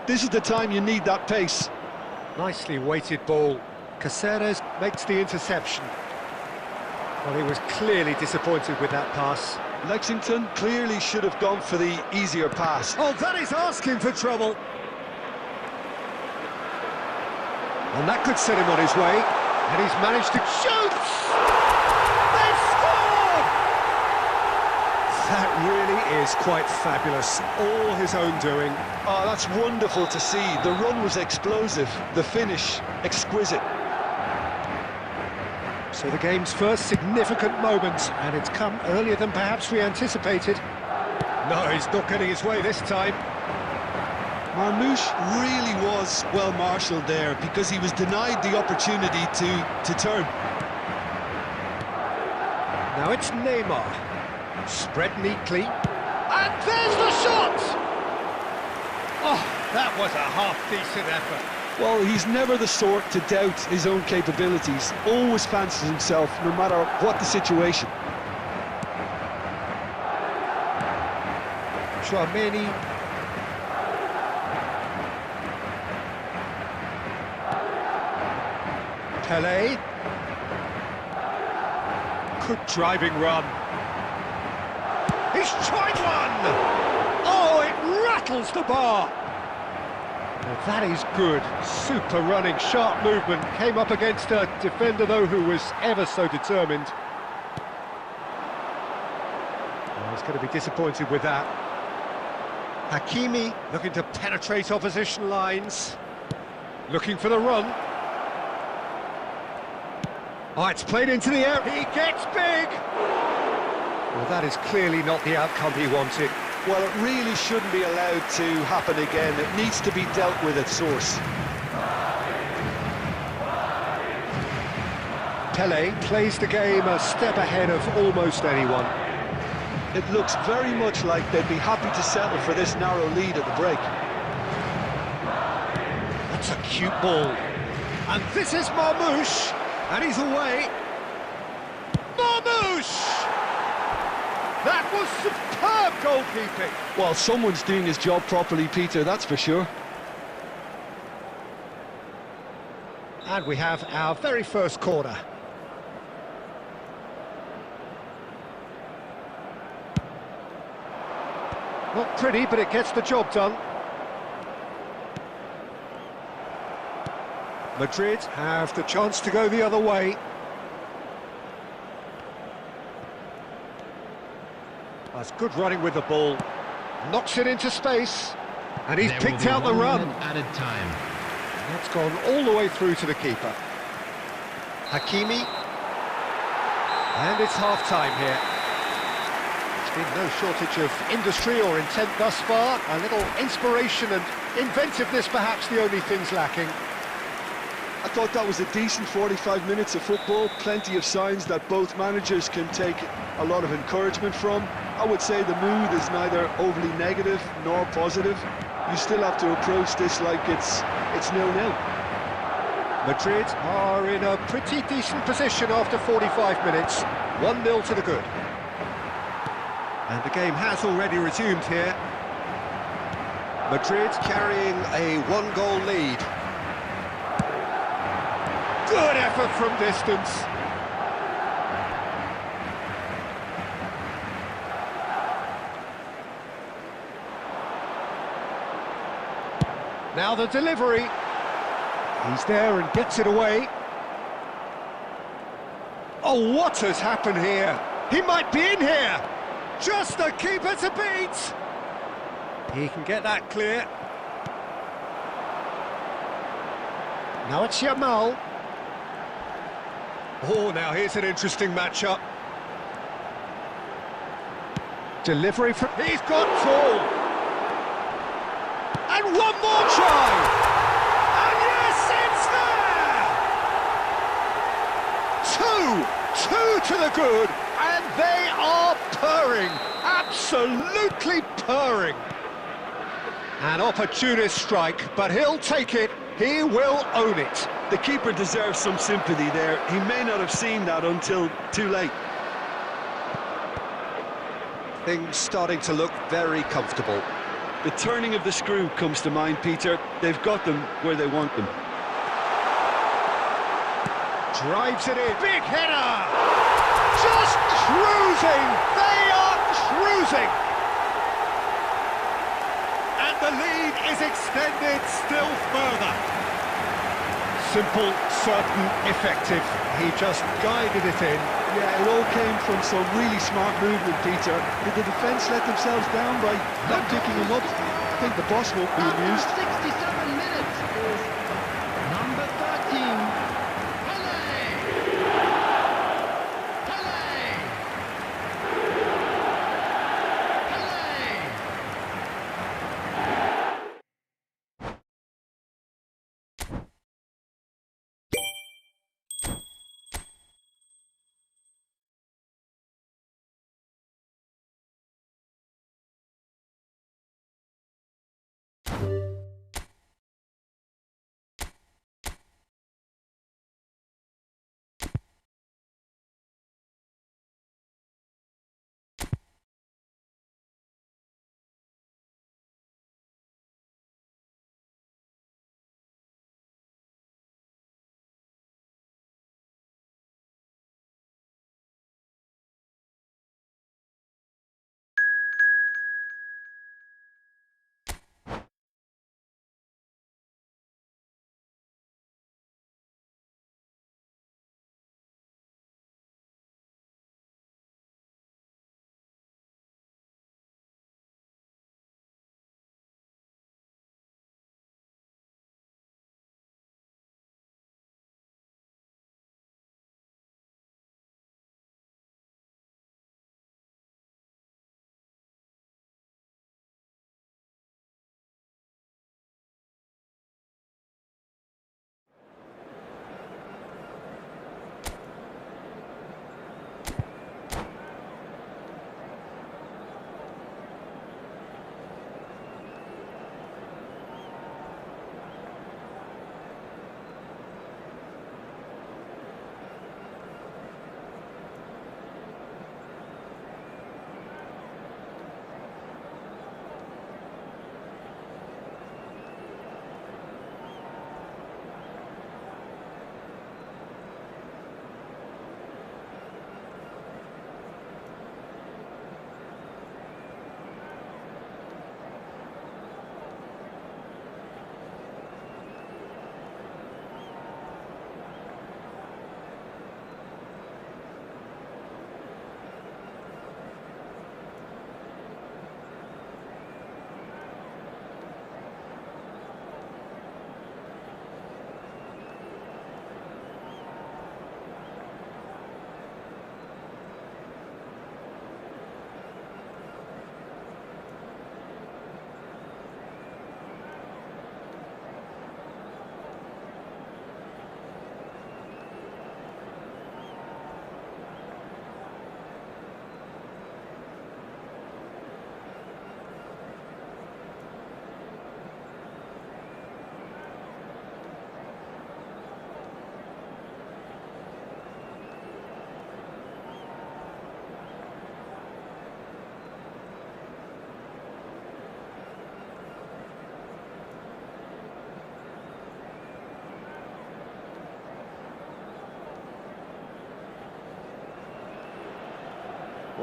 This is the time you need that pace. Nicely weighted ball. Caceres makes the interception. Well, he was clearly disappointed with that pass. Lexington clearly should have gone for the easier pass. Oh, that is asking for trouble. And that could set him on his way. And he's managed to shoot! They've scored! That really is quite fabulous. All his own doing. Oh, that's wonderful to see. The run was explosive, the finish exquisite. So the game's first significant moment, and it's come earlier than perhaps we anticipated. No, he's not getting his way this time. Marmouche really was well marshalled there, because he was denied the opportunity to turn. Now it's Neymar. Spread neatly. And there's the shot! Oh, that was a half-decent effort. Well, he's never the sort to doubt his own capabilities. Always fancies himself, no matter what the situation. Chouameni. Pele. Good driving run. He's tried one! Oh, it rattles the bar! Well, that is good. Super running, sharp movement. Came up against a defender, though, who was ever so determined. Well, he's going to be disappointed with that. Hakimi looking to penetrate opposition lines. Looking for the run. Oh, it's played into the air. He gets big! Well, that is clearly not the outcome he wanted. Well, it really shouldn't be allowed to happen again. It needs to be dealt with at source. Pele plays the game a step ahead of almost anyone. It looks very much like they'd be happy to settle for this narrow lead at the break. That's a cute ball. And this is Marmouche. And he's away. Marmouche! That was superb goalkeeping. Well, someone's doing his job properly, Peter, that's for sure. And we have our very first corner. Not pretty, but it gets the job done. Madrid have the chance to go the other way. That's good running with the ball. Knocks it into space. And he's picked out the run. Added time. And that's gone all the way through to the keeper. Hakimi. And it's half-time here. There's been no shortage of industry or intent thus far. A little inspiration and inventiveness, perhaps the only things lacking. I thought that was a decent 45 minutes of football. Plenty of signs that both managers can take a lot of encouragement from. I would say the mood is neither overly negative nor positive. You still have to approach this like it's 0-0. Madrid are in a pretty decent position after 45 minutes. 1-0 to the good. And the game has already resumed here. Madrid carrying a one-goal lead. Good effort from distance. Now the delivery. He's there and gets it away. Oh, what has happened here? He might be in here! Just the keeper to beat! He can get that clear. Now it's Yamal. Oh, now here's an interesting matchup. Delivery from... He's got two! And one more try! And yes, it's there! Two to the good, and they are purring, absolutely purring. An opportunist strike, but he'll take it, he will own it. The keeper deserves some sympathy there. He may not have seen that until too late. Things starting to look very comfortable. The turning of the screw comes to mind, Peter. They've got them where they want them. Drives it in, big header! Just cruising! They are cruising! And the lead is extended still further. Simple, certain, effective. He just guided it in. Yeah, it all came from some really smart movement, Peter. Did the defence let themselves down by not picking him up? I think the boss won't be amused. 67 minutes is number 13.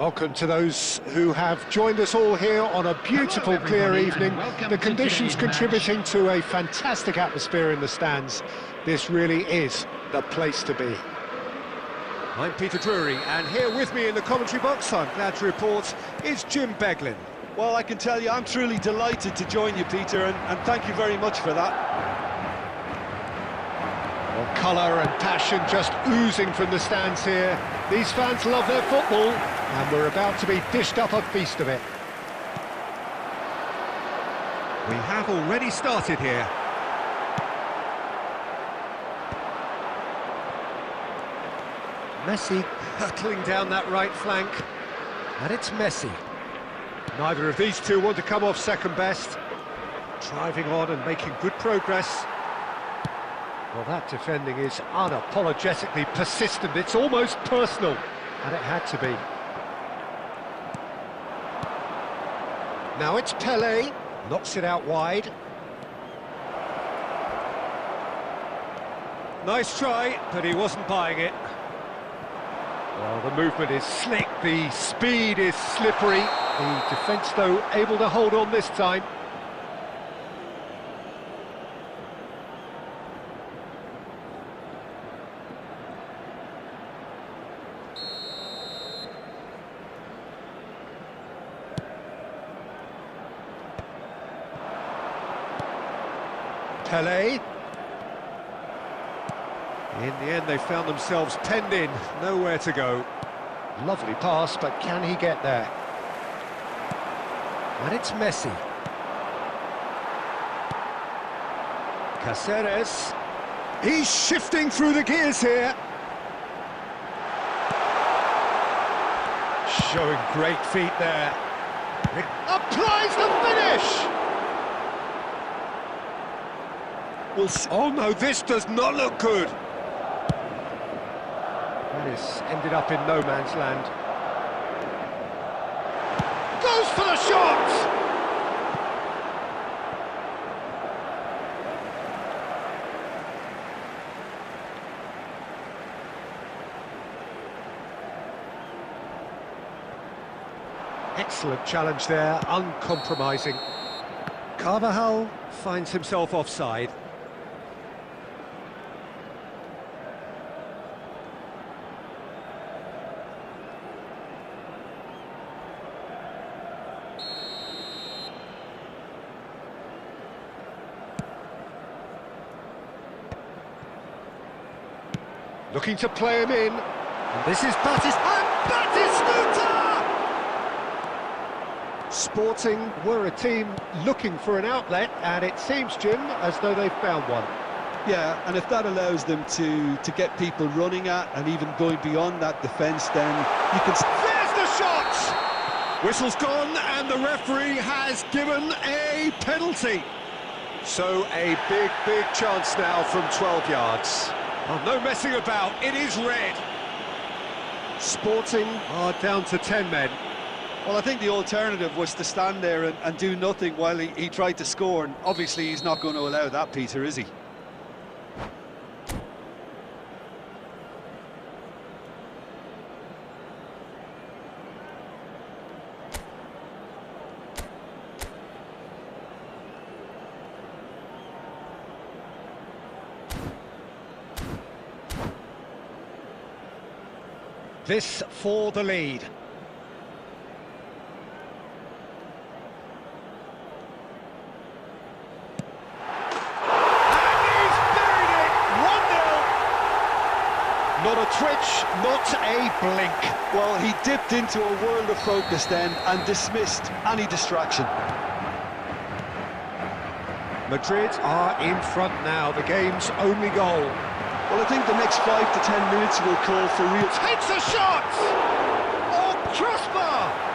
Welcome to those who have joined us all here on a beautiful, clear evening. The conditions contributing to a fantastic atmosphere in the stands. This really is the place to be. I'm Peter Drury, and here with me in the commentary box, I'm glad to report, is Jim Beglin. Well, I can tell you, I'm truly delighted to join you, Peter, and thank you very much for that. Well, colour and passion just oozing from the stands here. These fans love their football, and we're about to be dished up a feast of it. We have already started here. Messi hurtling down that right flank, and it's Messi. Neither of these two want to come off second best. Driving on and making good progress. Well, that defending is unapologetically persistent. It's almost personal, and it had to be. Now it's Pelé, knocks it out wide. Nice try, but he wasn't buying it. Well, the movement is slick, the speed is slippery. The defence, though, able to hold on this time. Pelé. In the end, they found themselves penned in, nowhere to go. Lovely pass, but can he get there? And it's Messi. Cáceres. He's shifting through the gears here. Showing great feet there. It applies the finish! Oh no, this does not look good. That is ended up in no man's land. Goes for the shot! Excellent challenge there, uncompromising. Carvajal finds himself offside. Looking to play him in. And this is Batistuta! Sporting were a team looking for an outlet, and it seems, Jim, as though they've found one. Yeah, and if that allows them to get people running at and even going beyond that defence, then you can... There's the shot! Whistle's gone, and the referee has given a penalty. So a big, big chance now from 12 yards. Oh, no messing about, it is red. Sporting are down to 10 men. Well, I think the alternative was to stand there and do nothing while he tried to score, and obviously he's not going to allow that, Peter, is he? This for the lead. Not a twitch, not a blink. Well, he dipped into a world of focus then and dismissed any distraction. Madrid are in front now, the game's only goal. Well, I think the next 5 to 10 minutes will call for real... Takes a shot! Oh, crossbar!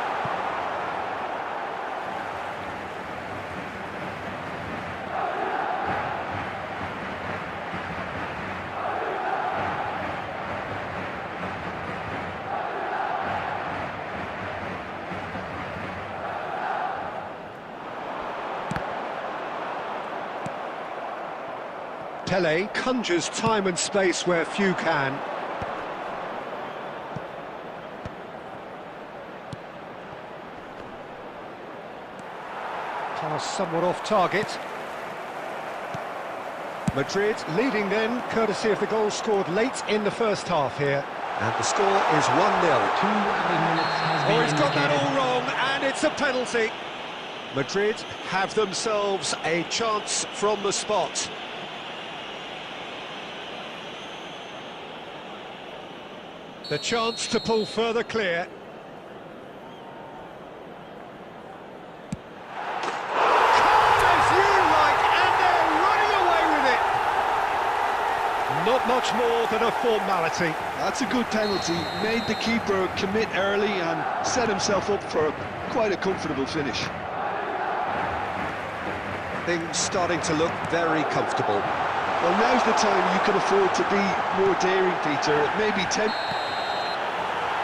Pelé conjures time and space where few can. Pass somewhat off target. Madrid leading then, courtesy of the goal scored late in the first half here. And the score is 1-0. 2 added minutes has been Oh, he's got that indicated. all wrong, and it's a penalty. Madrid have themselves a chance from the spot. The chance to pull further clear. Not much more than a formality. That's a good penalty. Made the keeper commit early and set himself up for quite a comfortable finish. Things starting to look very comfortable. Well, now's the time you can afford to be more daring, Peter. It may be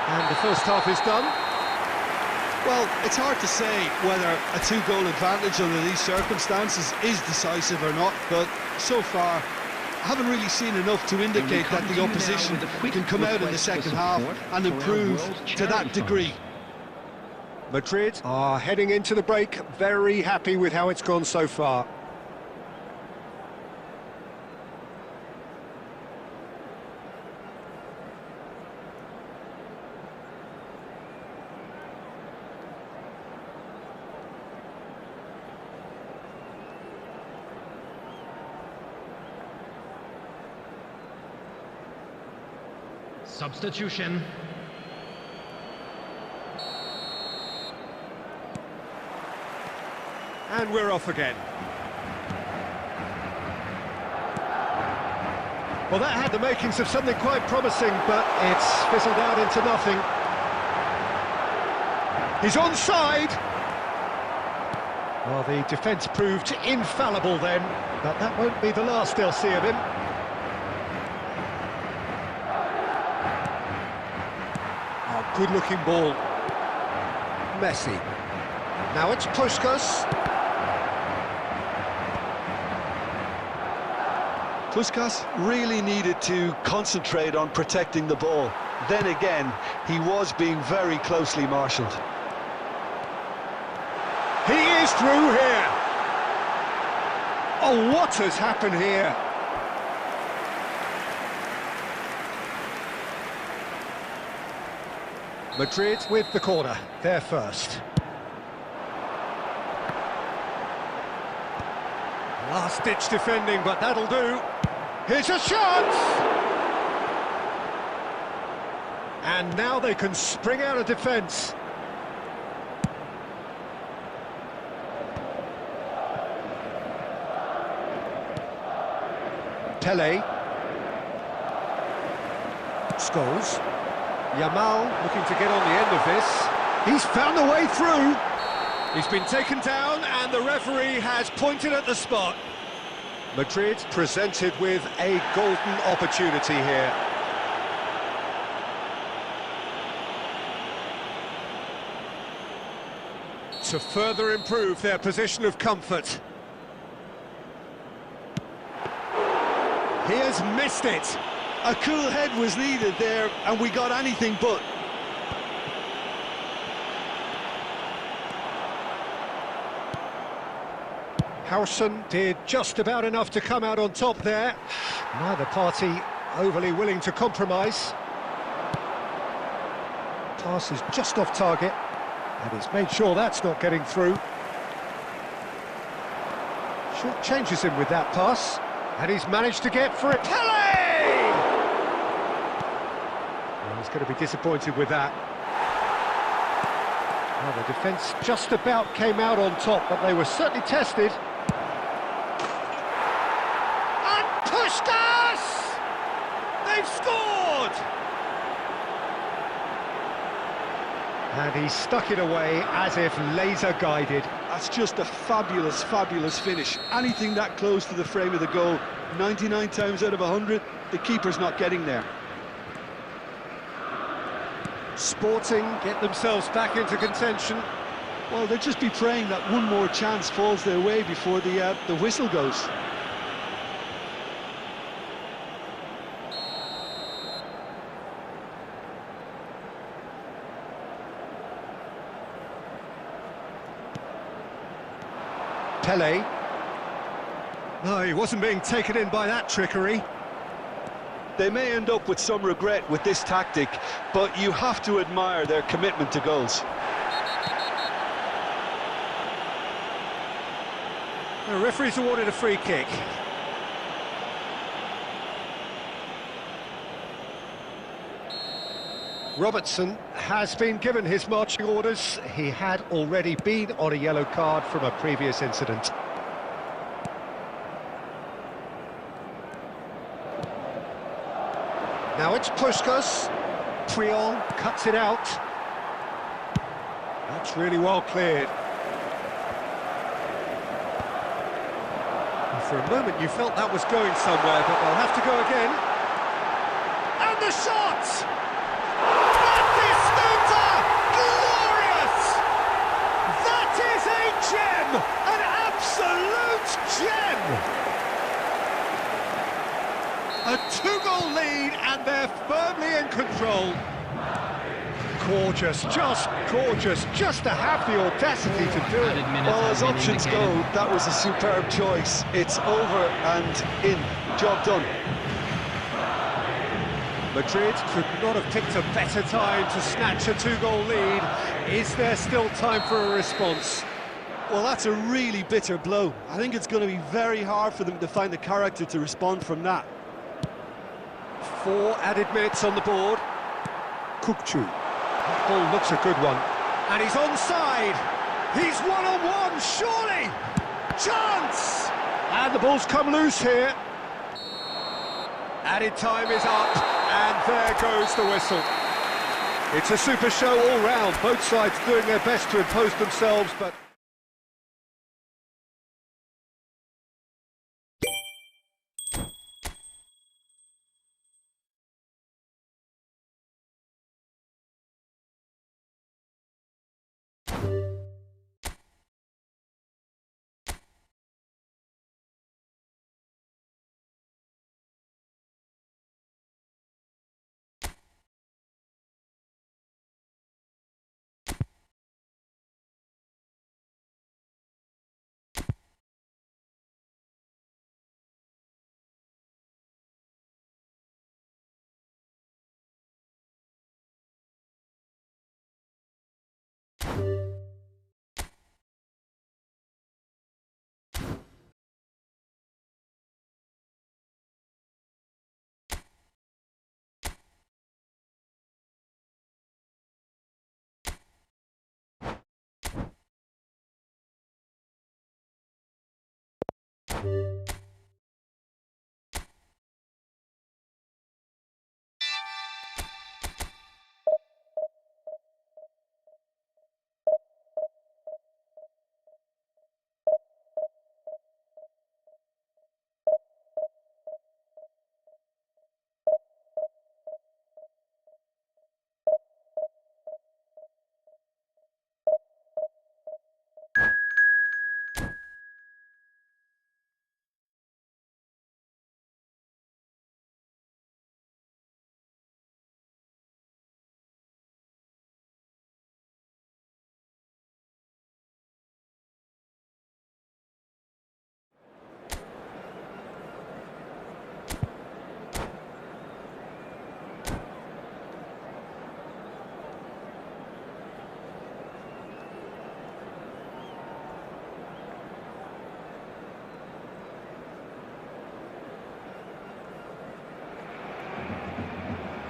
And the first half is done. Well, it's hard to say whether a 2-goal advantage under these circumstances is decisive or not, but so far I haven't really seen enough to indicate that the opposition can come out in the second half and improve to that degree. Madrid are heading into the break, very happy with how it's gone so far. Substitution. And we're off again. Well, that had the makings of something quite promising, but it's fizzled out into nothing. He's onside. Well, the defence proved infallible then, but that won't be the last they'll see of him. Oh, good-looking ball. Messi. Now it's Puskas. Puskas really needed to concentrate on protecting the ball. Then again, he was being very closely marshalled. He is through here. Oh, what has happened here? Madrid with the corner, they're first. Last-ditch defending, but that'll do. Here's a chance! And now they can spring out of defence. Pele. Scholes. Yamal looking to get on the end of this. He's found a way through. He's been taken down and the referee has pointed at the spot. Madrid presented with a golden opportunity here. To further improve their position of comfort. He has missed it. A cool head was needed there, and we got anything but. Howson did just about enough to come out on top there. Neither party overly willing to compromise. Pass is just off target, and he's made sure that's not getting through. Short changes him with that pass, and he's managed to get for it. Pele! Well, he's going to be disappointed with that. Well, the defence just about came out on top, but they were certainly tested. And Puskas! They've scored! And he stuck it away as if laser-guided. That's just a fabulous, fabulous finish. Anything that close to the frame of the goal, 99 times out of 100, the keeper's not getting there. Sporting get themselves back into contention. Well, they'll just be praying that one more chance falls their way before the whistle goes. Pele. No, he wasn't being taken in by that trickery. They may end up with some regret with this tactic, but you have to admire their commitment to goals. The referee's awarded a free kick. Robertson has been given his marching orders. He had already been on a yellow card from a previous incident. Now it's Puskas. Puyol cuts it out. That's really well cleared. And for a moment you felt that was going somewhere, but they'll have to go again. And the shot! Batistuta! Glorious! That is a gem! An absolute gem! A two-goal lead, and they're firmly in control. Gorgeous, just to have the audacity to do it. Well, as options go, that was a superb choice. It's over and in. Job done. Madrid could not have picked a better time to snatch a two-goal lead. Is there still time for a response? Well, that's a really bitter blow. I think it's going to be very hard for them to find the character to respond from that. 4 added minutes on the board. Kukçu. That ball looks a good one. And he's onside. He's one-on-one, surely! Chance! And the ball's come loose here. Added time is up, and there goes the whistle. It's a super show all round. Both sides doing their best to impose themselves, but...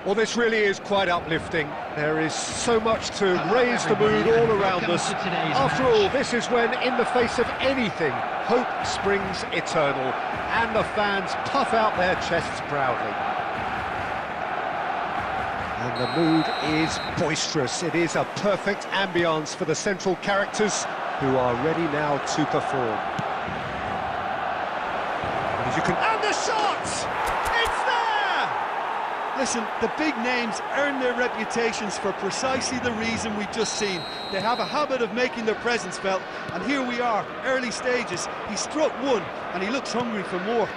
Well, this really is quite uplifting. There is so much to raise the mood all around us. After all, this is when, in the face of anything, hope springs eternal, and the fans puff out their chests proudly. And the mood is boisterous. It is a perfect ambience for the central characters who are ready now to perform. And as you can... And the shot! It's there! Listen, the big names earn their reputations for precisely the reason we've just seen. They have a habit of making their presence felt, and here we are, early stages. He struck one, and he looks hungry for more.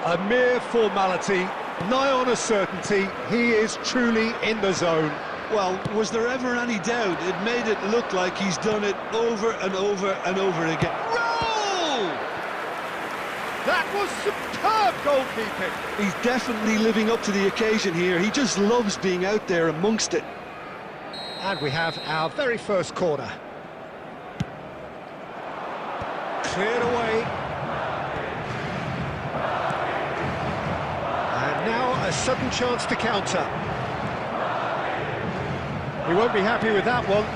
A mere formality, nigh on a certainty. He is truly in the zone. Well, was there ever any doubt? It made it look like he's done it over and over and over again. was superb goalkeeping. He's definitely living up to the occasion here. He just loves being out there amongst it. And we have our very first corner. Cleared away. And now a sudden chance to counter. He won't be happy with that one.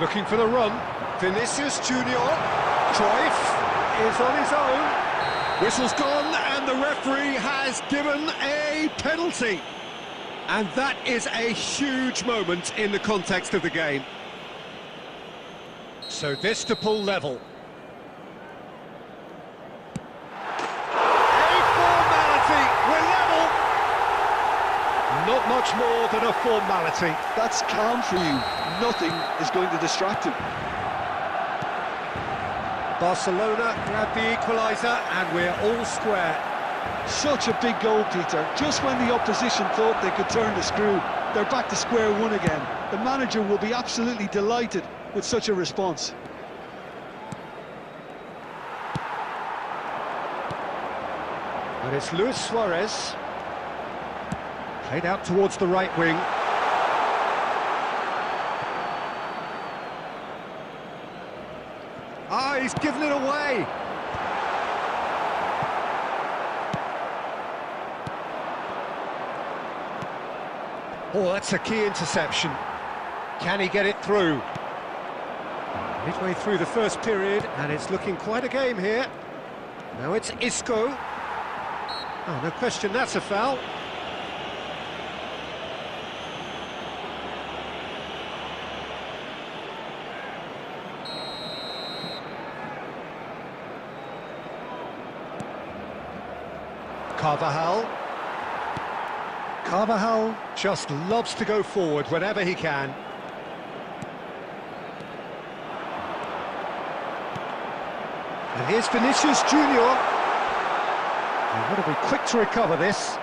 Looking for the run. Vinicius Junior. Cruyff is on his own. Whistle's gone and the referee has given a penalty. And that is a huge moment in the context of the game. So this to pull level. A formality, we're level. Not much more than a formality. That's calm for you. Nothing is going to distract him. Barcelona grab the equaliser and we're all square. Such a big goal, Peter. Just when the opposition thought they could turn the screw, they're back to square one again. The manager will be absolutely delighted with such a response. And it's Luis Suarez. Played out towards the right wing. Ah, he's given it away. Oh, that's a key interception. Can he get it through? Midway through the first period, and it's looking quite a game here. Now it's Isco. Oh, no question, that's a foul. Carvajal just loves to go forward whenever he can. And here's Vinicius Junior. And what are we quick to recover this?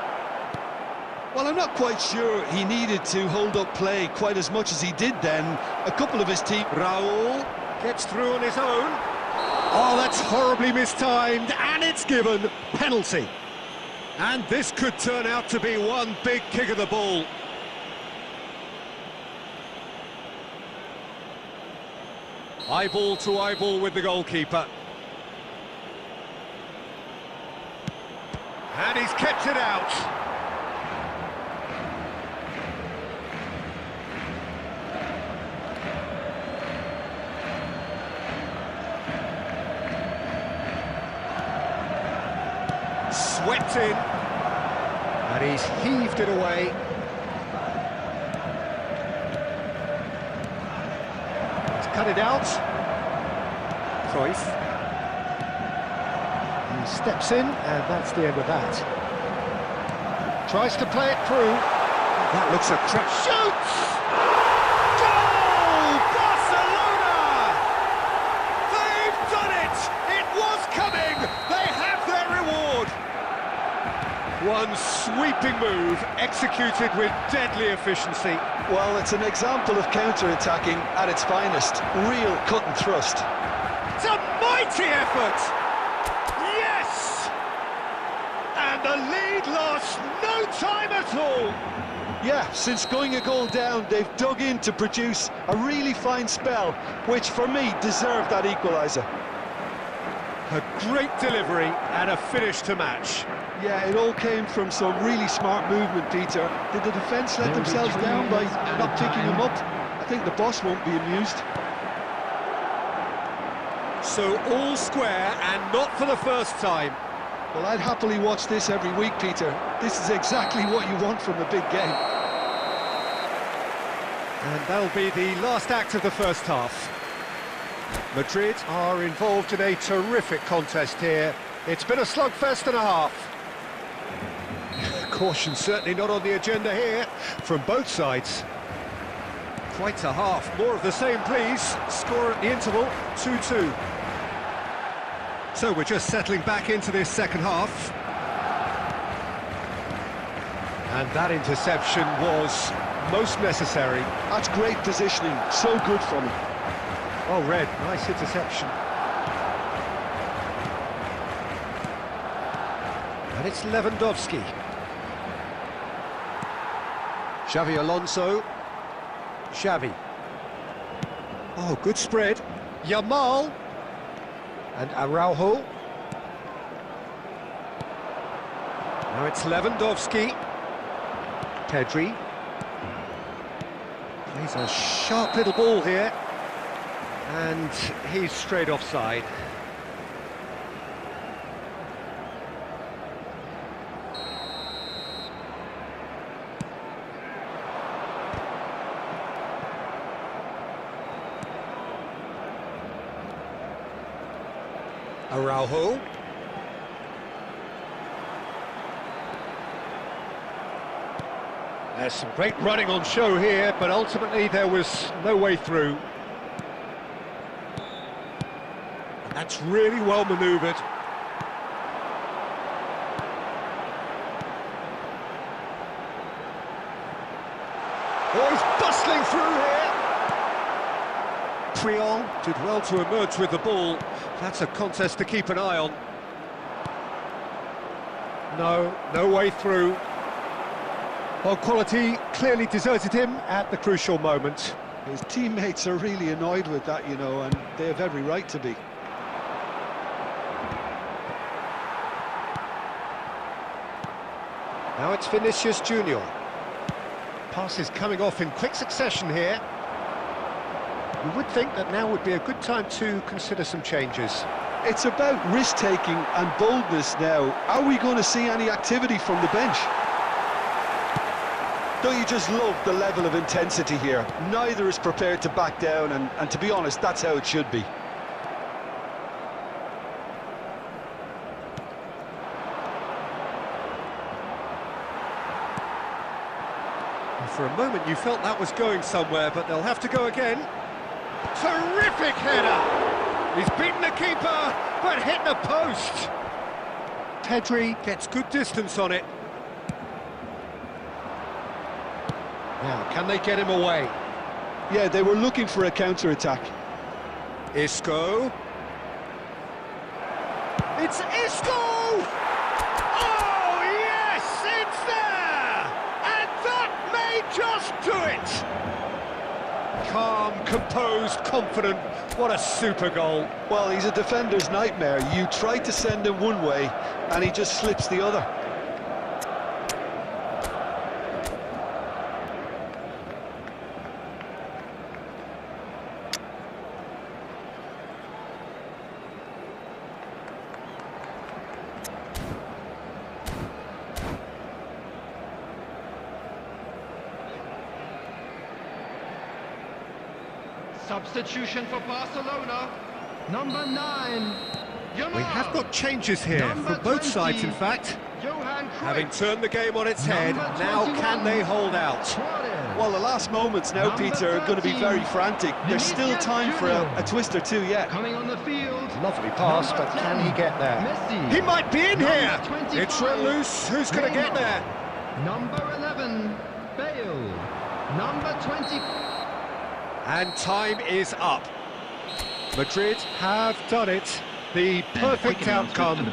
Well, I'm not quite sure he needed to hold up play quite as much as he did then. A couple of his team... Raul gets through on his own. Oh, that's horribly mistimed, and it's given. Penalty. And this could turn out to be one big kick of the ball. Eyeball to eyeball with the goalkeeper. And he's kept it out. Swept in. And he's heaved it away. He's cut it out. Cruyff. He steps in, and that's the end of that. Tries to play it through. That looks a crap. Shoots! Goal! Barcelona! They've done it! It was coming! They have their reward! One sweeping move, executed with deadly efficiency. Well, it's an example of counter-attacking at its finest. Real cut and thrust. It's a mighty effort! Yes! And the lead lost no time at all! Yeah, since going a goal down, they've dug in to produce a really fine spell, which for me deserved that equaliser. A great delivery and a finish to match. Yeah, it all came from some really smart movement, Peter. Did the defence let themselves down by not picking him up? I think the boss won't be amused. So all square, and not for the first time. Well, I'd happily watch this every week, Peter. This is exactly what you want from a big game. And that'll be the last act of the first half. Madrid are involved in a terrific contest here. It's been a slugfest and a half. Caution certainly not on the agenda here from both sides. Quite a half. More of the same, please. Score at the interval, 2-2. So we're just settling back into this second half. And that interception was most necessary. That's great positioning. So good from him. Oh, Red, nice interception. it's Lewandowski. Xavi Alonso. Xavi. Oh, good spread. Yamal. And Araujo. Now it's Lewandowski. Pedri. Plays a sharp little ball here. And he's straight offside. Araujo. There's some great running on show here, but ultimately there was no way through. And that's really well manoeuvred. Oh, he's bustling through here. Triol did well to emerge with the ball. That's a contest to keep an eye on. No way through. Well, quality clearly deserted him at the crucial moment. His teammates are really annoyed with that, you know, and they have every right to be. Now it's Vinicius Junior. Passes coming off in quick succession here. You would think that now would be a good time to consider some changes. It's about risk-taking and boldness now. Are we going to see any activity from the bench? Don't you just love the level of intensity here? Neither is prepared to back down, and to be honest, that's how it should be. For a moment you felt that was going somewhere, but they'll have to go again. Terrific header! He's beaten the keeper, but hit the post. Pedri gets good distance on it. Now, can they get him away? Yeah, they were looking for a counter-attack. Isco. It's Isco! Oh, yes, it's there! And that may just do it! Calm, composed, confident. What a super goal. Well, he's a defender's nightmare. You try to send him one way, and he just slips the other. Substitution for Barcelona, number 9. We have got changes here from both sides, in fact. Having turned the game on its head, now can they hold out? Well, the last moments now, Peter, are going to be very frantic. There's still time for a twist or two yet. Coming on the field. Lovely pass, but can he get there? He might be in here! It's run loose, who's going to get there? Number 11, Bale. Number 20. And time is up. Madrid have done it. The perfect outcome.